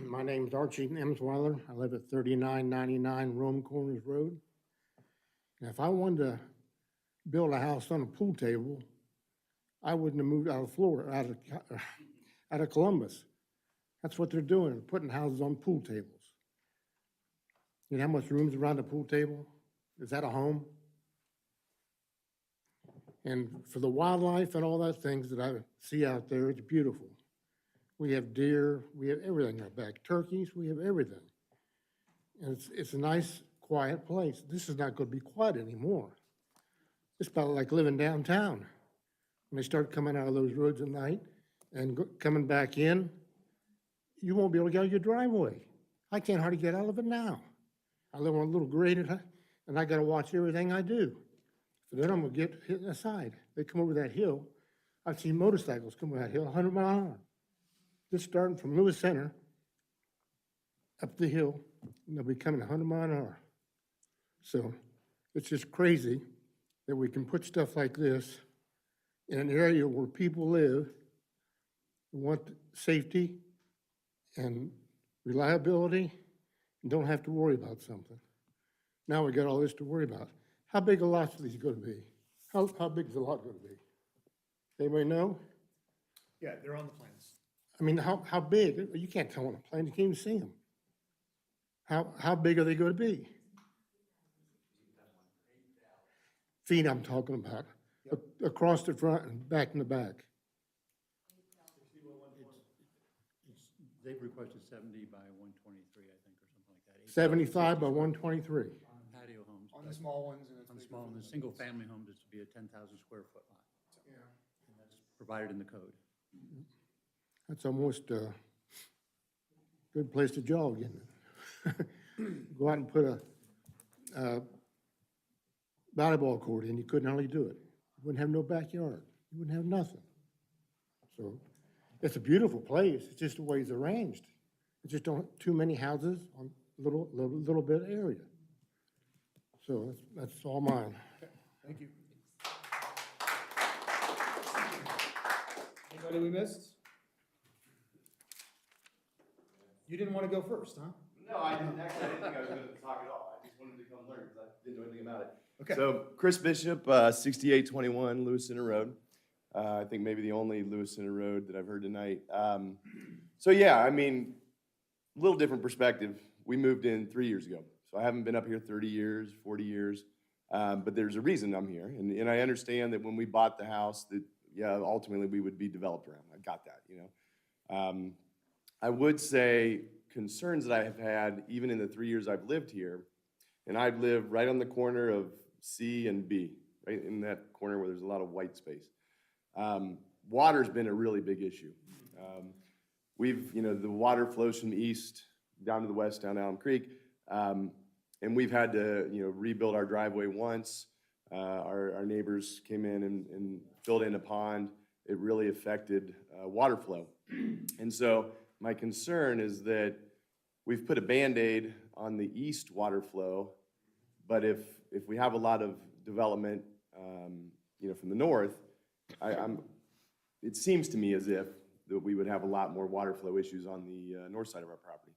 My name's Archie Emsweiler. I live at 3999 Rome Corners Road. Now, if I wanted to build a house on a pool table, I wouldn't have moved out of Florida, out of Columbus. That's what they're doing, putting houses on pool tables. You know how much room's around a pool table? Is that a home? And for the wildlife and all that things that I see out there, it's beautiful. We have deer, we have everything out back, turkeys, we have everything. And it's a nice, quiet place. This is not gonna be quiet anymore. It's about like living downtown. When they start coming out of those roads at night and coming back in, you won't be able to get out of your driveway. I can't hardly get out of it now. I live on a little grade and I gotta watch everything I do. So then I'm gonna get hit in the side. They come over that hill. I've seen motorcycles come over that hill 100 miles an hour. Just starting from Lewis Center up the hill, and they'll be coming 100 miles an hour. So it's just crazy that we can put stuff like this in an area where people live, who want safety and reliability, and don't have to worry about something. Now we got all this to worry about. How big a lot are these gonna be? How big is the lot gonna be? Anybody know? Yeah, they're on the plans. I mean, how big? You can't tell on a plane, you can't even see them. How big are they gonna be? Feet I'm talking about, across the front and back in the back. They've requested 70 by 123, I think, or something like that. 75 by 123. Patio homes. On the small ones and it's On bigger small, for the the single-family homes is to be a 10,000 square foot lot. Yeah. And that's provided in the code. That's almost a good place to jog, isn't it? Go out and put a volleyball court in, you couldn't hardly do it. You wouldn't have no backyard. You wouldn't have nothing. So it's a beautiful place. It's just the way it's arranged. It's just don't too many houses on little bit of area. So that's all mine. Thank you. Anybody we missed? You didn't want to go first, huh? No, I didn't actually. I didn't think I was going to talk at all. I just wanted to come learn because I didn't know anything about it. Okay. So Chris Bishop, 6821 Lewis Center Road. I think maybe the only Lewis Center Road that I've heard tonight. So yeah, I mean, a little different perspective. We moved in 3 years ago. So I haven't been up here 30 years, 40 years. But there's a reason I'm here. And I understand that when we bought the house that, yeah, ultimately we would be developed around. I got that, you know. I would say concerns that I have had, even in the 3 years I've lived here, and I've lived right on the corner of C and B, right in that corner where there's a lot of white space. Water's been a really big issue. The water flows from the east down to the west, down Alum Creek, and we've had to, rebuild our driveway once. Our neighbors came in and filled in a pond. It really affected water flow. And so my concern is that we've put a Band-Aid on the east water flow, but if we have a lot of development, from the north, it seems to me as if that we would have a lot more water flow issues on the north side of our property.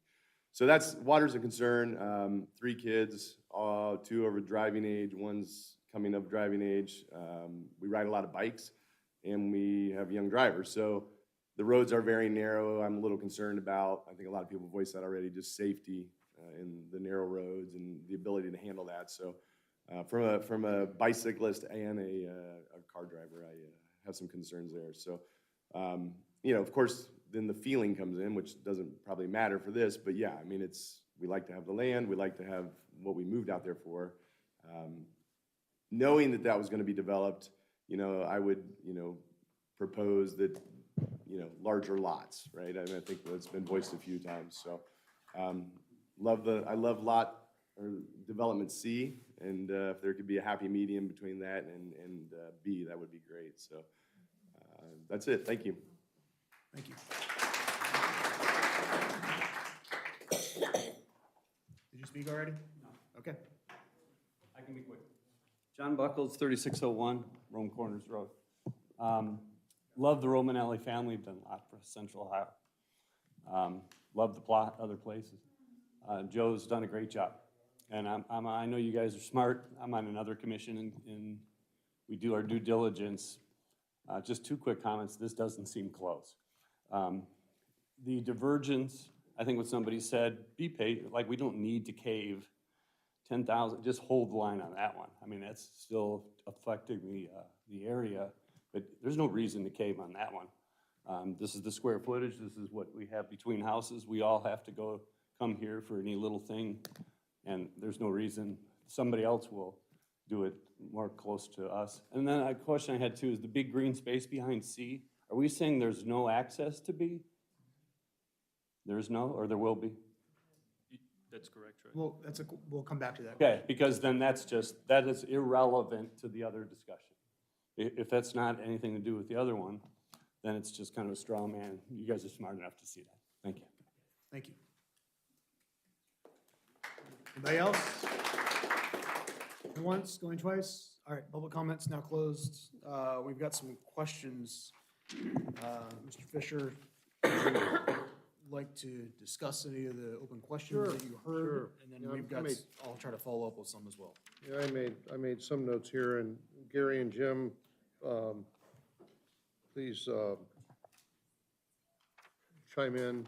So water's a concern. 3 kids, 2 over driving age, one's coming up driving age. We ride a lot of bikes, and we have young drivers. So the roads are very narrow. I'm a little concerned about, I think a lot of people voiced that already, just safety in the narrow roads and the ability to handle that. So from a bicyclist and a car driver, I have some concerns there. So, of course, then the feeling comes in, which doesn't probably matter for this, but yeah, I mean, we like to have the land, we like to have what we moved out there for. Knowing that was going to be developed, I would, propose that, larger lots, right? I mean, I think that's been voiced a few times. So, I love lot or development C, and if there could be a happy medium between that and B, that would be great. So, that's it. Thank you. Thank you. Did you speak already? No. Okay. I can be quick. John Buckles, 3601 Rome Corners Road. Love the Romanelli family, done a lot for Central Ohio. Love the plot, other places. Joe's done a great job. And I know you guys are smart. I'm on another commission, and we do our due diligence. Just 2 quick comments. This doesn't seem close. The divergence, I think what somebody said, be patient. Like, we don't need to cave 10,000, just hold the line on that one. I mean, that's still affecting the area, but there's no reason to cave on that one. This is the square footage, this is what we have between houses. We all have to come here for any little thing, and there's no reason somebody else will do it more close to us. And then a question I had too is the big green space behind C, are we saying there's no access to B? There's no, or there will be? That's correct, right? Well, we'll come back to that. Okay, because then that is irrelevant to the other discussion. If that's not anything to do with the other one, then it's just kind of a straw man. You guys are smart enough to see that. Thank you. Thank you. Anybody else? Going once, going twice? All right, public comments now closed. We've got some questions. Mr. Fisher, would you like to discuss any of the open questions that you heard? Sure. And then Yeah, we've got, I'll try to follow up with some as well. Yeah, I made some notes here, and Gary and Jim, please chime in.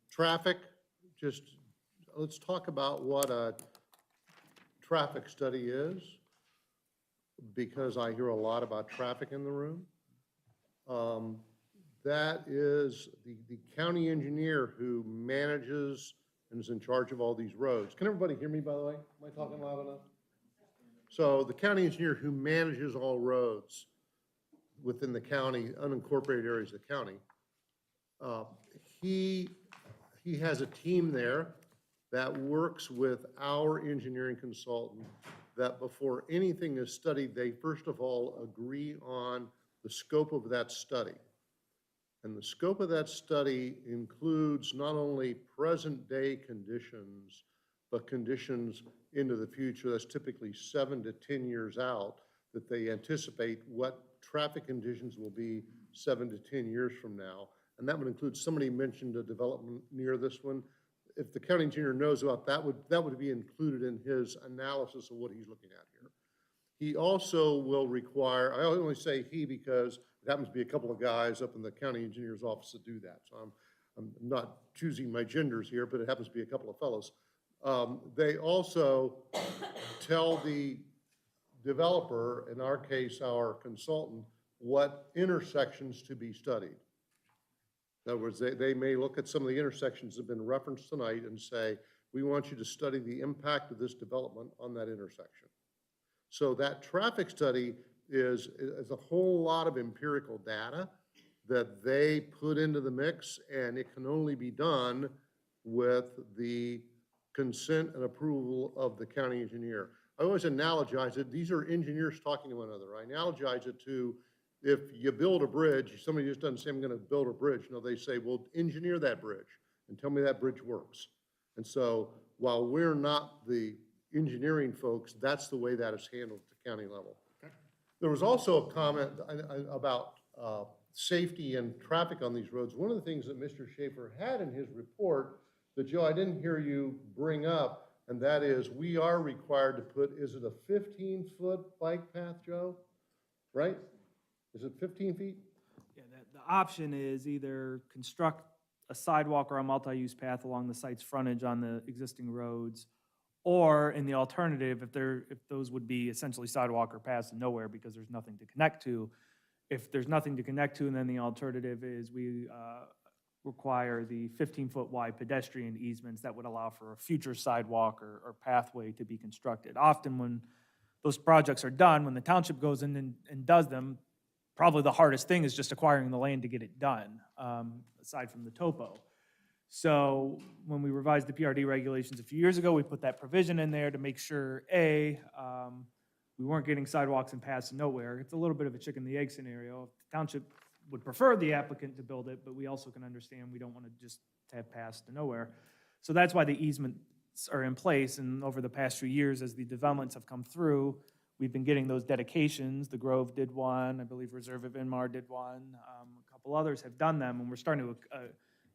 Traffic, let's talk about what a traffic study is, because I hear a lot about traffic in the room. That is the county engineer who manages and is in charge of all these roads. Can everybody hear me, by the way? Am I talking loud enough? So the county engineer who manages all roads within the county, unincorporated areas of the county, he has a team there that works with our engineering consultant, that before anything is studied, they first of all agree on the scope of that study. And the scope of that study includes not only present-day conditions, but conditions into the future. That's typically 7 to 10 years out, that they anticipate what traffic conditions will be 7 to 10 years from now. And that would include, somebody mentioned a development near this one. If the county engineer knows about that, would be included in his analysis of what he's looking at here. He also will require, I only say he because it happens to be a couple of guys up in the county engineer's office that do that. So I'm not choosing my genders here, but it happens to be a couple of fellows. They also tell the developer, in our case, our consultant, what intersections to be studied. In other words, they may look at some of the intersections that have been referenced tonight and say, we want you to study the impact of this development on that intersection. So that traffic study is a whole lot of empirical data that they put into the mix, and it can only be done with the consent and approval of the county engineer. I always analogize it, these are engineers talking to one another. I analogize it to, if you build a bridge, somebody just doesn't say, I'm gonna build a bridge. No, they say, well, engineer that bridge and tell me that bridge works. And so while we're not the engineering folks, that's the way that is handled at the county level. Okay. There was also a comment about safety and traffic on these roads. One of the things that Mr. Schaefer had in his report that, Joe, I didn't hear you bring up, and that is we are required to put, is it a 15-foot bike path, Joe? Right? Is it 15 feet? Yeah, the option is either construct a sidewalk or a multi-use path along the site's frontage on the existing roads, or in the alternative, if those would be essentially sidewalk or paths to nowhere because there's nothing to connect to. If there's nothing to connect to, and then the alternative is we require the 15-foot wide pedestrian easements that would allow for a future sidewalk or pathway to be constructed. Often when those projects are done, when the township goes in and does them, probably the hardest thing is just acquiring the land to get it done, aside from the topo. So when we revised the PRD regulations a few years ago, we put that provision in there to make sure, A, we weren't getting sidewalks and paths to nowhere. It's a little bit of a chicken and the egg scenario. The township would prefer the applicant to build it, but we also can understand we don't want to just have paths to nowhere. So that's why the easements are in place, and over the past few years, as the developments have come through, we've been getting those dedications. The Grove did one, I believe Reserve of Inmar did one, a couple others have done them, and we're starting to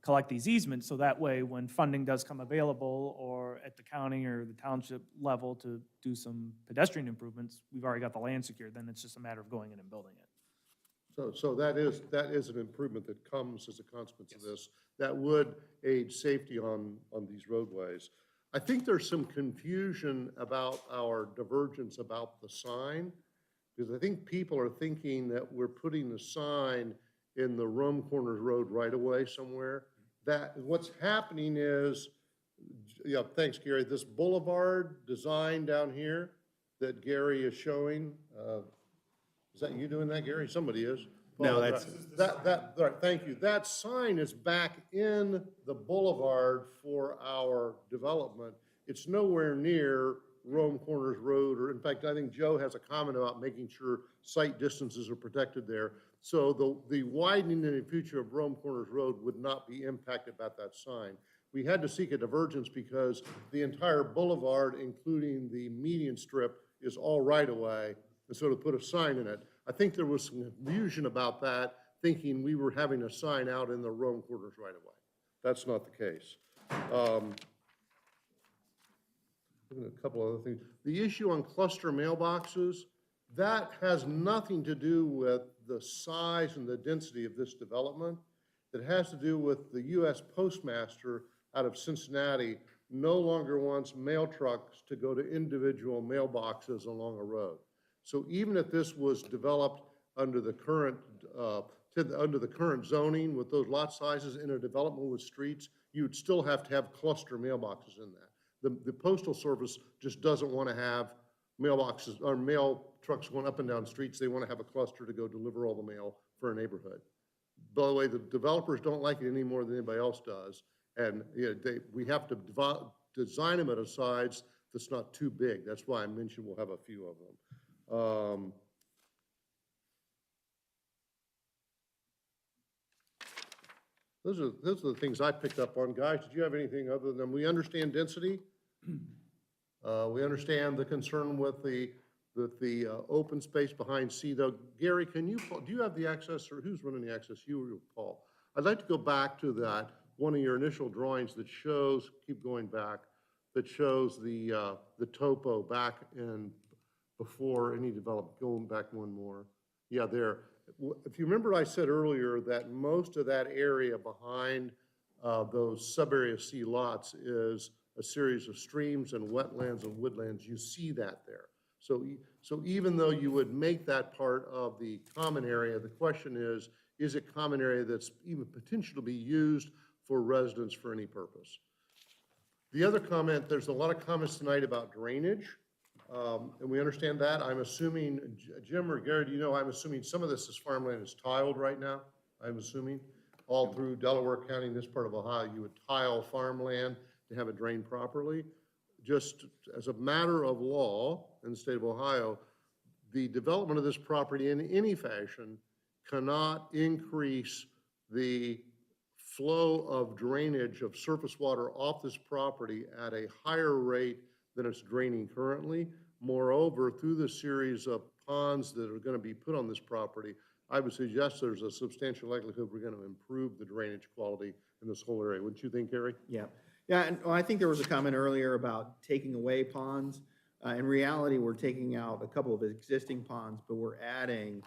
collect these easements, so that way when funding does come available, or at the county or the township level to do some pedestrian improvements, we've already got the land secured, then it's just a matter of going in and building it. So that is an improvement that comes as a consequence of this, that would aid safety on these roadways. I think there's some confusion about our divergence about the sign, because I think people are thinking that we're putting the sign in the Rome Corners Road right away somewhere. That, what's happening is, yeah, thanks, Gary, this boulevard design down here that Gary is showing, is that you doing that, Gary? Somebody is. No, that's- All right, thank you. That sign is back in the boulevard for our development. It's nowhere near Rome Corners Road, or in fact, I think Joe has a comment about making sure site distances are protected there. So the widening in the future of Rome Corners Road would not be impacted by that sign. We had to seek a divergence because the entire boulevard, including the median strip, is all right-of-way, and so to put a sign in it. I think there was some confusion about that, thinking we were having a sign out in the Rome Corners right-of-way. That's not the case. A couple other things. The issue on cluster mailboxes, that has nothing to do with the size and the density of this development. It has to do with the U.S. Postmaster out of Cincinnati no longer wants mail trucks to go to individual mailboxes along a road. So even if this was developed under the current zoning with those lot sizes in a development with streets, you'd still have to have cluster mailboxes in that. The Postal Service just doesn't want to have mailboxes or mail trucks going up and down streets. They want to have a cluster to go deliver all the mail for a neighborhood. By the way, the developers don't like it any more than anybody else does. And we have to design them at a size that's not too big. That's why I mentioned we'll have a few of them. Those are the things I picked up on. Guys, did you have anything other than, we understand density? We understand the concern with the open space behind C, though. Gary, do you have the access, or who's running the access, you or Paul? I'd like to go back to that, one of your initial drawings that shows, keep going back, that shows the topo back and before any development, going back one more. Yeah, there. If you remember, I said earlier that most of that area behind those sub-area C lots is a series of streams and wetlands and woodlands. You see that there. So even though you would make that part of the common area, the question is it common area that's even potential to be used for residents for any purpose? The other comment, there's a lot of comments tonight about drainage, and we understand that. I'm assuming, Jim or Gary, do you know, I'm assuming some of this is farmland is tiled right now, I'm assuming. All through Delaware County, in this part of Ohio, you would tile farmland to have it drained properly. Just as a matter of law in the state of Ohio, the development of this property in any fashion cannot increase the flow of drainage of surface water off this property at a higher rate than it's draining currently. Moreover, through the series of ponds that are going to be put on this property, I would suggest there's a substantial likelihood we're going to improve the drainage quality in this whole area. Wouldn't you think, Gary? Yeah. Yeah, and I think there was a comment earlier about taking away ponds. In reality, we're taking out a couple of existing ponds, but we're adding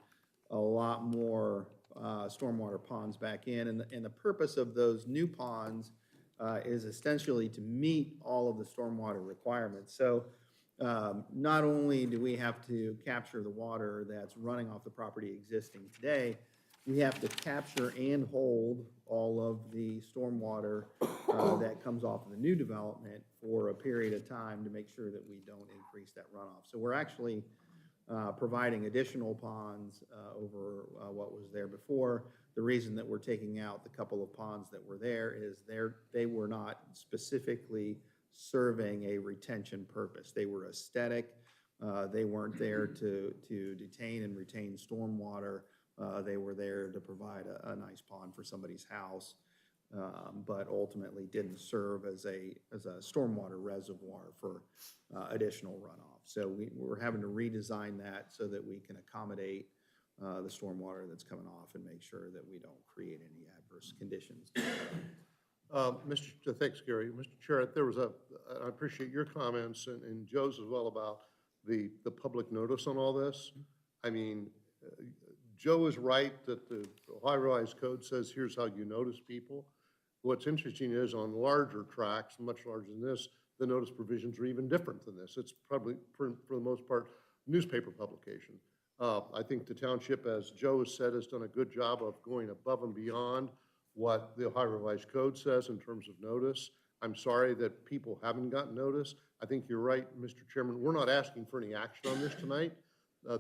a lot more stormwater ponds back in. And the purpose of those new ponds is essentially to meet all of the stormwater requirements. So not only do we have to capture the water that's running off the property existing today, we have to capture and hold all of the stormwater that comes off of the new development for a period of time to make sure that we don't increase that runoff. So we're actually providing additional ponds over what was there before. The reason that we're taking out the couple of ponds that were there is they were not specifically serving a retention purpose. They were aesthetic. They weren't there to detain and retain stormwater. They were there to provide a nice pond for somebody's house, but ultimately didn't serve as a stormwater reservoir for additional runoff. So we're having to redesign that so that we can accommodate the stormwater that's coming off and make sure that we don't create any adverse conditions. Thanks, Gary. Mr. Chair, I appreciate your comments and Joe's as well about the public notice on all this. I mean, Joe is right that the Ohio Revised Code says here's how you notice people. What's interesting is on larger tracts, much larger than this, the notice provisions are even different than this. It's probably, for the most part, newspaper publication. I think the township, as Joe has said, has done a good job of going above and beyond what the Ohio Revised Code says in terms of notice. I'm sorry that people haven't gotten notice. I think you're right, Mr. Chairman. We're not asking for any action on this tonight.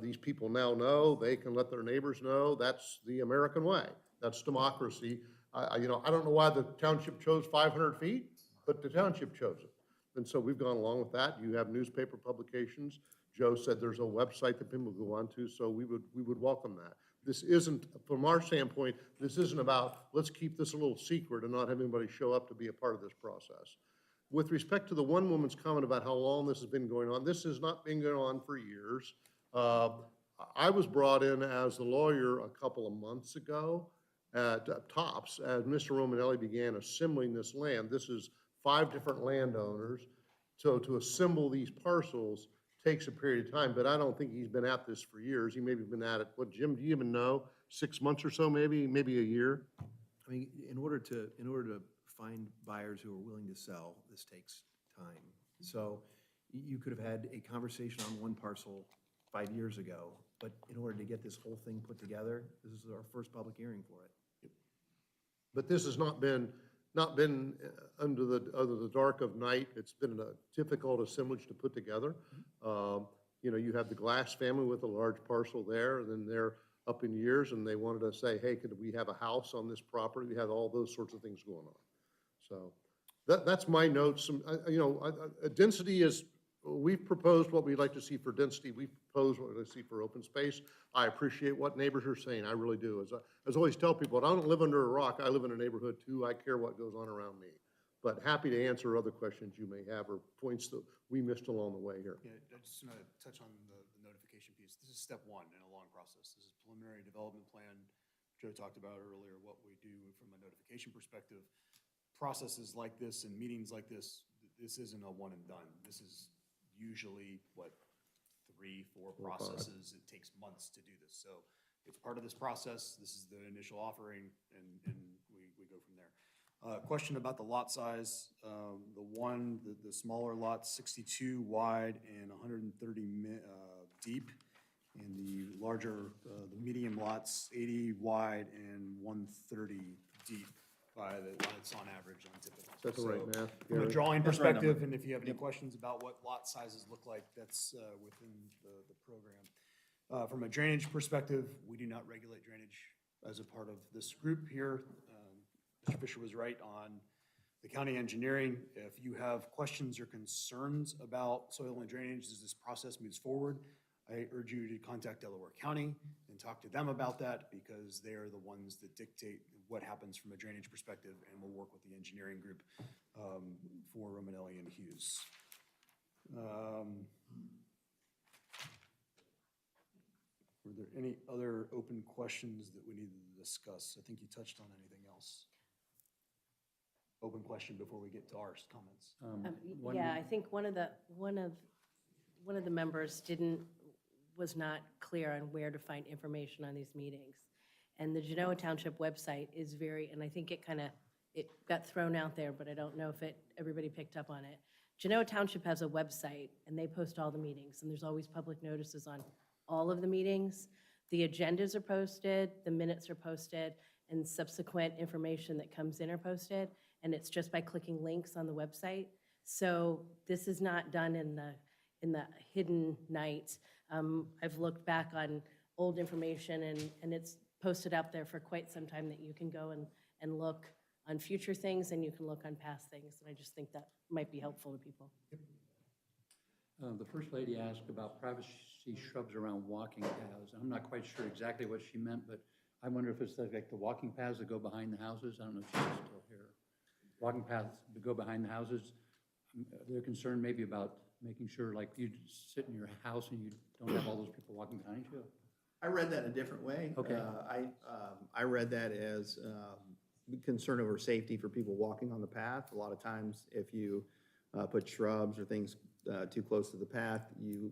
These people now know, they can let their neighbors know. That's the American way. That's democracy. I don't know why the township chose 500 feet, but the township chose it. And so we've gone along with that. You have newspaper publications. Joe said there's a website that people go onto, so we would welcome that. This isn't, from our standpoint, this isn't about, let's keep this a little secret and not have anybody show up to be a part of this process. With respect to the one woman's comment about how long this has been going on, this has not been going on for years. I was brought in as the lawyer a couple of months ago at tops, as Mr. Romanelli began assembling this land. This is 5 different landowners. So to assemble these parcels takes a period of time, but I don't think he's been at this for years. He maybe been at it, what, Jim, do you even know? 6 months or so, maybe a year? I mean, in order to find buyers who are willing to sell, this takes time. So you could have had a conversation on one parcel 5 years ago, but in order to get this whole thing put together, this is our first public hearing for it. But this has not been under the dark of night. It's been a difficult assemblage to put together. You have the Glass family with a large parcel there, and then they're up in years, and they wanted to say, hey, could we have a house on this property? We had all those sorts of things going on. So that's my notes. Density is, we've proposed what we'd like to see for density. We've proposed what we'd like to see for open space. I appreciate what neighbors are saying. I really do. As I always tell people, I don't live under a rock. I live in a neighborhood too. I care what goes on around me. But happy to answer other questions you may have or points that we missed along the way here. Yeah, I just want to touch on the notification piece. This is step 1 in a long process. This is preliminary development plan. Joe talked about earlier what we do from a notification perspective. Processes like this and meetings like this isn't a one and done. This is usually, 3, 4 processes. It takes months to do this. So it's part of this process. This is the initial offering, and we go from there. Question about the lot size. The smaller lot, 62 wide and 130 deep. And the larger, the medium lots, 80 wide and 130 deep that's on average on typical. Is that the right math, From a Gary? drawing That's the right perspective, number. and if you have any questions about what lot sizes look like, that's within the program. From a drainage perspective, we do not regulate drainage as a part of this group here. Mr. Fisher was right on the county engineering. If you have questions or concerns about soil and drainage as this process moves forward, I urge you to contact Delaware County and talk to them about that, because they are the ones that dictate what happens from a drainage perspective, and we'll work with the engineering group for Romanelli and Hughes. Were there any other open questions that we needed to discuss? I think you touched on anything else. Open question before we get to our comments. Yeah, I think one of the members was not clear on where to find information on these meetings. And the Genoa Township website is and I think it got thrown out there, but I don't know if everybody picked up on it. Genoa Township has a website, and they post all the meetings, and there's always public notices on all of the meetings. The agendas are posted, the minutes are posted, and subsequent information that comes in are posted, and it's just by clicking links on the website. So this is not done in the hidden night. I've looked back on old information, and it's posted out there for quite some time that you can go and look on future things, and you can look on past things, and I just think that might be helpful to people. The First Lady asked about privacy shrubs around walking paths. I'm not quite sure exactly what she meant, but I wonder if it's like the walking paths that go behind the houses. I don't know if she's still here. Walking paths that go behind the houses. They're concerned maybe about making sure, like, you sit in your house and you don't have all those people walking behind you. I read that in a different way. Okay. I read that as concern over safety for people walking on the path. A lot of times, if you put shrubs or things too close to the path, you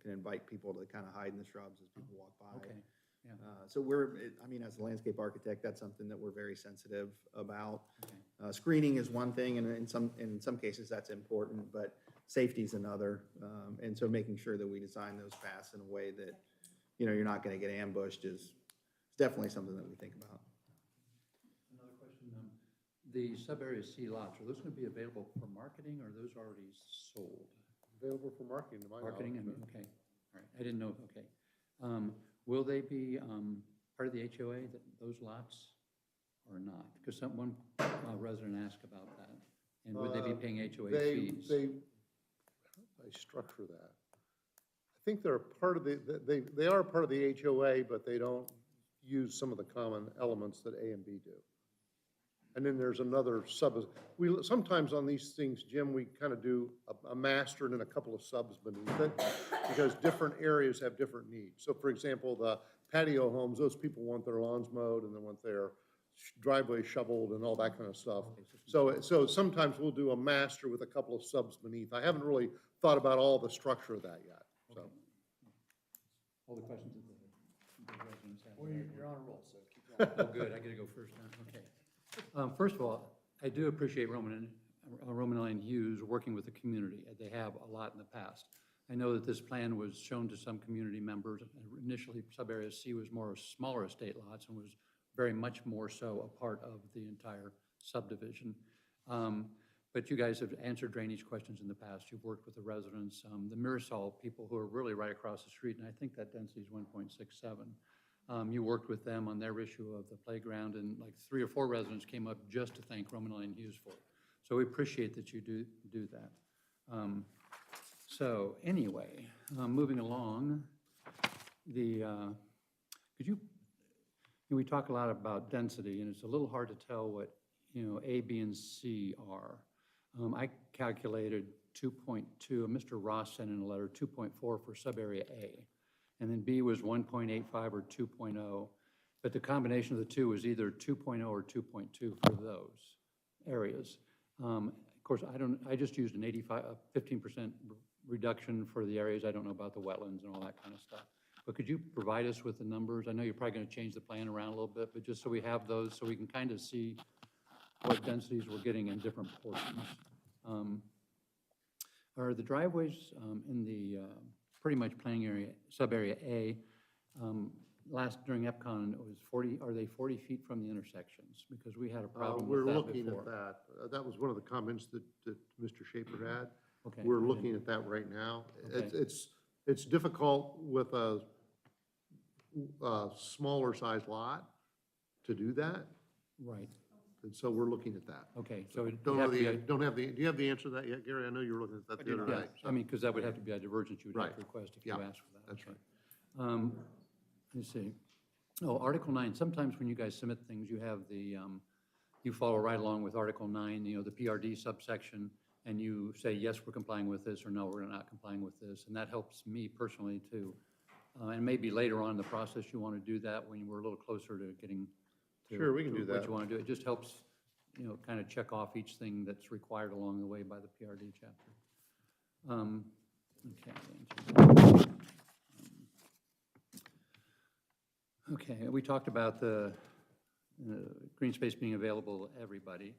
can invite people to kind of hide in the shrubs as people walk by. Okay. Yeah. So I mean, as a landscape architect, that's something that we're very sensitive about. Screening is one thing, and in some cases, that's important, but safety is another. And so making sure that we design those paths in a way that, you're not going to get ambushed is definitely something that we think about. Another question, the sub-area C lots, are those going to be available for marketing, or are those already sold? Available for marketing, to my knowledge. Marketing, okay, all right, I didn't know, okay. Will they be part of the HOA, those lots, or not? Because one resident asked about that, and would they be paying HOA fees? How do I structure that? I think they're part of they are part of the HOA, but they don't use some of the common elements that A and B do. And then there's another sometimes on these things, Jim, we kind of do a master and then a couple of subs beneath it, because different areas have different needs. So for example, the patio homes, those people want their lawns mowed and they want their driveway shoveled and all that kind of stuff. So sometimes we'll do a master with a couple of subs beneath. I haven't really thought about all the structure of that yet, so. All the questions that the residents have. Well, you're on a roll, so keep going. Oh, good, I get to go first now, okay. First of all, I do appreciate Roman and Hughes working with the community. They have a lot in the past. I know that this plan was shown to some community members. Initially, sub-area C was more smaller estate lots and was very much more so a part of the entire subdivision. But you guys have answered drainage questions in the past. You've worked with the residents, the Mirasol people who are really right across the street, and I think that density is 1.67. You worked with them on their issue of the playground, and like 3 or 4 residents came up just to thank Roman and Hughes for it. So we appreciate that you do that. So anyway, moving along, we talk a lot about density, and it's a little hard to tell what A, B, and C are. I calculated 2.2, Mr. Ross sent in a letter, 2.4 for sub-area A. And then B was 1.85 or 2.0, but the combination of the two was either 2.0 or 2.2 for those areas. Of course, I just used an 15% reduction for the areas. I don't know about the wetlands and all that kind of stuff. But could you provide us with the numbers? I know you're probably going to change the plan around a little bit, but just so we have those, so we can kind of see what densities we're getting in different portions. Are the driveways in the pretty much planning area, sub-area A, during EPCON, it was 40, are they 40 feet from the intersections? Because we had a problem with that before. We're looking at that. That was one of the comments that Mr. Schaefer had. Okay. We're looking at that right now. Okay. It's difficult with a smaller size lot to do that. Right. And so we're looking at that. Okay, so it Do have to be you have the answer to that yet, Gary? I know you were looking at that the other Yeah, night. I mean, because that would have to be a divergence you would have to Right. request if you Yeah, asked for that. that's Okay. Let's see. Oh, Article 9, sometimes when you guys submit things, you have you follow right along with Article 9, the PRD subsection, and you say, yes, we're complying with this, or no, we're not complying with this. And that helps me personally too. And maybe later on in the process, you want to do that when we're a little closer to getting to Sure, we can do what that. you want to do. It just helps, kind of check off each thing that's required along the way by the PRD chapter. Okay, we talked about the green space being available to everybody,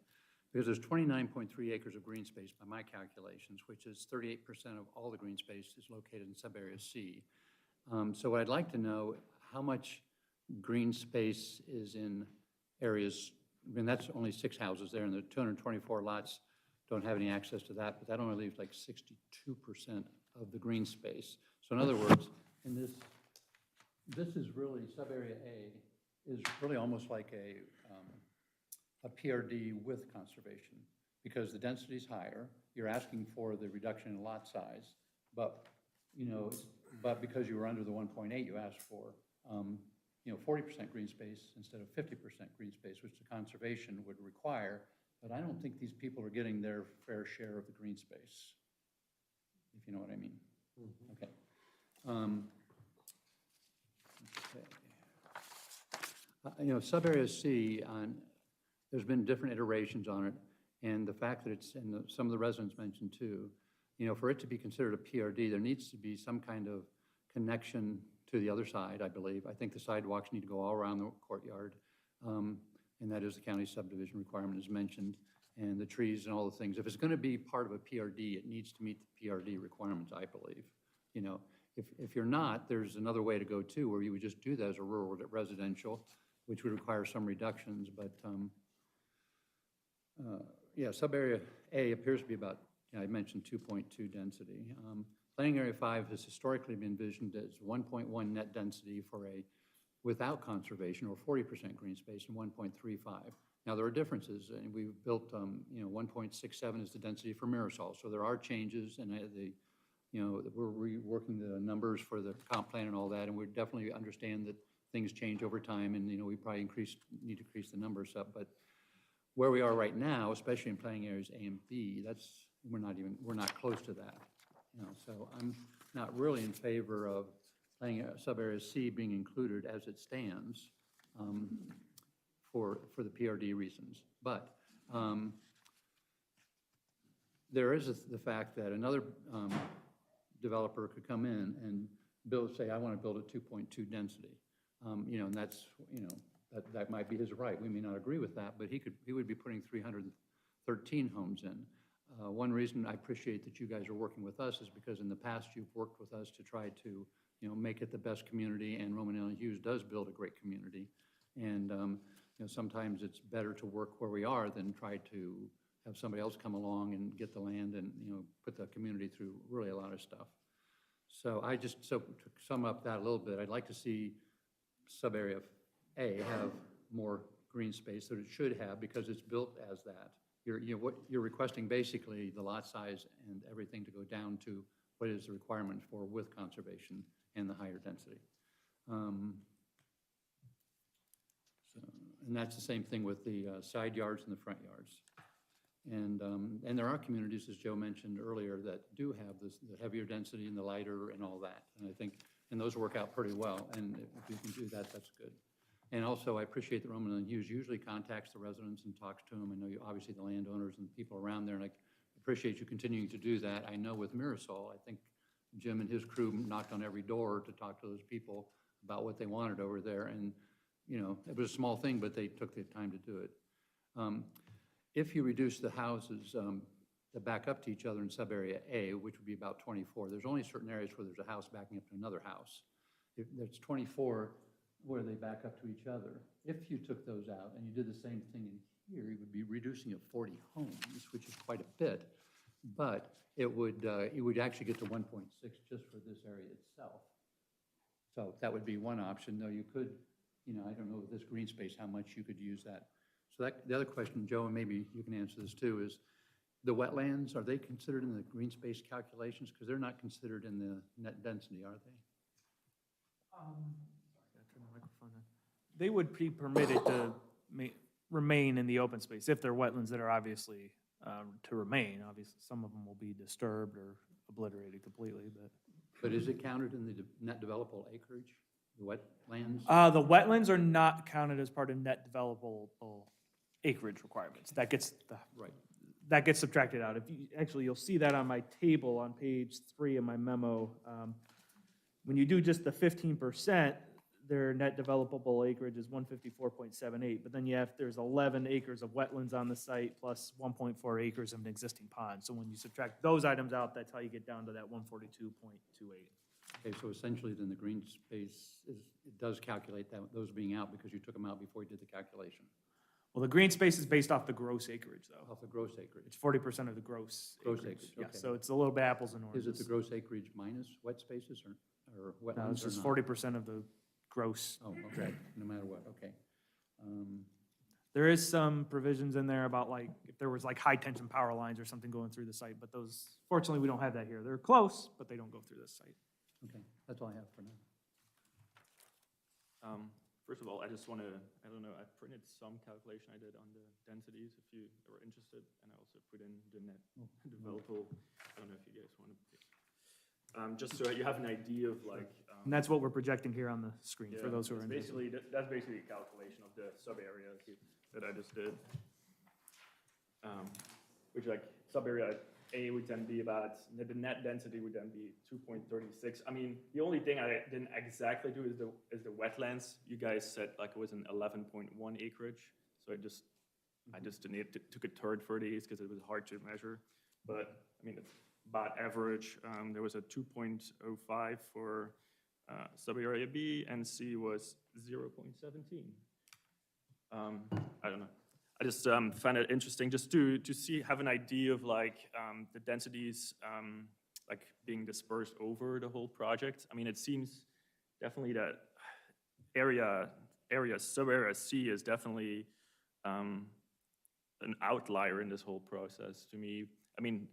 because there's 29.3 acres of green space by my calculations, which is 38% of all the green space is located in sub-area C. So what I'd like to know, how much green space is in areas, that's only 6 houses there, and the 224 lots don't have any access to that, but that only leaves like 62% of the green space. So in other words, in this is really, sub-area A is really almost like a PRD with conservation, because the density is higher. You're asking for the reduction in lot size, but because you were under the 1.8, you asked for 40% green space instead of 50% green space, which the conservation would require. But I don't think these people are getting their fair share of the green space, if you know what I mean. Okay. Sub-area C, there's been different iterations on it, and the fact that it's, and some of the residents mentioned too, for it to be considered a PRD, there needs to be some kind of connection to the other side, I believe. I think the sidewalks need to go all around the courtyard. And that is the county subdivision requirement as mentioned, and the trees and all the things. If it's going to be part of a PRD, it needs to meet the PRD requirements, I believe. You know, if you're not, there's another way to go too, where you would just do that as a rural residential, which would require some reductions, but yeah, sub-area A appears to be about, I mentioned 2.2 density. Planning Area 5 has historically been envisioned as 1.1 net density for a without conservation, or 40% green space, and 1.35. Now, there are differences, and we've built, 1.67 is the density for Marisol, so there are changes, and we're reworking the numbers for the comp plan and all that, and we definitely understand that things change over time, and, we probably need to increase the numbers up, but where we are right now, especially in planning areas A and B, we're not close to that, so I'm not really in favor of planning sub-area C being included as it stands for the PRD reasons. But there is the fact that another developer could come in and say, I want to build a 2.2 density. And that's, that might be his right. We may not agree with that, but he would be putting 313 homes in. One reason I appreciate that you guys are working with us is because in the past you've worked with us to try to make it the best community, and Roman L. Hughes does build a great community. And, sometimes it's better to work where we are than try to have somebody else come along and get the land and, put the community through really a lot of stuff. So to sum up that a little bit, I'd like to see sub-area A have more green space that it should have because it's built as that. What you're requesting basically the lot size and everything to go down to what is the requirement for with conservation and the higher density. And that's the same thing with the side yards and the front yards. And there are communities, as Joe mentioned earlier, that do have the heavier density and the lighter and all that. And those work out pretty well. And if you can do that, that's good. And also, I appreciate that Roman L. Hughes usually contacts the residents and talks to them. I know you, obviously the landowners and the people around there, and I appreciate you continuing to do that. I know with Marisol, I think Jim and his crew knocked on every door to talk to those people about what they wanted over there. And, it was a small thing, but they took the time to do it. If you reduce the houses that back up to each other in sub-area A, which would be about 24, there's only certain areas where there's a house backing up to another house. If there's 24 where they back up to each other. If you took those out and you did the same thing in here, you would be reducing it 40 homes, which is quite a bit. But it would actually get to 1.6 just for this area itself. So that would be one option, though you could, I don't know with this green space how much you could use that. So the other question, Joe, and maybe you can answer this too, is the wetlands, are they considered in the green space calculations? Because they're not considered in the net density, are they? They would be permitted to remain in the open space if they're wetlands that are obviously to remain. Obviously, some of them will be disturbed or obliterated completely, But is it counted in the net developable acreage, the wetlands? The wetlands are not counted as part of net developable acreage requirements. That gets that gets subtracted out. You'll see that on my table on page 3 of my memo. When you do just the 15%, their net developable acreage is 154.78, but then there's 11 acres of wetlands on the site plus 1.4 acres of an existing pond. So when you subtract those items out, that's how you get down to that 142.28. Okay, so essentially then the green space, it does calculate those being out because you took them out before you did the calculation. Well, the green space is based off the gross acreage, though. Off the gross acreage. It's 40% of the gross acreage. Yeah, okay. so it's a little bit apples and oranges. Is it the gross acreage minus wet spaces or wetlands? No, it's just 40% of the gross. Oh, okay, no matter what, okay. There is some provisions in there about if there was high tension power lines or something going through the site, but those, fortunately, we don't have that here. They're close, but they don't go through this site. Okay, that's all I have for now. First of all, I just want to, I printed some calculation I did on the densities if you are interested, and I also put in the net developable. I don't know if you guys want to, just so you have an idea of And that's what we're projecting here on the screen for those who are interested. That's basically a calculation of the sub-area that I just did. Which sub-area A would then be about, the net density would then be 2.36. I mean, the only thing I didn't exactly do is the wetlands. You guys said like it was an 11.1 acreage, so I just took a third for these because it was hard to measure. But I mean, it's about average. There was a 2.05 for sub-area B, and C was 0.17. I don't know. I just found it interesting just to have an idea of like the densities like being dispersed over the whole project. I mean, it seems definitely that sub-area C is definitely an outlier in this whole process to me. I mean,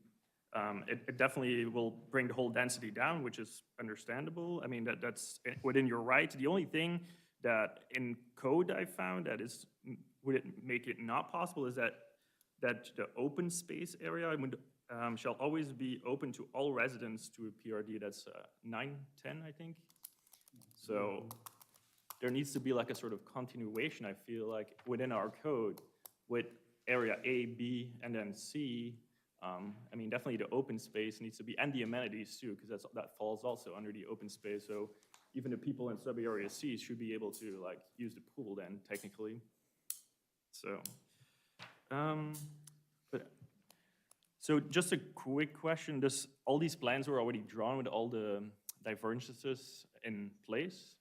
it definitely will bring the whole density down, which is understandable. I mean, that's within your right. The only thing that in code I found that would it make it not possible is that the open space area shall always be open to all residents to a PRD. That's 910, I think. So there needs to be like a sort of continuation, I feel like, within our code with area A, B, and then C. I mean, definitely the open space needs to be, and the amenities too, because that falls also under the open space. So even the people in sub-area C should be able to like use the pool then, technically. So, so just a quick question. All these plans were already drawn with all the divergences in place?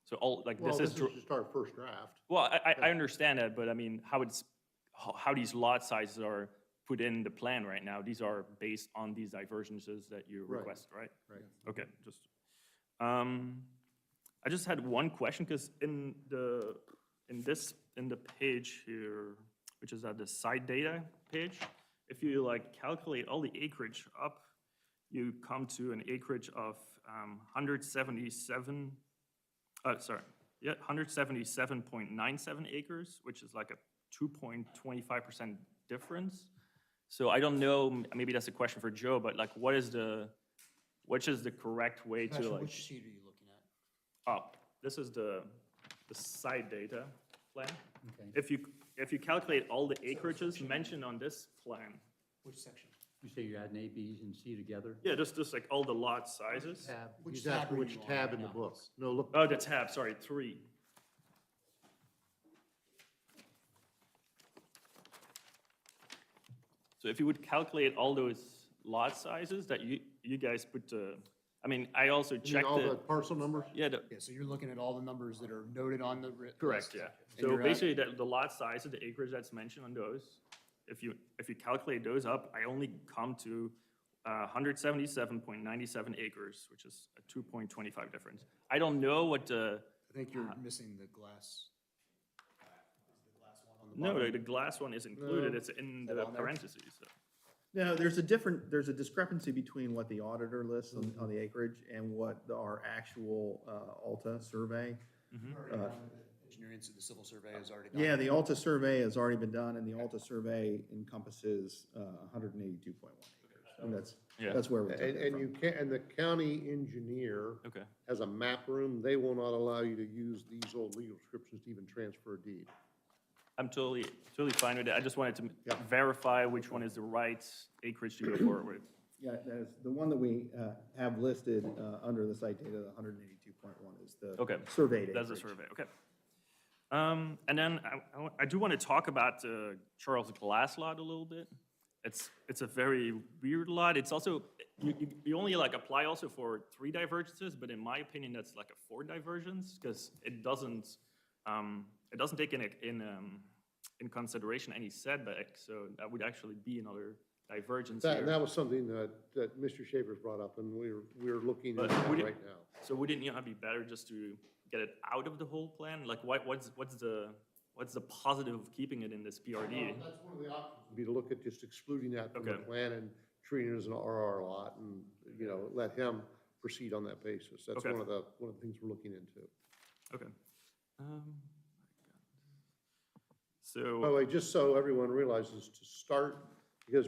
So Well, this is just our first draft. Well, I understand that, but I mean, how these lot sizes are put in the plan right now, these are based on these divergences that you Right. requested, right? Right. Okay, I just had one question, because in the page here, which is at the site data page, if you like calculate all the acreage up, you come to an acreage of 177.97 acres, which is like a 2.25% difference. So I don't know, maybe that's a question for Joe, but like, which is the correct way to like? Which sheet are you looking at? Oh, this is the site data plan. Okay. If you calculate all the acreages mentioned on this plan. Which section? You say you're adding A, B, and C together? Yeah, just like all the lot sizes. He's asking which tab in the book. No, look. Oh, the tab, sorry, 3. So if you would calculate all those lot sizes that you guys put I mean, I also You mean checked all the parcel numbers? Yeah, Yeah, so you're looking at all the numbers that are noted on the correct, yeah. So basically, the lot size of the acreage that's mentioned on those, if you calculate those up, I only come to 177.97 acres, which is a 2.25 difference. I don't know what the. I think you're missing the glass. No, the glass one is included. It's in the parentheses. So. No, there's a discrepancy between what the auditor lists on the acreage and what our actual Alta survey. Engineering, so the civil survey has already done. Yeah, the Alta survey has already been done, and the Alta survey encompasses 182.1 acres. And that's where we took it And from. you can't, and the county engineer Okay. has a map room. They will not allow you to use these old legal descriptions to even transfer a deed. I'm totally fine with it. I just wanted to verify which one is the right acreage to go forward with. Yeah, that is, the one that we have listed under the site data, the 182.1 is the surveyed acreage. That's the survey, okay. And then I do want to talk about the Charles Glass lot a little bit. It's a very weird lot. It's also, you only like apply also for 3 divergences, but in my opinion, that's like a 4 divergence, because it doesn't take in consideration any setback, so that would actually be another divergence here. That was something that Mr. Schaefer's brought up, and we're looking at But that would it- right now. So wouldn't it be better just to get it out of the whole plan? Like, what's the positive of keeping it in this PRD? That's one of the options, would be to look at just excluding that from the plan and treating it as an RR lot and, let him proceed on that basis. That's Okay. one of the things we're looking into. Okay. By the So, way, just so everyone realizes, to start, because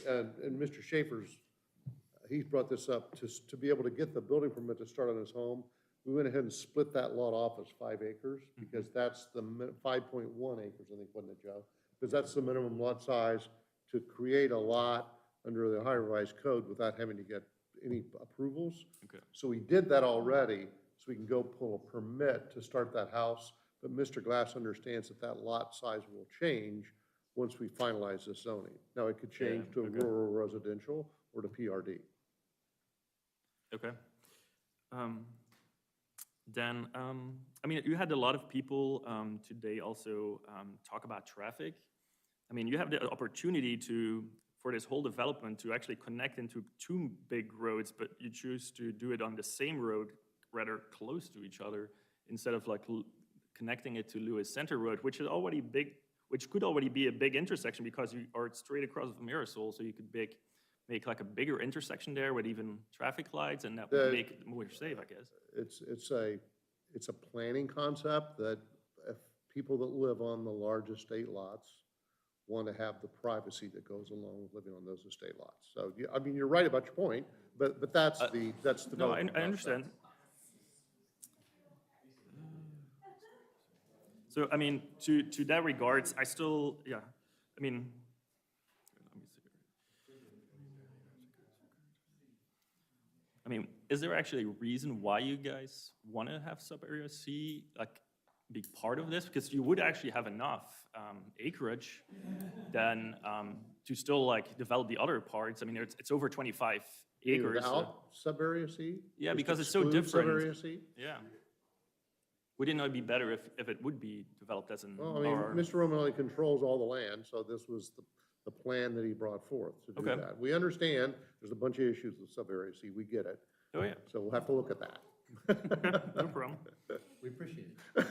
and Mr. Schaefer's, he's brought this up, to be able to get the building permit to start on his home, we went ahead and split that lot off as 5 acres, because that's the 5.1 acres, I think, wasn't it, Joe? Because that's the minimum lot size to create a lot under the Ohio Revised Code without having to get any approvals. Okay. So we did that already, so we can go pull a permit to start that house. But Mr. Glass understands that that lot size will change once we finalize the zoning. Now, it could change Yeah, to okay. rural residential or to PRD. Okay. Then, I mean, you had a lot of people today also talk about traffic. I mean, you have the opportunity for this whole development to actually connect into two big roads, but you choose to do it on the same road, rather close to each other, instead of like connecting it to Lewis Center Road, which is already big, which could already be a big intersection because you are straight across from Mirasol, so you could make like a bigger intersection there with even traffic lights, and that would make it more safe, I guess. It's a planning concept that if people that live on the large estate lots want to have the privacy that goes along with living on those estate lots. So, I mean, you're right about your point, but that's the No, I development understand. concept. So, I mean, to that regards, I still, yeah, I mean, let me see. I mean, is there actually a reason why you guys want to have sub-area C, like, be part of this? Because you would actually have enough acreage then to still, like, develop the other parts. I mean, it's over 25 acres. Without sub-area C? Yeah, Just because it's so exclude different. Sub-area C? Yeah. Wouldn't it be better if it would be developed as an Well, I mean, R? Mr. Romanelli controls all the land, so this was the plan that he brought forth to do Okay. that. We understand there's a bunch of issues with sub-area C, we get it. Oh, yeah. So we'll have to look at that. No problem. We appreciate it.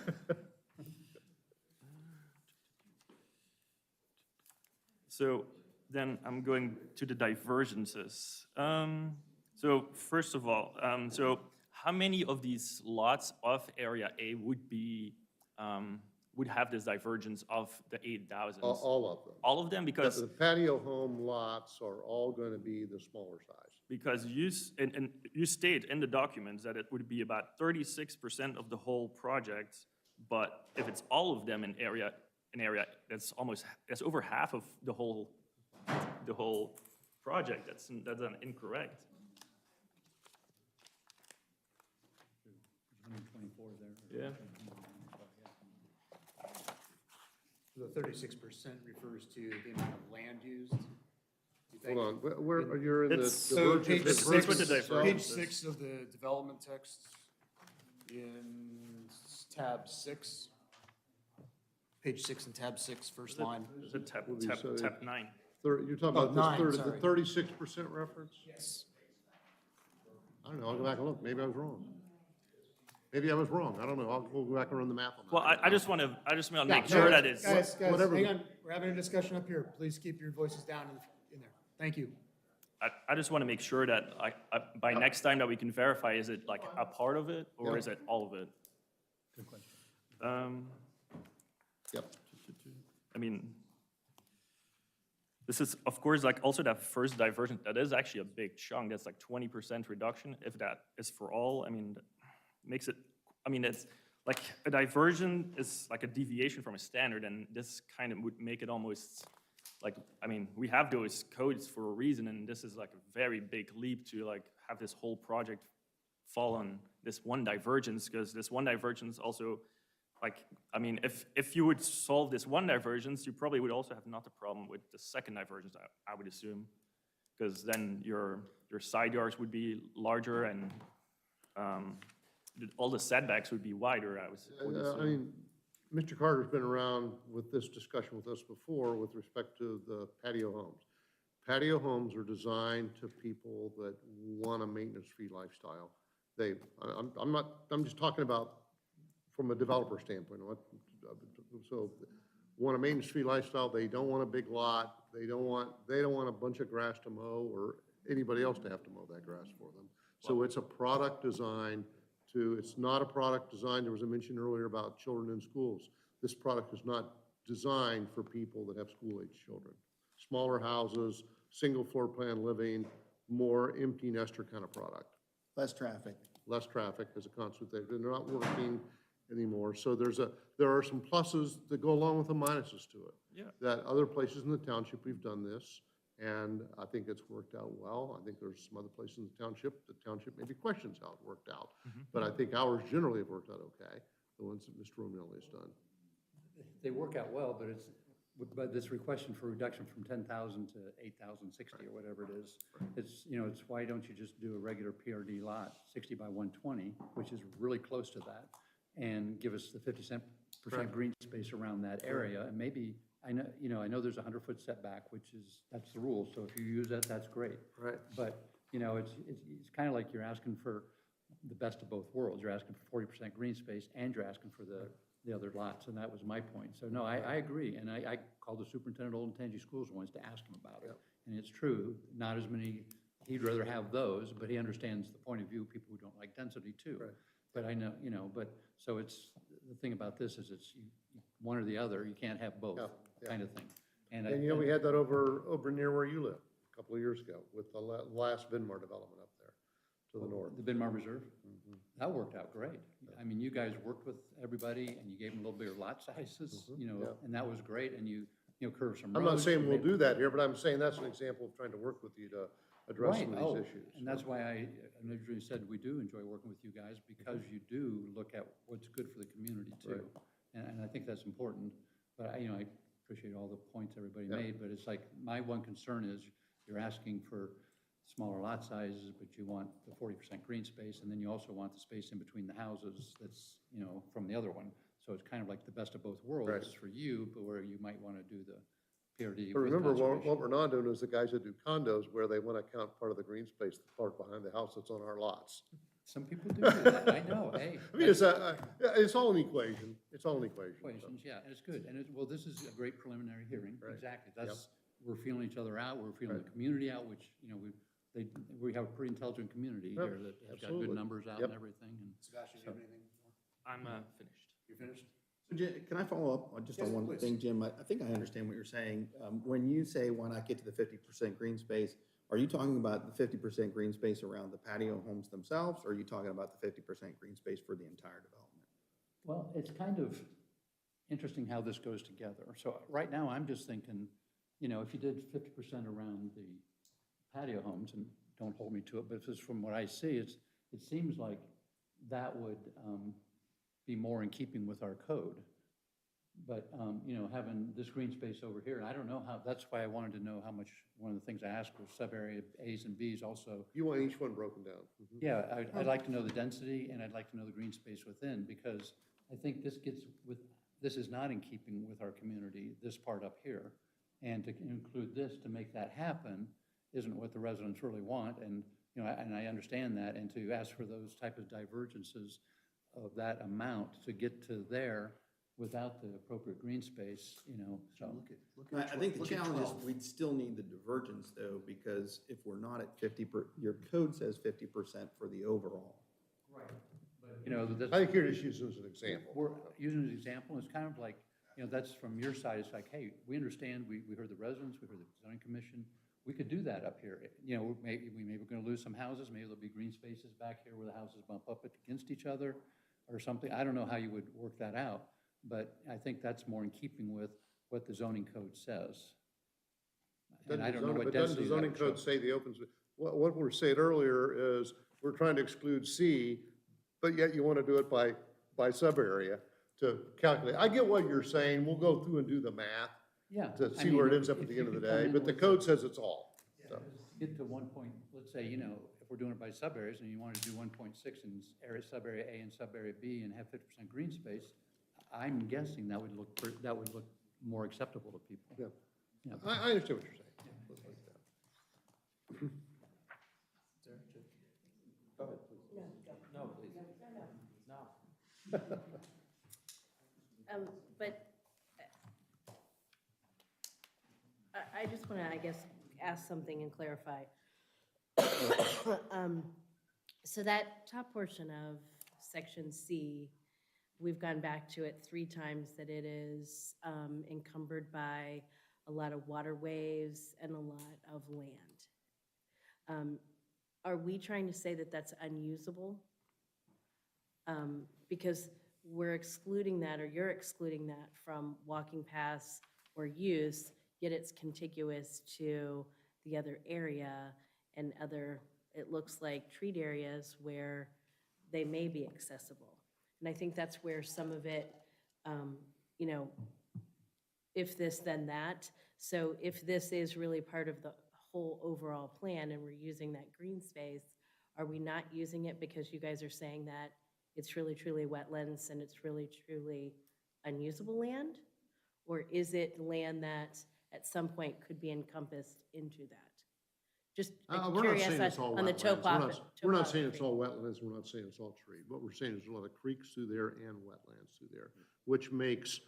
So then I'm going to the divergences. So first of all, so how many of these lots of Area A would have this divergence of the 8,000? All of them. All of them, because The patio home lots are all going to be the smaller size. because and you state in the documents that it would be about 36% of the whole project, but if it's all of them in area, that's over half of the whole project. That's incorrect. 124 there. Yeah. The 36% refers to the amount of land used. You think? Hold on, where, you're in the It's- So divergence page itself? That's what the six, divergence page is. 6 of the development text in tab 6. Page 6 and tab 6, first line. Is it tab Would be so- 9? You're talking Oh, about nine, this sorry. the 36% reference? Yes. I don't know, I'll go back and look, maybe I was wrong. Maybe I was wrong, I don't know, we'll go back and run the math on that. Well, I just want to make Yeah, sure that it's. Guys, whatever hang the- on, we're having a discussion up here. Please keep your voices down in there. Thank you. I just want to make sure that by next time that we can verify, is it like a part of it or Yeah. is it all of it? Good question. Yep. I mean, this is, of course, like also that first divergence, that is actually a big chunk. That's like 20% reduction. If that is for all, I mean, that makes it, I mean, it's like a diversion is like a deviation from a standard, and this kind of would make it almost like, I mean, we have those codes for a reason, and this is like a very big leap to like have this whole project fall on this one divergence, because this one divergence also, like, I mean, if you would solve this one divergence, you probably would also have not a problem with the second divergence, I would assume, because then your side yards would be larger and all the setbacks would be wider, I would I assume. mean, Mr. Carter's been around with this discussion with us before with respect to the patio homes. Patio homes are designed to people that want a maintenance-free lifestyle. I'm just talking about from a developer standpoint. So want a maintenance-free lifestyle, they don't want a big lot, they don't want a bunch of grass to mow or anybody else to have to mow that grass for them. So it's a product designed it's not a product designed, there was a mention earlier about children in schools. This product is not designed for people that have school-age children. Smaller houses, single floor plan living, more empty nester kind of product. Less traffic. Less traffic as a consequence. They're not working anymore. So there are some pluses that go along with the minuses to it. Yeah. That other places in the township, we've done this, And I think it's worked out well. I think there's some other places in the township maybe questions how it worked out. But I think ours generally have worked out okay, the ones that Mr. Romanelli has done. They work out well, but but this requesting for reduction from 10,000 to 8,060 or whatever it is, it's, it's why don't you just do a regular PRD lot, 60 by 120, which is really close to that, and give us the 50% green space around that area, and maybe, I know there's a 100-foot setback, that's the rule, so if you use that, that's great. Right. But, it's kind of like you're asking for the best of both worlds. You're asking for 40% green space, and you're asking for the other lots, and that was my point. So, no, I agree, and I called the superintendent of Old Tangi Schools once to ask him about it. And it's true, not as many, he'd rather have those, but he understands the point of view, people who don't like density too. Right. But I know, so it's, the thing about this is it's one or the other, you can't have both, kind of thing. And We had that over near where you live a couple of years ago with the last Vinmar development up there to the north. The Vinmar Reserve? That worked out great. I mean, you guys worked with everybody and you gave them a little bigger lot sizes, and that was great, and you curved some roads. I'm not saying you we'll made- do that here, but I'm saying that's an example of trying to work with you to address some Right, of these issues. and that's why I originally said we do enjoy working with you guys, because you do look at what's good for the community too. And I think that's important, but I appreciate all the points everybody made, but it's like, my one concern is you're asking for smaller lot sizes, but you want the 40% green space, and then you also want the space in between the houses that's, from the other one. So it's kind of like the best of both worlds for you, but where you might want to do the PRD But with remember, conservation. what we're not doing is the guys that do condos where they want to count part of the green space, the part behind the house that's on our lots. Some people do that, I know, hey. I mean, it's all an equation. It's all an equation. Equations, yeah, and it's good, and well, this is a great preliminary hearing, exactly, that's, we're feeling each other out, we're feeling the community out, which, we have a pretty intelligent community Yep, here that has got absolutely. good numbers out and everything, and. Sebastian, you have anything? I'm finished. You finished? So can I follow up on just Yes, on one please. thing, Jim? I think I understand what you're saying. When you say why not get to the 50% green space, are you talking about the 50% green space around the patio homes themselves, or are you talking about the 50% green space for the entire development? Well, it's kind of interesting how this goes together. So right now, I'm just thinking, if you did 50% around the patio homes, and don't hold me to it, but just from what I see, it seems like that would be more in keeping with our code. But, having this green space over here, and I don't know how, that's why I wanted to know how much, one of the things I asked was sub-area As and Bs also. You want each one broken down. Yeah, I'd like to know the density, and I'd like to know the green space within, because I think this is not in keeping with our community, this part up here. And to include this, to make that happen, isn't what the residents really want, and, and I understand that, and to ask for those type of divergences of that amount to get to there without the appropriate green space, so. I think the challenge is we'd still need the divergence though, because if we're not at your code says 50% for the overall. Right. I think you're just using it as an example. We're using it as an example, it's kind of like, that's from your side, it's like, hey, we understand, we heard the residents, we heard the zoning commission, we could do that up here. Maybe we're gonna lose some houses, maybe there'll be green spaces back here where the houses bump up against each other or something. I don't know how you would work that out, but I think that's more in keeping with what the zoning code says. And I don't know what But doesn't density the that zoning would code show. say the open, what we were saying earlier is, we're trying to exclude C, but yet you want to do it by sub-area to calculate. I get what you're saying, we'll go through and do the math Yeah. to I see where it mean, ends up at if the you end of the could come day, in but the with code says it's all. So. Get to one point, let's say, if we're doing it by sub-areas and you wanted to do 1.6 in sub-area A and sub-area B and have 50% green space, I'm guessing that would look more acceptable to people. Yeah. Yeah. I understand what you're saying. Let's look at that. Go ahead, please. No, please. No. But I just want to, I guess, ask something and clarify. So that top portion of section C, we've gone back to it 3 times, that it is encumbered by a lot of waterways and a lot of land. Are we trying to say that that's unusable? Because we're excluding that, or you're excluding that from walking paths or use, yet it's contiguous to the other area and other, it looks like treat areas where they may be accessible. And I think that's where some of it, you know, if this, then that. So if this is really part of the whole overall plan and we're using that green space, are we not using it because you guys are saying that it's really truly wetlands and it's really truly unusable land? Or is it land that at some point could be encompassed into that? Just We're not curious saying it's all on the wetlands. We're not saying it's topography. all wetlands, we're not saying it's all tree. What we're saying is there's a lot of creeks through there and wetlands through there, which makes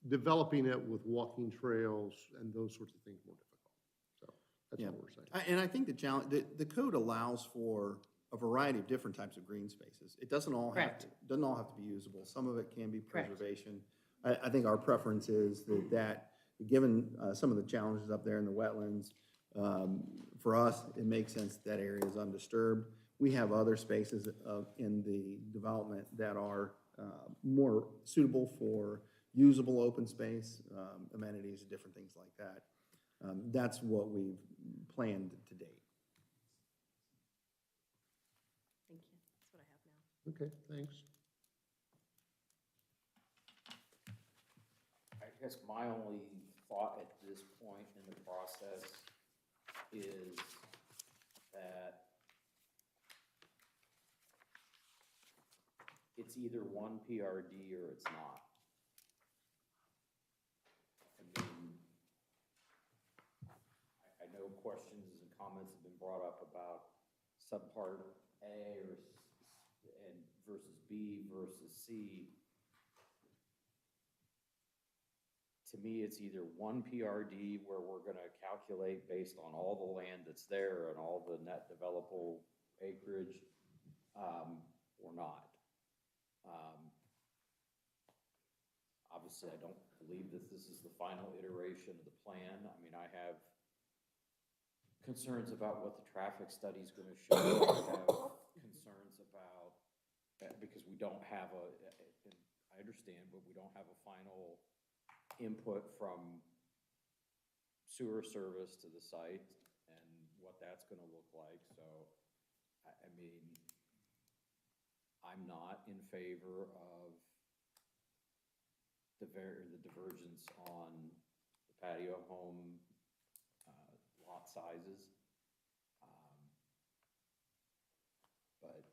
developing it with walking trails and those sorts of things more difficult. So that's Yeah. what we're saying. And I think the challenge, the code allows for a variety of different types of green spaces. It doesn't all have to, doesn't all have to be usable. Some of it can be Correct. preservation. I think our preference is that given some of the challenges up there in the wetlands, for us, it makes sense that area is undisturbed. We have other spaces in the development that are more suitable for usable open space, amenities, different things like that. That's what we've planned to date. Thank you. That's what I have now. Okay, thanks. I guess my only thought at this point in the process is that it's either one PRD or it's not. I mean, I know questions and comments have been brought up about subpart A versus B versus C. To me, it's either one PRD where we're gonna calculate based on all the land that's there and all the net developable acreage, or not. Obviously, I don't believe that this is the final iteration of the plan. I mean, I have concerns about what the traffic study's gonna show. I have concerns about, because we don't have I understand, but we don't have a final input from sewer service to the site and what that's gonna look like. So, I mean, I'm not in favor of the divergence on the patio home lot sizes. But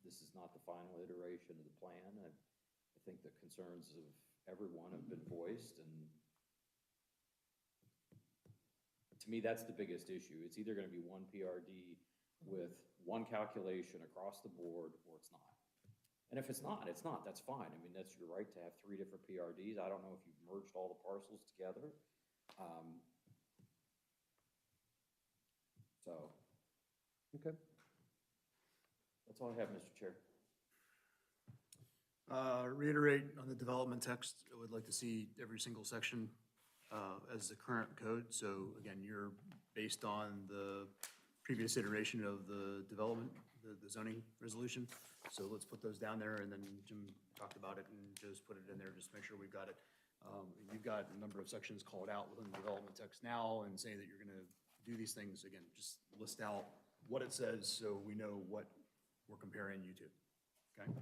this is not the final iteration of the plan. I think the concerns of everyone have been voiced, and to me, that's the biggest issue. It's either gonna be one PRD with one calculation across the board, or it's not. And if it's not, it's not, that's fine. I mean, that's your right to have 3 different PRDs. I don't know if you've merged all the parcels together. So. Okay. That's all I have, Mr. Chair. Reiterate on the development text, I would like to see every single section as the current code. So again, you're based on the previous iteration of the development, the zoning resolution. So let's put those down there, and then Jim talked about it and Joe's put it in there, just to make sure we've got it. You've got a number of sections called out within the development text now and say that you're gonna do these things. Again, just list out what it says so we know what we're comparing you to, okay?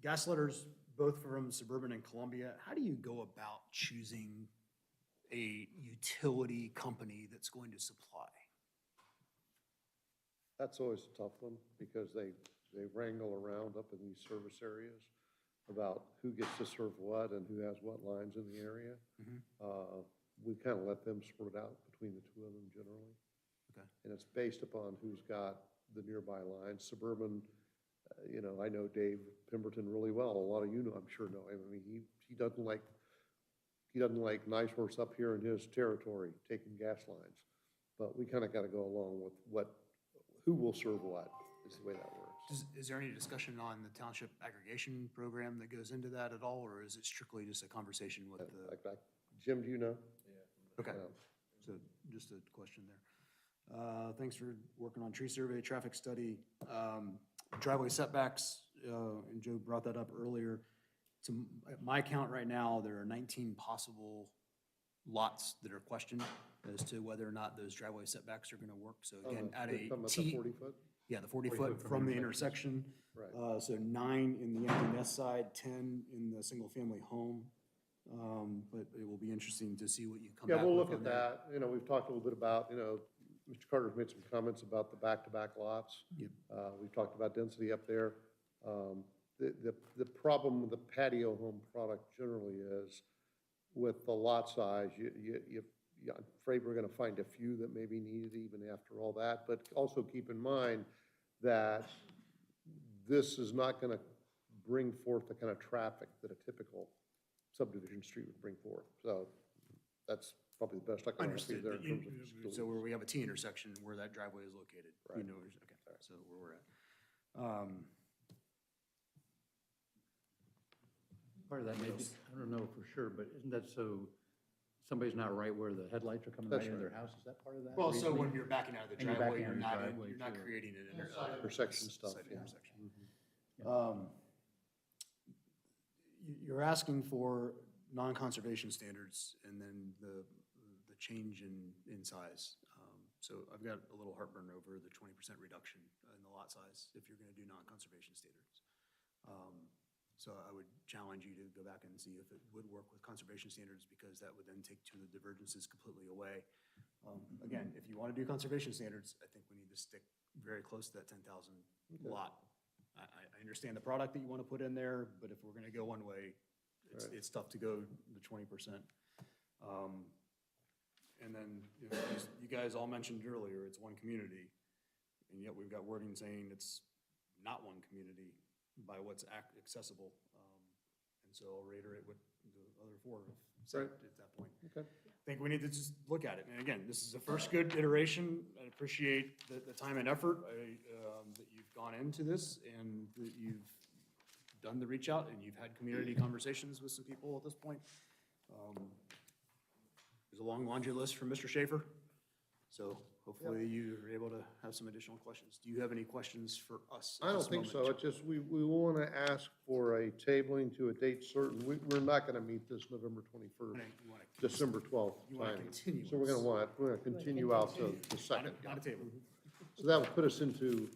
Gas letters, both from Suburban and Columbia, how do you go about choosing a utility company that's going to supply? That's always a tough one, because they wrangle around up in these service areas about who gets to serve what and who has what lines in the area. We kind of let them sort it out between the two of them generally. Okay. And it's based upon who's got the nearby lines. Suburban, you know, I know Dave Pemberton really well. A lot of you know, I'm sure know him. I mean, he doesn't like Nice Horse up here in his territory taking gas lines. But we kind of got to go along with who will serve what is the way that works. Is there any discussion on the township aggregation program that goes into that at all, or is it strictly just a conversation with the? Jim, do you know? Okay, so just a question there. Thanks for working on tree survey, traffic study, driveway setbacks, and Joe brought that up earlier. To my count right now, there are 19 possible lots that are questioned. as to whether or not those driveway setbacks are gonna work. So again, at You're a talking about the T. 40-foot? Yeah, the 40-foot from the intersection. Right. So 9 in the empty nest side, 10 in the single-family home. But it will be interesting to see what you come back Yeah, with. we'll look on at that. that. You know, we've talked a little bit about, Mr. Carter's made some comments about the back-to-back lots. Yep. We've talked about density up there. The problem with the patio home product generally is with the lot size, I'm afraid we're gonna find a few that maybe need it even after all that. But also keep in mind that this is not gonna bring forth the kind of traffic that a typical subdivision street would bring forth. So that's probably the best I can offer you Understood. there in terms of facilities. So where we have a T intersection where that driveway is located. You Right. know, okay, so where we're at. Part of that maybe, I don't know for sure, but isn't that so somebody's not right where the headlights are coming right That's into right. their house? Is that part of that? Well, so reasoning? when you're backing out of the And you're driveway, backing you're out not, of your driveway, you're not too. creating an Intersection stuff, site yeah. intersection. You're asking for non-conservation standards and then the change in size. So I've got a little heartburn over the 20% reduction in the lot size if you're gonna do non-conservation standards. So I would challenge you to go back and see if it would work with conservation standards, because that would then take two of the divergences completely away. Again, if you wanna do conservation standards, I think we need to stick very close to that 10,000 lot. I understand the product that you wanna put in there, but if we're gonna go one way, it's tough to go the 20%. And then, as you guys all mentioned earlier, it's one community, and yet we've got wording saying it's not one community by what's accessible. And so I'll reiterate what the other four have said at that point. Okay. I think we need to just look at it. And again, this is the first good iteration. I appreciate the time and effort that you've gone into this, and that you've done the reach out, and you've had community conversations with some people at this point. There's a long laundry list from Mr. Schaefer, so hopefully you are able to have some additional questions. Do you have any questions for us? at I don't this think moment? so. It's just, we want to ask for a tabling to a date certain. We're not going to meet this November 21st, You wanna- December 12th You want a timing. continuance. So we're going to continue out to the second. Not a table. So that would put us into,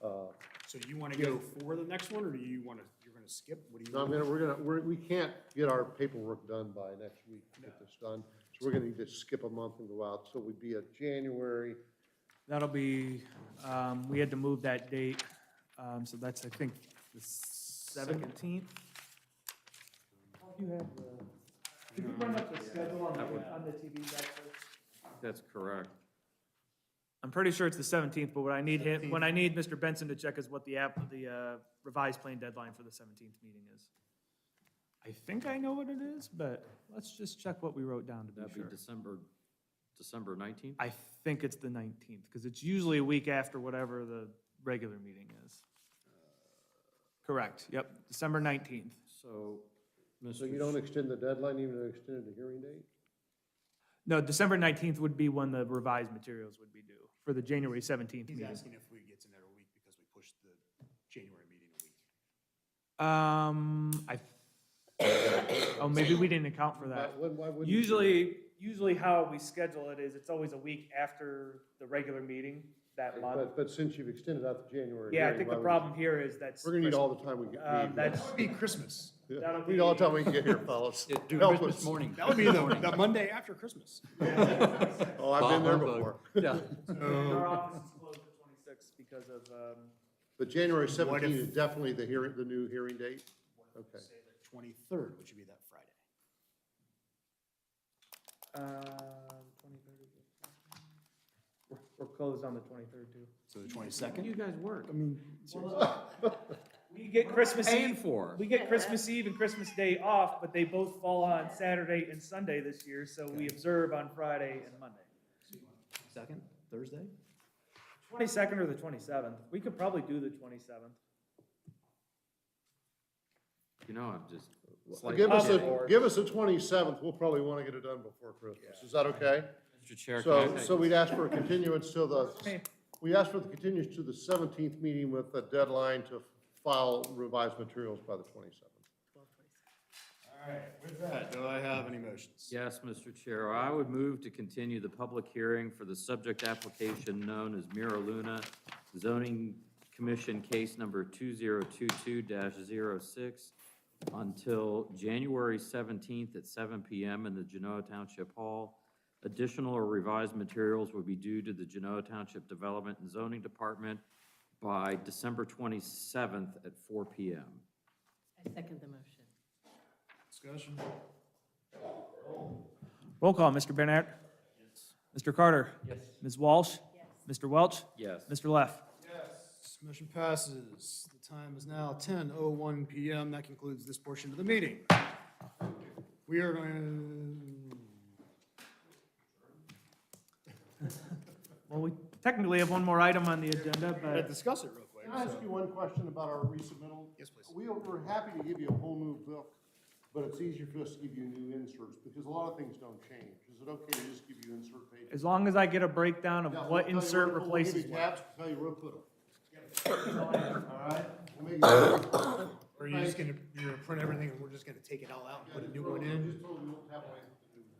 So you want to go for the next one, or do you want to, you're going to skip? What do you? no, we can't get our paperwork done by next week to get this done. So we're going to need to skip a month and go out. So we'd be at January. That'll be, we had to move that date, so that's, I think, the 17th. You have the, could you bring up the schedule on the TV back there? That's correct. I'm pretty sure it's the 17th, but what I need Mr. Benson to check is what the revised plan deadline for the 17th meeting is. I think I know what it is, but let's just check what we wrote down to be That'd sure. be December 19th? I think it's the 19th, because it's usually a week after whatever the regular meeting is. Correct, yep, December 19th. So, So you don't extend the deadline, even though extended the hearing date? No, December 19th would be when the revised materials would be due, for the January 17th He's meeting. asking if we get in there a week because we pushed the January meeting a week. Oh, maybe we didn't account for that. Why wouldn't you? Usually how we schedule it is, it's always a week after the regular meeting that month. But since you've extended out the January. Yeah, I hearing, think why the would problem here is that's. We're gonna need all the time we get. That's, That would be Christmas. Yeah. that'll We need all the be- time we can get here, fellas. Do Help Christmas us. morning. That would be the Monday after Christmas. Oh, I've been there Humbug. before. Yeah. Our office is closed the 26th because of, But January What 17th if- is definitely the new hearing date? Okay. Say the 23rd, which would be that Friday. 23rd. We're closed on the 23rd too. So the 22nd? You guys work. I mean, seriously. We get Christmas Paying Eve, for. we get Christmas Eve and Christmas Day off, but they both fall on Saturday and Sunday this year, so we observe on Friday and Monday. Second, Thursday? 22nd or the 27th. We could probably do the 27th. You know, I'm just Well, slightly. Give us the 27th, we'll probably want to get it done before Christmas. Is that okay? Mr. Chair, can I So, take- so we'd ask for a continuance to we asked for the continuance to the 17th meeting with a deadline to file revised materials by the 27th. All right, with that, do I have any motions? Yes, Mr. Chair, I would move to continue the public hearing for the subject application known as Mira Luna Zoning Commission Case Number 2022-06 until January 17th at 7 PM in the Genoa Township Hall. Additional or revised materials will be due to the Genoa Township Development and Zoning Department by December 27th at 4 PM. I second the motion. Discussion? Roll call, Mr. Bernard. Mr. Carter. Yes. Ms. Walsh. Mr. Welch. Yes. Mr. Leff. Yes. Motion passes. The time is now 10:01 PM. That concludes this portion of the meeting. We are going Well, we technically have one more item on the agenda, to but discuss it real quick. Can I ask you one question about our resubmittal? Yes, please. We're happy to give you a whole new book, but it's easier for us to give you new inserts because a lot of things don't change. Is it okay to just give you insert pages? as long as I get a breakdown of Yeah, what we'll tell you insert where to put- replaces we'll give you what. tabs, tell you where to put them. All right? We'll make it- Or you're just you're gonna print everything and we're just gonna take it all out and put a new one in? Just totally won't have away with the new one.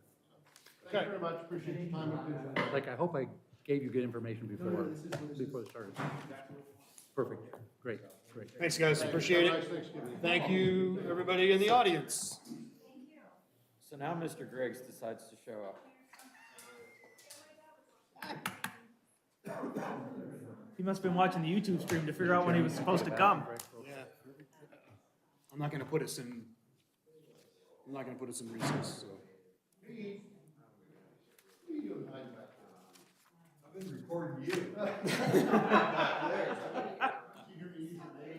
So, Thank you very much, appreciate your time and attention. Like, I hope I gave you good information before it started. Perfect, great. Thanks, guys, appreciate Nice it. Thanksgiving. Thank you, everybody in the audience. So now Mr. Griggs decides to show up. He must have been watching the YouTube stream to figure out when he was supposed to come. Yeah. I'm not gonna put us in recess, so. I've been recording you.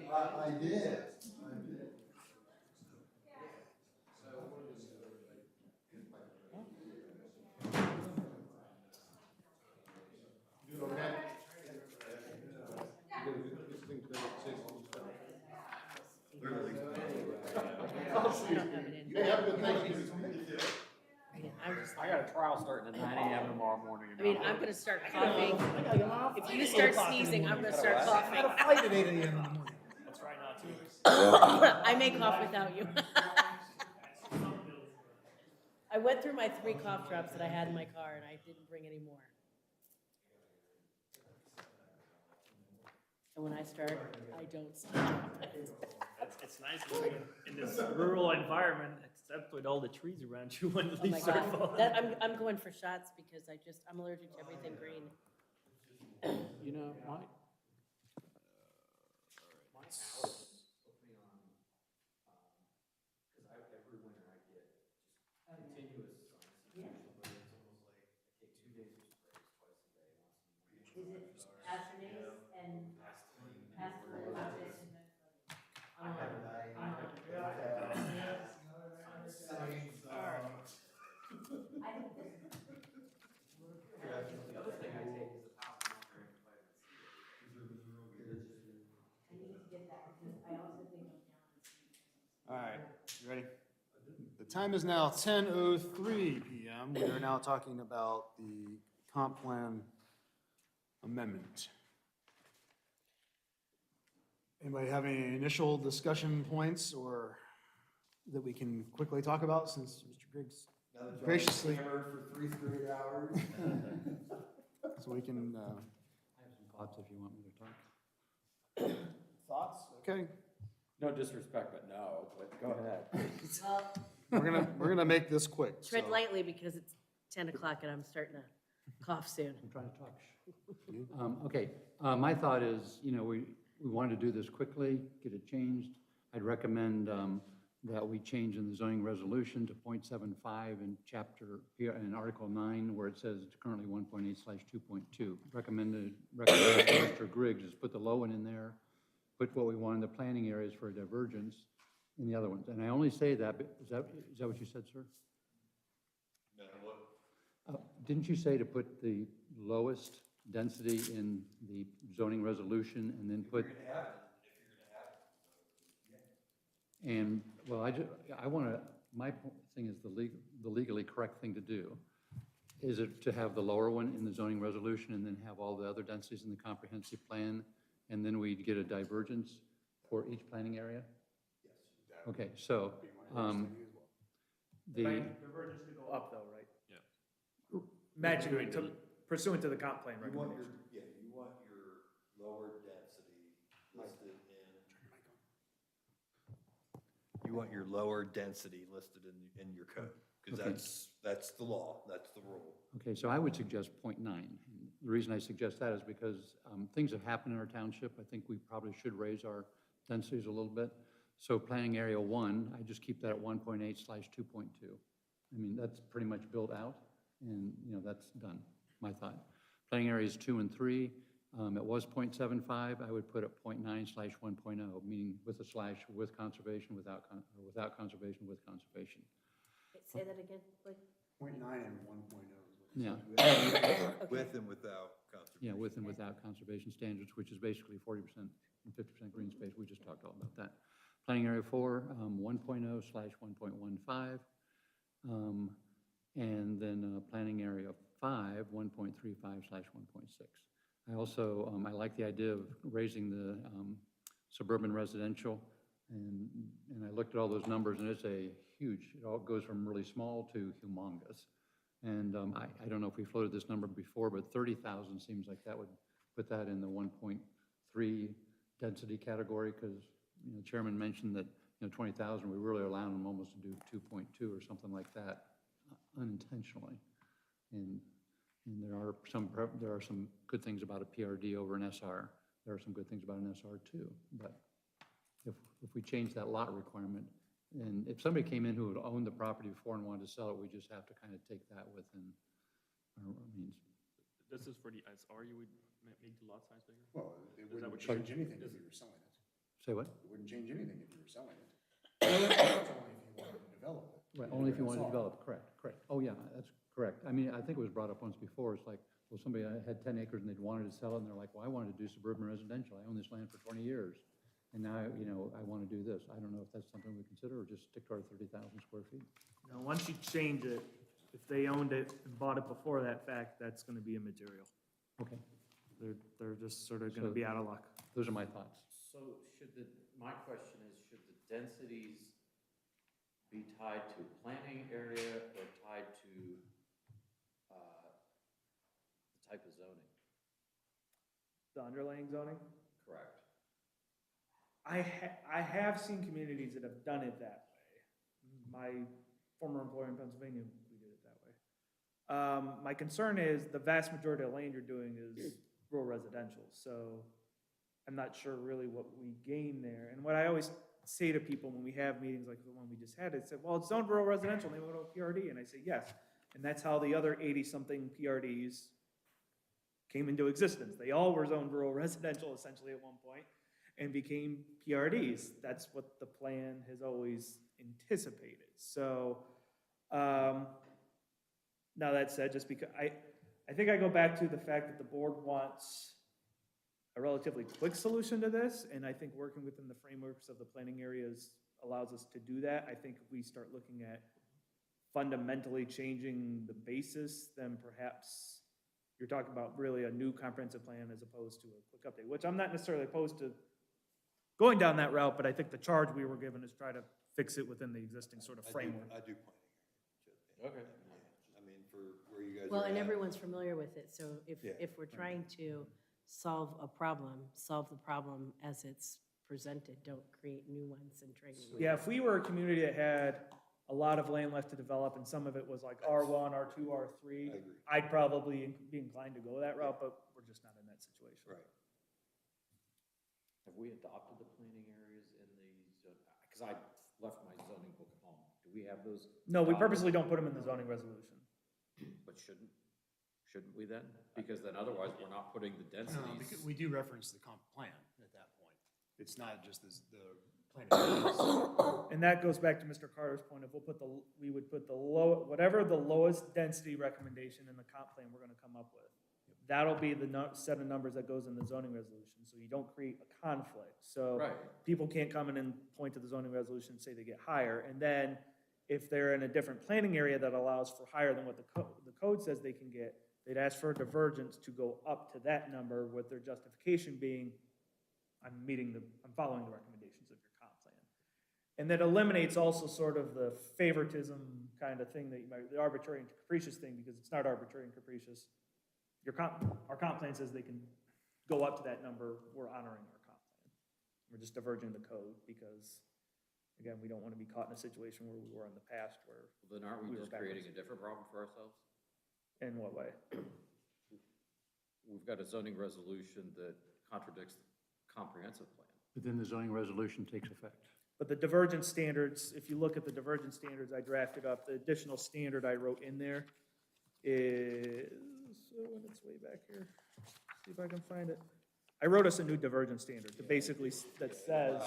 I did. Doing okay? Hey, have a good Thanksgiving. I got a trial starting at 9 AM tomorrow morning. I mean, I'm gonna start coughing. If you start sneezing, I'm gonna start coughing. Fight at 8 AM in the morning. Let's try not to. I may cough without you. I went through my 3 cough drops that I had in my car and I didn't bring any more. And when I start, I don't stop. It's nice living in this rural environment, except with all the trees around you when the Oh my leaves start God. falling. I'm going for shots because I'm allergic to everything green. You know, Is it Astronase and All right, you ready? The time is now 10:03 PM. We are now talking about the comp plan amendment. Anybody have any initial discussion points or that we can quickly talk about since Mr. Griggs graciously. For 3 straight hours. So we can, I have some thoughts if you want me to talk. thoughts? Okay. no disrespect, but no, but go ahead. Well, We're gonna make this quick. tread so- lightly because it's 10 o'clock and I'm starting to cough soon. I'm trying to talk. Okay, my thought is, we wanted to do this quickly, get it changed. I'd recommend that we change in the zoning resolution to .75 in in Article 9, where it says it's currently 1.8/2.2. Recommended Mr. Griggs is put the low one in there, put what we want in the planning areas for a divergence in the other ones. And I only say that, is that what you said, sir? Didn't you say to put the lowest density in the zoning resolution and then put? And, well, I want to, my thing is the legally correct thing to do. Is it to have the lower one in the zoning resolution and then have all the other densities in the comprehensive plan? And then we get a divergence for each planning area? Yes. Okay, so, The, Divergence to go up though, right? Yeah. Matching, pursuant to the comp plan recommendation. Yeah, you want your lower density listed in. You want your lower density listed in your code, because Okay. that's the law, that's the rule. okay, so I would suggest 0.9. The reason I suggest that is because things have happened in our township. I think we probably should raise our densities a little bit. So planning area 1, I just keep that at 1.8/2.2. I mean, that's pretty much built out, and, you know, that's done, my thought. Planning areas 2 and 3, it was 0.75, I would put it 0.9/1.0, meaning with a slash with conservation, or without conservation, with conservation. Say that again, please. 0.9 and 1.0. Yeah. With and without conservation. Yeah, with and without conservation standards, which is basically 40% and 50% green space. We just talked all about that. Planning area 4, 1.0/1.15. And then planning area 5, 1.35/1.6. I also, I like the idea of raising the suburban residential. And I looked at all those numbers, and it's a huge, it all goes from really small to humongous. And I don't know if we floated this number before, but 30,000 seems like that would put that in the 1.3 density category, because, you know, Chairman mentioned that, you know, 20,000, we really allowed them almost to do 2.2 or something like that unintentionally. And there are some good things about a PRD over an SR. There are some good things about an SR too. But if we change that lot requirement, and if somebody came in who had owned the property before and wanted to sell it, we just have to kind of take that within our means. This is for the SR, you would make the lot size bigger? Well, it Is that wouldn't what you- change anything if you were selling it. Say what? It wouldn't change anything if you were selling it. It's only if you wanted to develop it. Right, only if you want to That's all. develop, correct. Oh, yeah, that's correct. I mean, I think it was brought up once before, it's like, well, somebody had 10 acres and they'd wanted to sell it, and they're like, well, I wanted to do suburban residential. I own this land for 20 years, and now, you know, I want to do this. I don't know if that's something we consider, or just stick to our 30,000 square feet. Now, once you change it, if they owned it and bought it before that fact, that's gonna be immaterial. Okay, They're just sort of gonna So- be out of luck. those are my thoughts. So my question is, should the densities be tied to planning area or tied to the type of zoning? The underlying zoning? Correct. I have seen communities that have done it that way. My former employer in Pennsylvania, we did it that way. My concern is the vast majority of land you're doing is rural residential, so I'm not sure really what we gain there. And what I always say to people when we have meetings like the one we just had, is, well, it's zoned rural residential, and they want to PRD, and I say, yes. And that's how the other 80-something PRDs came into existence. They all were zoned rural residential essentially at one point and became PRDs. That's what the plan has always anticipated. So, now that said, just because, I think I go back to the fact that the board wants a relatively quick solution to this, and I think working within the frameworks of the planning areas allows us to do that. I think if we start looking at fundamentally changing the basis, then perhaps you're talking about really a new comprehensive plan as opposed to a quick update, which I'm not necessarily opposed to going down that route, but I think the charge we were given is try to fix it within the existing sort of framework. I do planning. Okay. I mean, for where you guys are Well, and at. everyone's familiar with it, so Yeah. if we're trying to solve a problem, solve the problem as it's presented, don't create new ones and trade new ones. Yeah, if we were a community that had a lot of land left to develop and some of it was like R1, R2, R3, I'd probably be inclined to go that route, but we're just not in that situation. Right. Have we adopted the planning areas in the, because I left my zoning book at home. Do we have those? No, we adopted? purposely don't put them in the zoning resolution. But shouldn't we then? Because then otherwise, we're not putting the densities. No, because we do reference the comp plan at that point. It's not just the plan. And that goes back to Mr. Carter's point of we would put the whatever the lowest density recommendation in the comp plan we're gonna come up with. That'll be the set of numbers that goes in the zoning resolution, so you don't create a conflict. So Right. people can't come in and point to the zoning resolution and say they get higher. And then if they're in a different planning area that allows for higher than what the code says they can get, they'd ask for a divergence to go up to that number, with their justification being, I'm following the recommendations of your comp plan. And that eliminates also sort of the favoritism kind of thing that you might, the arbitrary and capricious thing, because it's not arbitrary and capricious. Our comp plan says they can go up to that number, we're honoring our comp plan. We're just diverging the code because, again, we don't want to be caught in a situation where we were in the past where. Then aren't we were just creating a backwards. different problem for ourselves? In what way? We've got a zoning resolution that contradicts the comprehensive plan. But then the zoning resolution takes effect. But the divergence standards, if you look at the divergence standards I drafted up, the additional standard I wrote in there is, when it's way back here, see if I can find it. I wrote us a new divergence standard that basically, that says,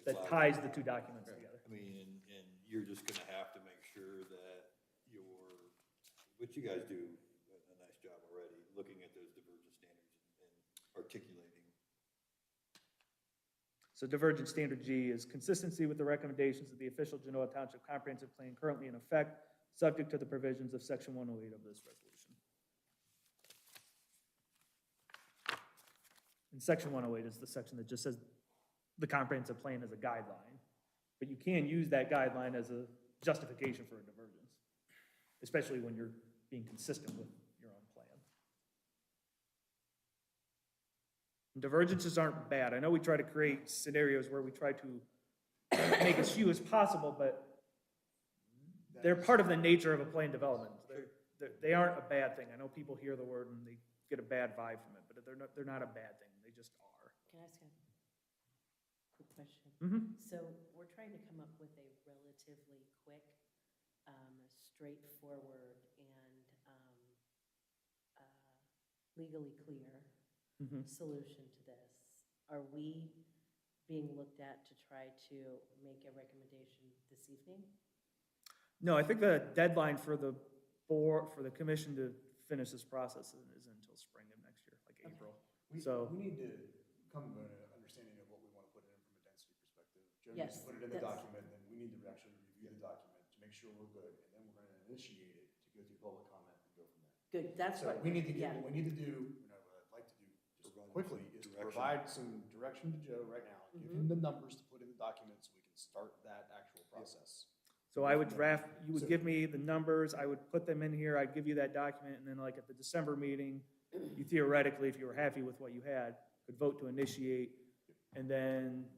that ties the two documents together. I mean, and you're just gonna have to make sure that which you guys do a nice job already, looking at those divergence standards and articulating. So divergence standard G is consistency with the recommendations of the official Genoa Township Comprehensive Plan currently in effect, subject to the provisions of section 108 of this resolution. And section 108 is the section that just says the comprehensive plan is a guideline, but you can use that guideline as a justification for a divergence, especially when you're being consistent with your own plan. And divergences aren't bad. I know we try to create scenarios where we try to make as few as possible, but they're part of the nature of a plan development. They aren't a bad thing. I know people hear the word and they get a bad vibe from it, but they're not a bad thing. They just are. Can I ask a quick question? Mhm. So we're trying to come up with a relatively quick, straightforward, and legally clear Mhm. solution to this. Are we being looked at to try to make a recommendation this evening? No, I think the deadline for the board, for the commission to finish this process is until spring of next year, like April. So, We need to come to an understanding of what we want to put in from a density perspective. Joe needs Yes, to put it in the that's- document, then we need to actually review the document to make sure we're good, and then we're going to initiate it to go through public comment and go from there. Good, that's So what. we need to yeah. get, what we need to do, what I'd like to do just quickly is to provide some direction to Joe right now. Give him the numbers to put in the document so we can start that actual process. so I would draft, you would give me the numbers, I would put them in here, I'd give you that document, and then like at the December meeting, you theoretically, if you were happy with what you had, could vote to initiate, and then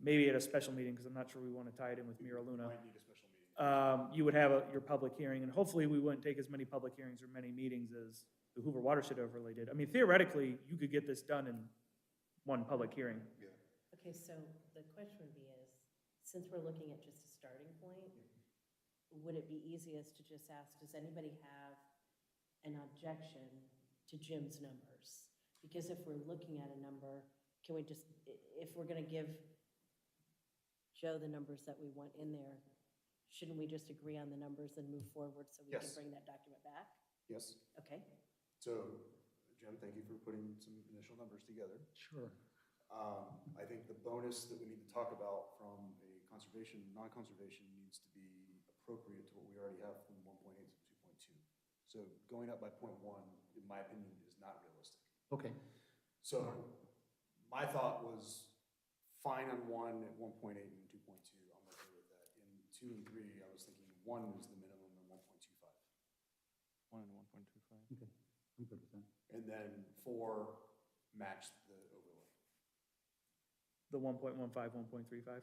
maybe at a special meeting, because I'm not sure we want to tie it in with Mira Luna. Might need a special meeting. You would have your public hearing, and hopefully we wouldn't take as many public hearings or many meetings as the Hoover Watershed Overlay did. I mean, theoretically, you could get this done in one public hearing. Okay, so the question would be is, since we're looking at just a starting point, would it be easiest to just ask, does anybody have an objection to Jim's numbers? Because if we're looking at a number, can we just, if we're gonna give Joe the numbers that we want in there, shouldn't we just agree on the numbers and move forward so we can Yes. bring that document back? Yes. Okay, So, Jim, thank you for putting some initial numbers together. Sure. I think the bonus that we need to talk about from a conservation, non-conservation needs to be appropriate to what we already have from 1.8 to 2.2. So going up by 0.1, in my opinion, is not realistic. Okay. So my thought was fine on 1 at 1.8 and 2.2, I'm okay with that. In 2 and 3, I was thinking 1 is the minimum and 1.25. 1 and 1.25. Okay, I'm good with that. And then 4 match the overlay. The 1.15, 1.35?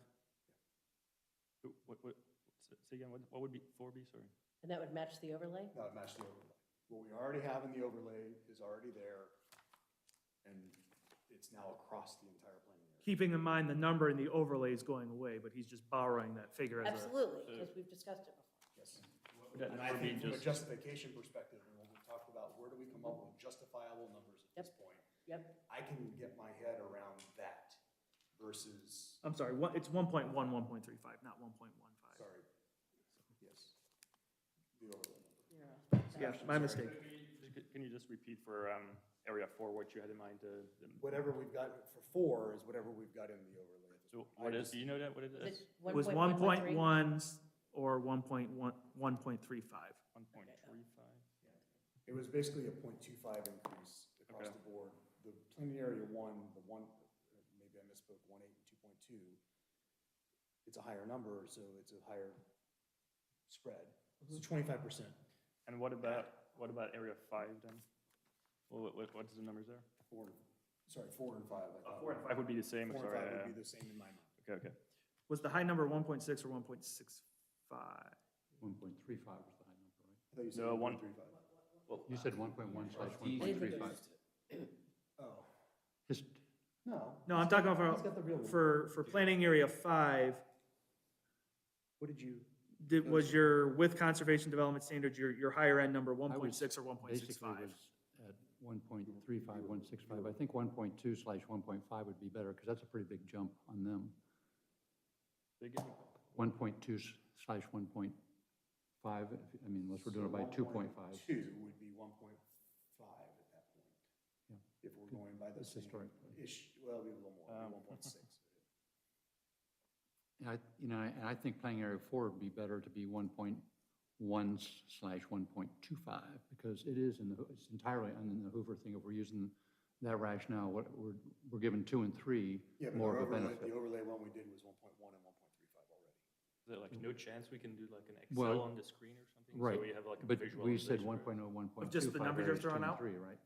Say again, what would be 4B, sorry? and that would match the overlay? That would match the overlay. What we already have in the overlay is already there, and it's now across the entire planning area. Keeping in mind the number in the overlay is going away, but he's just borrowing that figure as a. Absolutely, because we've discussed it before. Yes. That And I would be think from a just- justification perspective, and when we talked about where do we come up with justifiable numbers at this point, Yep, I can get my head around that versus, I'm sorry, it's 1.1, 1.35, not 1.15. sorry, yes, the overlay number. you're off. Yeah, my mistake. Can you just repeat for area 4 what you had in mind? Whatever we've got for 4 is whatever we've got in the overlay at this So point. what is, do you know that, what it Is is? it It was 1.1.3? 1.1 or 1.35. 1.35? It was basically a 0.25 increase across Okay. the board. The planning area 1, the one, maybe I misspoke, 1.8 and 2.2, it's a higher number, so it's a higher spread. So 25%. And what about area 5 then? What's the numbers there? 4 and 5. I thought. 4 and 5 would be the same, 4 and sorry. 5 would be the same in my mind. Okay. Was the high number 1.6 or 1.65? 1.35 was the high number, right? I thought you said No, 1.35. You said 1.1/1.35. Oh, Just, no. No, I'm talking He's got the about real one. for planning area 5, What did you? was your with conservation development standards, your higher end number I was 1.6 or basically 1.65? was at 1.35, 1.65. I think 1.2/1.5 would be better, because that's a pretty big jump on them. 1.2/1.5, I mean, unless we're doing it by 2.5. 2 would be 1.5 at that point. Yeah. If we're going by the That's same historic. ish, well, it'd be a little more, it'd be 1.6. And I think planning area 4 would be better to be 1.1/1.25, because it is it's entirely in the Hoover thing. If we're using that rationale, we're giving 2 and 3 Yeah, but more the of a overlay, benefit. the overlay one we did was 1.1 and 1.35 already. Is there like no chance we can do like an Excel Well, on the screen or something? Right, So we have like a but we said visualization. 1.0, 1.25. Of just the numbers you're areas, 2 throwing and out? 3, right?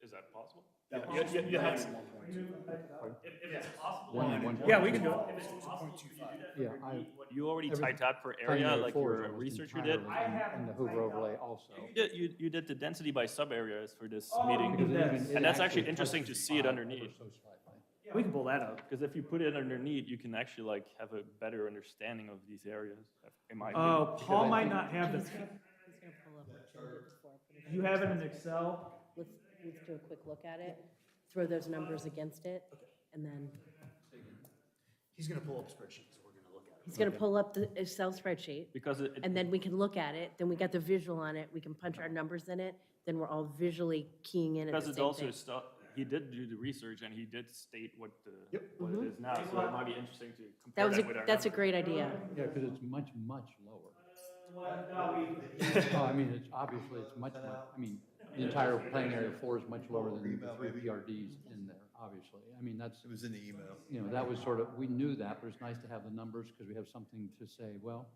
Is that possible? That was Yeah, just yeah, yeah, 1 that's- and 1.25. If it's possible. One and one Yeah, we can do it. If it's possible, could you do that for Yeah, your I- need? You already Everything- typed out per Planning area, like 4 is your almost research you did? entirely in the Hoover overlay also. You did the density by sub-areas for this Oh, meeting. we did that. It And that's actually actually interesting to touches see it 5 underneath. ever so slightly. We can pull that up. Because if you put it underneath, you can actually like have a better understanding of these areas, in my Oh, opinion. Paul might not have He's the, gonna pull up what Jim did before. Put it you have it in Excel? Let's do a quick look at it, throw those numbers against it, and then He's gonna pull up spreadsheets, so we're gonna look at it. he's gonna pull up the Excel spreadsheet, Because and then we can look at it, then we got the visual on it, we can punch our numbers in it, then we're all visually keying in at Because the it's same also thing. stuff, he did do the research and he did state what it Mhm. is now, so it might be interesting to compare that with our That's a numbers. great idea. Yeah, because it's much, much lower. Oh, I mean, it's obviously, it's much, I mean, the entire planning area 4 is much lower than the 3 PRDs in there, obviously. I mean, that's. It was in the email. You know, that was sort of, we knew that, but it's nice to have the numbers because we have something to say, well,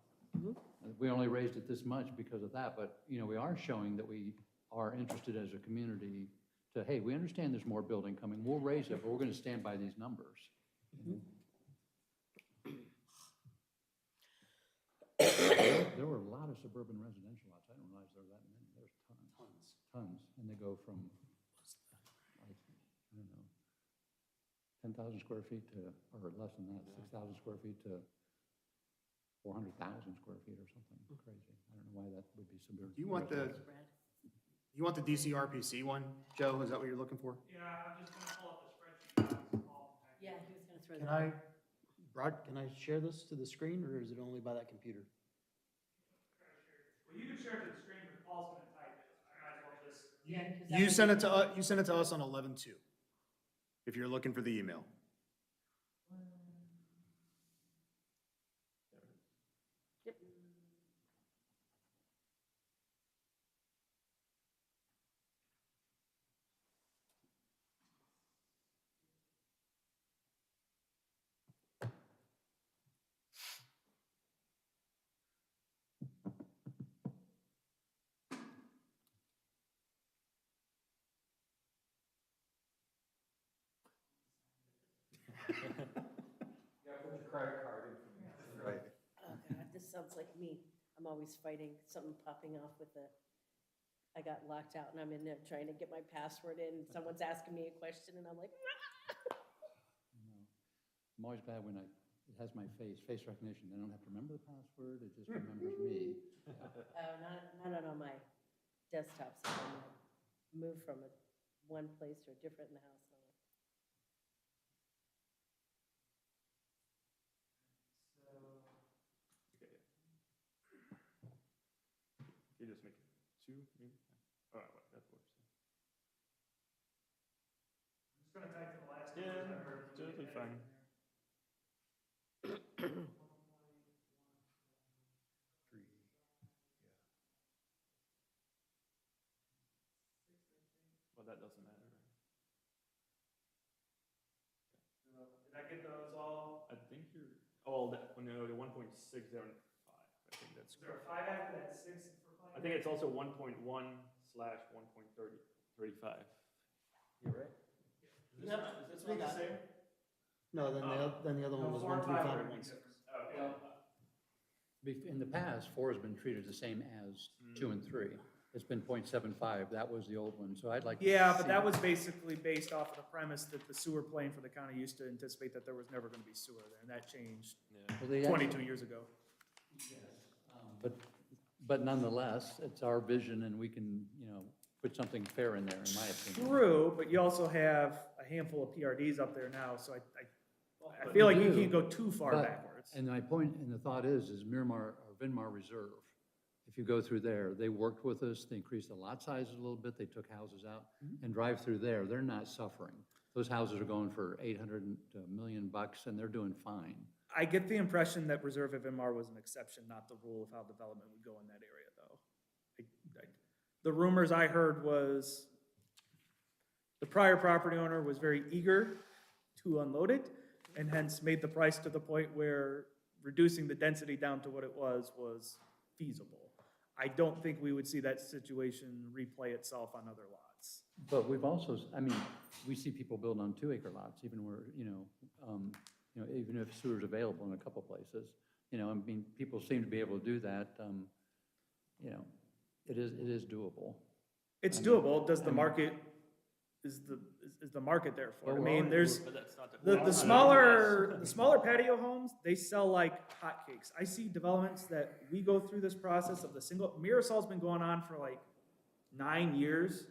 we only raised it this much because of that, but, you know, we are showing that we are interested as a community to, hey, we understand there's more building coming, we'll raise it, but we're going to stand by these numbers. There were a lot of suburban residential lots. I didn't realize there were that many. There's tons. And they go from, like, I don't know, 10,000 square feet to, or less than that, 6,000 square feet to 400,000 square feet or something crazy. I don't know why that would be suburban. Do you want the, you want the DCRPC one, Joe? Is that what you're looking for? Yeah, I'm just gonna pull up the spreadsheet. Yeah, he was gonna throw Can that. can I share this to the screen, or is it only by that computer? Well, you can share it to the screen, but Paul's gonna type it. I might as well just. Yeah, 'cause that You would sent be- it to, you sent it to us on 11/2, if you're looking for the email. Yep. Right. Oh, God, this sounds like me. I'm always fighting something popping off with the, I got locked out and I'm in there trying to get my password in. Someone's asking me a question and I'm like, I'm always glad when it has my face recognition. They don't have to remember the password, it just remembers me. oh, not on my desktop. So I'm like, move from one place to a different in the house. And I'm like, You just make it 2, maybe? Oh, that works. I'm just gonna type to the last. Yeah, numbers I heard. totally fine. Well, that doesn't matter. Did I get those all? I think you're Oh, no, the 1.675, I think that's. Is there a 5 after that 6 for planning? I think it's also 1.1/1.35. You're right? Is this one the same? No, then the other one was 135 and 16. Okay. In the past, 4 has been treated the same as 2 and 3. It's been 0.75, that was the old one, so I'd like to Yeah, but see- that was basically based off of the premise that the sewer plan for the county used to anticipate that there was never gonna be sewer there, and that changed Well, they 22 years ago. But nonetheless, it's our vision, and we can, put something fair in there, in my opinion. True, but you also have a handful of PRDs up there now, so I feel like you do, can't go too far but- backwards. And my point, and the thought is Miramar, or Vinmar Reserve, if you go through there, they worked with us, they increased the lot sizes a little bit, they took houses out, and drive through there, they're not suffering. Those houses are going for 800 to $1 million, and they're doing fine. I get the impression that Reserve of MR was an exception, not the rule of how development would go in that area, though. The rumors I heard was the prior property owner was very eager to unload it, and hence made the price to the point where reducing the density down to what it was feasible. I don't think we would see that situation replay itself on other lots. But we've also, we see people build on 2-acre lots, even where, even if sewer's available in a couple places. People seem to be able to do that. It is doable. It's doable, does the market, is the market there for it? I mean, there's, But that's not the smaller patio homes, they sell like hotcakes. I see developments that we go through this process of the single, Mirasol's been going on for like 9 years.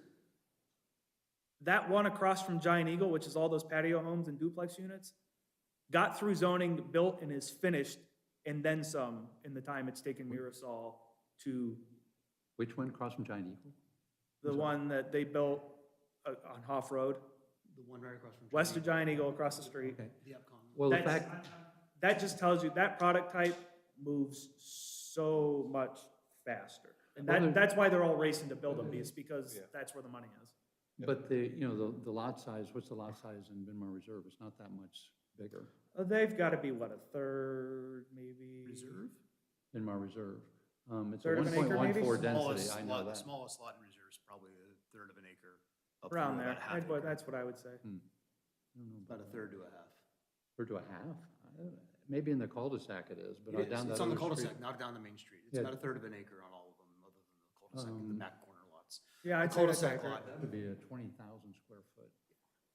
That one across from Giant Eagle, which is all those patio homes and duplex units, got through zoning, built, and is finished, and then some in the time it's taken Mirasol to Which one, across from Giant Eagle? the one that they built on Hoff Road, The one right across from. west of Giant Eagle, across the street. Okay. The Upcom. Well, the That's- fact, That just tells you that product type moves so much faster. And that's why they're all racing to build them, is because that's where the money is. but the lot size, what's the lot size in Vinmar Reserve? It's not that much bigger. They've got to be, what, a third, maybe? Reserve? Vinmar Reserve. It's a Third of an acre, maybe? 1.14 density, I know The that. smallest lot in reserve is probably a third of an acre. up Around through there. about half acre. That's what I would say. I don't know About a third to a half. Third to a half? Maybe in the cul-de-sac it is, but It is. down that It's on the other street- cul-de-sac, not down the main street. It's Yeah. about a third of an acre on all of them, other than the cul-de-sac and the back corner lots. Yeah, The I'd say that's cul-de-sac accurate. lot, That would be a 20,000 square foot.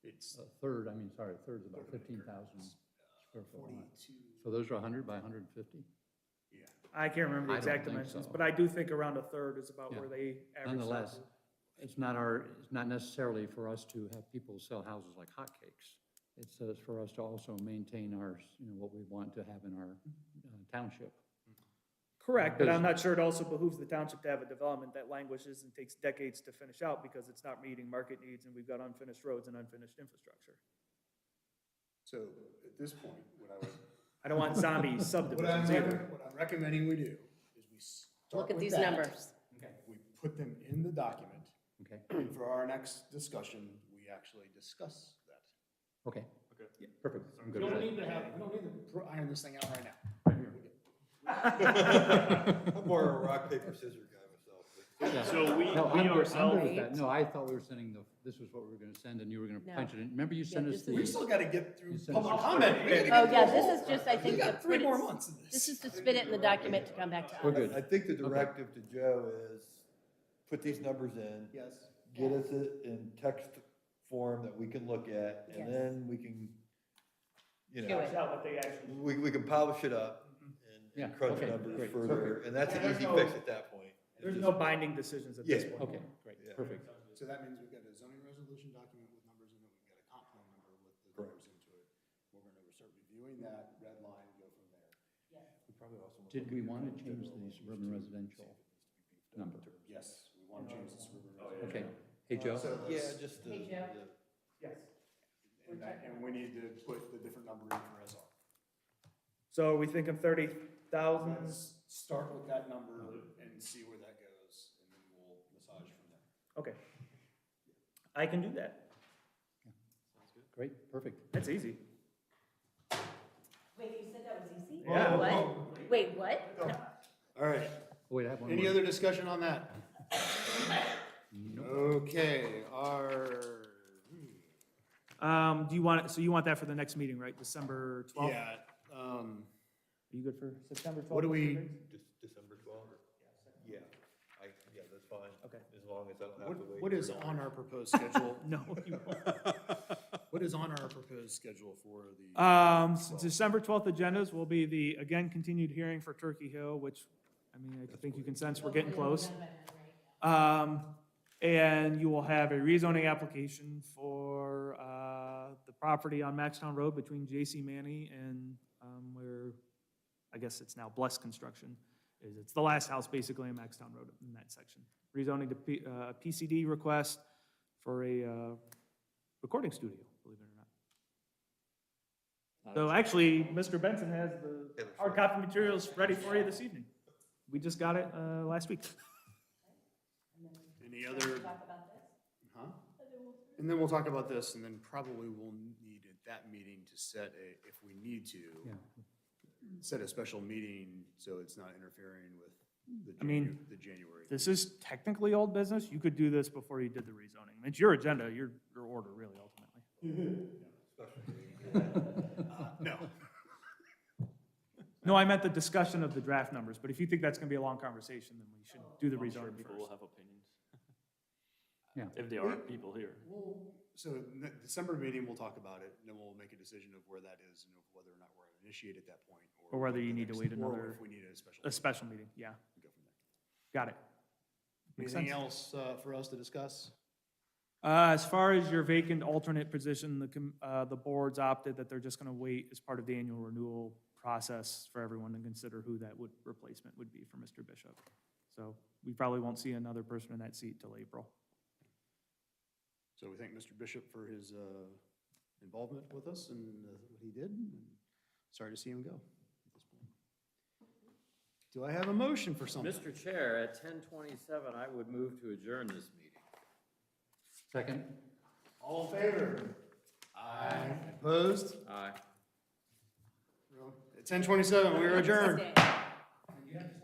it's A third, a third is about 15,000 square foot lot. 42, So those are 100 by 150? yeah. I can't remember the I don't exact think dimensions, so. but I do think around a third is about Yeah. where they average. Nonetheless, out it's not necessarily for us to have people sell houses like hotcakes. It's for us to also maintain our, what we want to have in our township. Correct, but I'm Because- not sure it also behooves the township to have a development that languishes and takes decades to finish out because it's not meeting market needs and we've got unfinished roads and unfinished infrastructure. So at this point, what I would. I don't want zombie subdivisions either. What I'm recommending we do is we start Look at with these that. numbers. We put them in the document, Okay, and for our next discussion, we actually discuss that. okay, Okay. perfect. I'm We good don't with need to have, we don't need to iron this thing out right now. I'm more of a rock, paper, scissors guy myself. that. Yeah. So we No, I'm good- I'm good ourselves. with that. No, I thought we were sending this was what we were gonna send, and you were gonna No. punch it in. Remember you sent Yeah, us this the. We still gotta get through You said- public comment. We gotta Oh, get yeah, through this all- is just, I think, We to got 3 put more it, months in this. this is to spit it in the document to come back to us. We're good. I think the directive to Joe is, put these numbers in. Yes. Get us it in text form that we can look at, Yes. and then we can, Do it. Find out what they actually. we can polish it up Yeah, and crunch okay, numbers great, further, and that's an There's easy no- fix at that point. It's There's just- no binding decisions at this Yeah. point. Okay, great, Yeah. perfect. So that means we've got a zoning resolution document with numbers in it, we've got a comp plan number with the numbers into it. We're gonna start reviewing that, red line, go from there. We probably also wanna Did look we at want to the change general the issues suburban too, residential see if it needs to be beefed up number? in terms- Yes, we wanna change the suburban Okay, residential. hey, Joe? Yeah, just the, Hey, Joe. Yes. And we need to put the different number in for SR. So are we thinking 30,000? Let's start with that number and see where that goes, and then we'll massage from there. Okay. I can do that. Great, perfect. That's easy. Wait, you said that was easy? Yeah. What? Wait, what? No. All right. Wait, I have one Any more. other discussion on that? Okay, Do you want, so you want that for the next meeting, right? December 12th? yeah, Are you good for September 12th? what do we, December 12th? Yeah, yeah, that's fine. Okay. As long as I don't have to wait. What is on our proposed schedule? No, you won't. What is on our proposed schedule for the? December 12th agendas will be the, again, continued hearing for Turkey Hill, which, I mean, I think you can sense we're getting close. And you will have a rezoning application for the property on Maxtown Road between J.C. Manny and where, I guess it's now Bless Construction, is it's the last house basically on Maxtown Road in that section. Rezoning to PCD request for a recording studio, believe it or not. So actually, Mr. Benson has the hard copy materials ready for you this evening. We just got it last week. Any other? Huh? And then we'll talk about this, and then probably we'll need at that meeting to set a, if we need to, set a special meeting so it's not interfering with I mean, the January. This is technically old business. You could do this before you did the rezoning. It's your agenda, your order, really, ultimately. No. No, I meant the discussion of the draft numbers, but if you think that's gonna be a long conversation, then we should do the I'm sure rezoning people will first. have opinions. Yeah. If there are people here. So December meeting, we'll talk about it, and then we'll make a decision of where that is and of whether or not we're gonna initiate at that point. Or whether what you the need to next- wait or another, if we need a special. a special meeting, yeah. Go from there. Got it. Makes Anything sense. else for us to discuss? As far as your vacant alternate position, the board's opted that they're just gonna wait as part of the annual renewal process for everyone to consider who that replacement would be for Mr. Bishop. So we probably won't see another person in that seat till April. So we thank Mr. Bishop for his involvement with us and what he did. And sorry to see him go at this point. Do I have a motion for something? Mr. Chair, at 10:27, I would move to adjourn this meeting. Second? All in favor? Aye. Opposed? Aye. At 10:27, we are adjourned. Stay.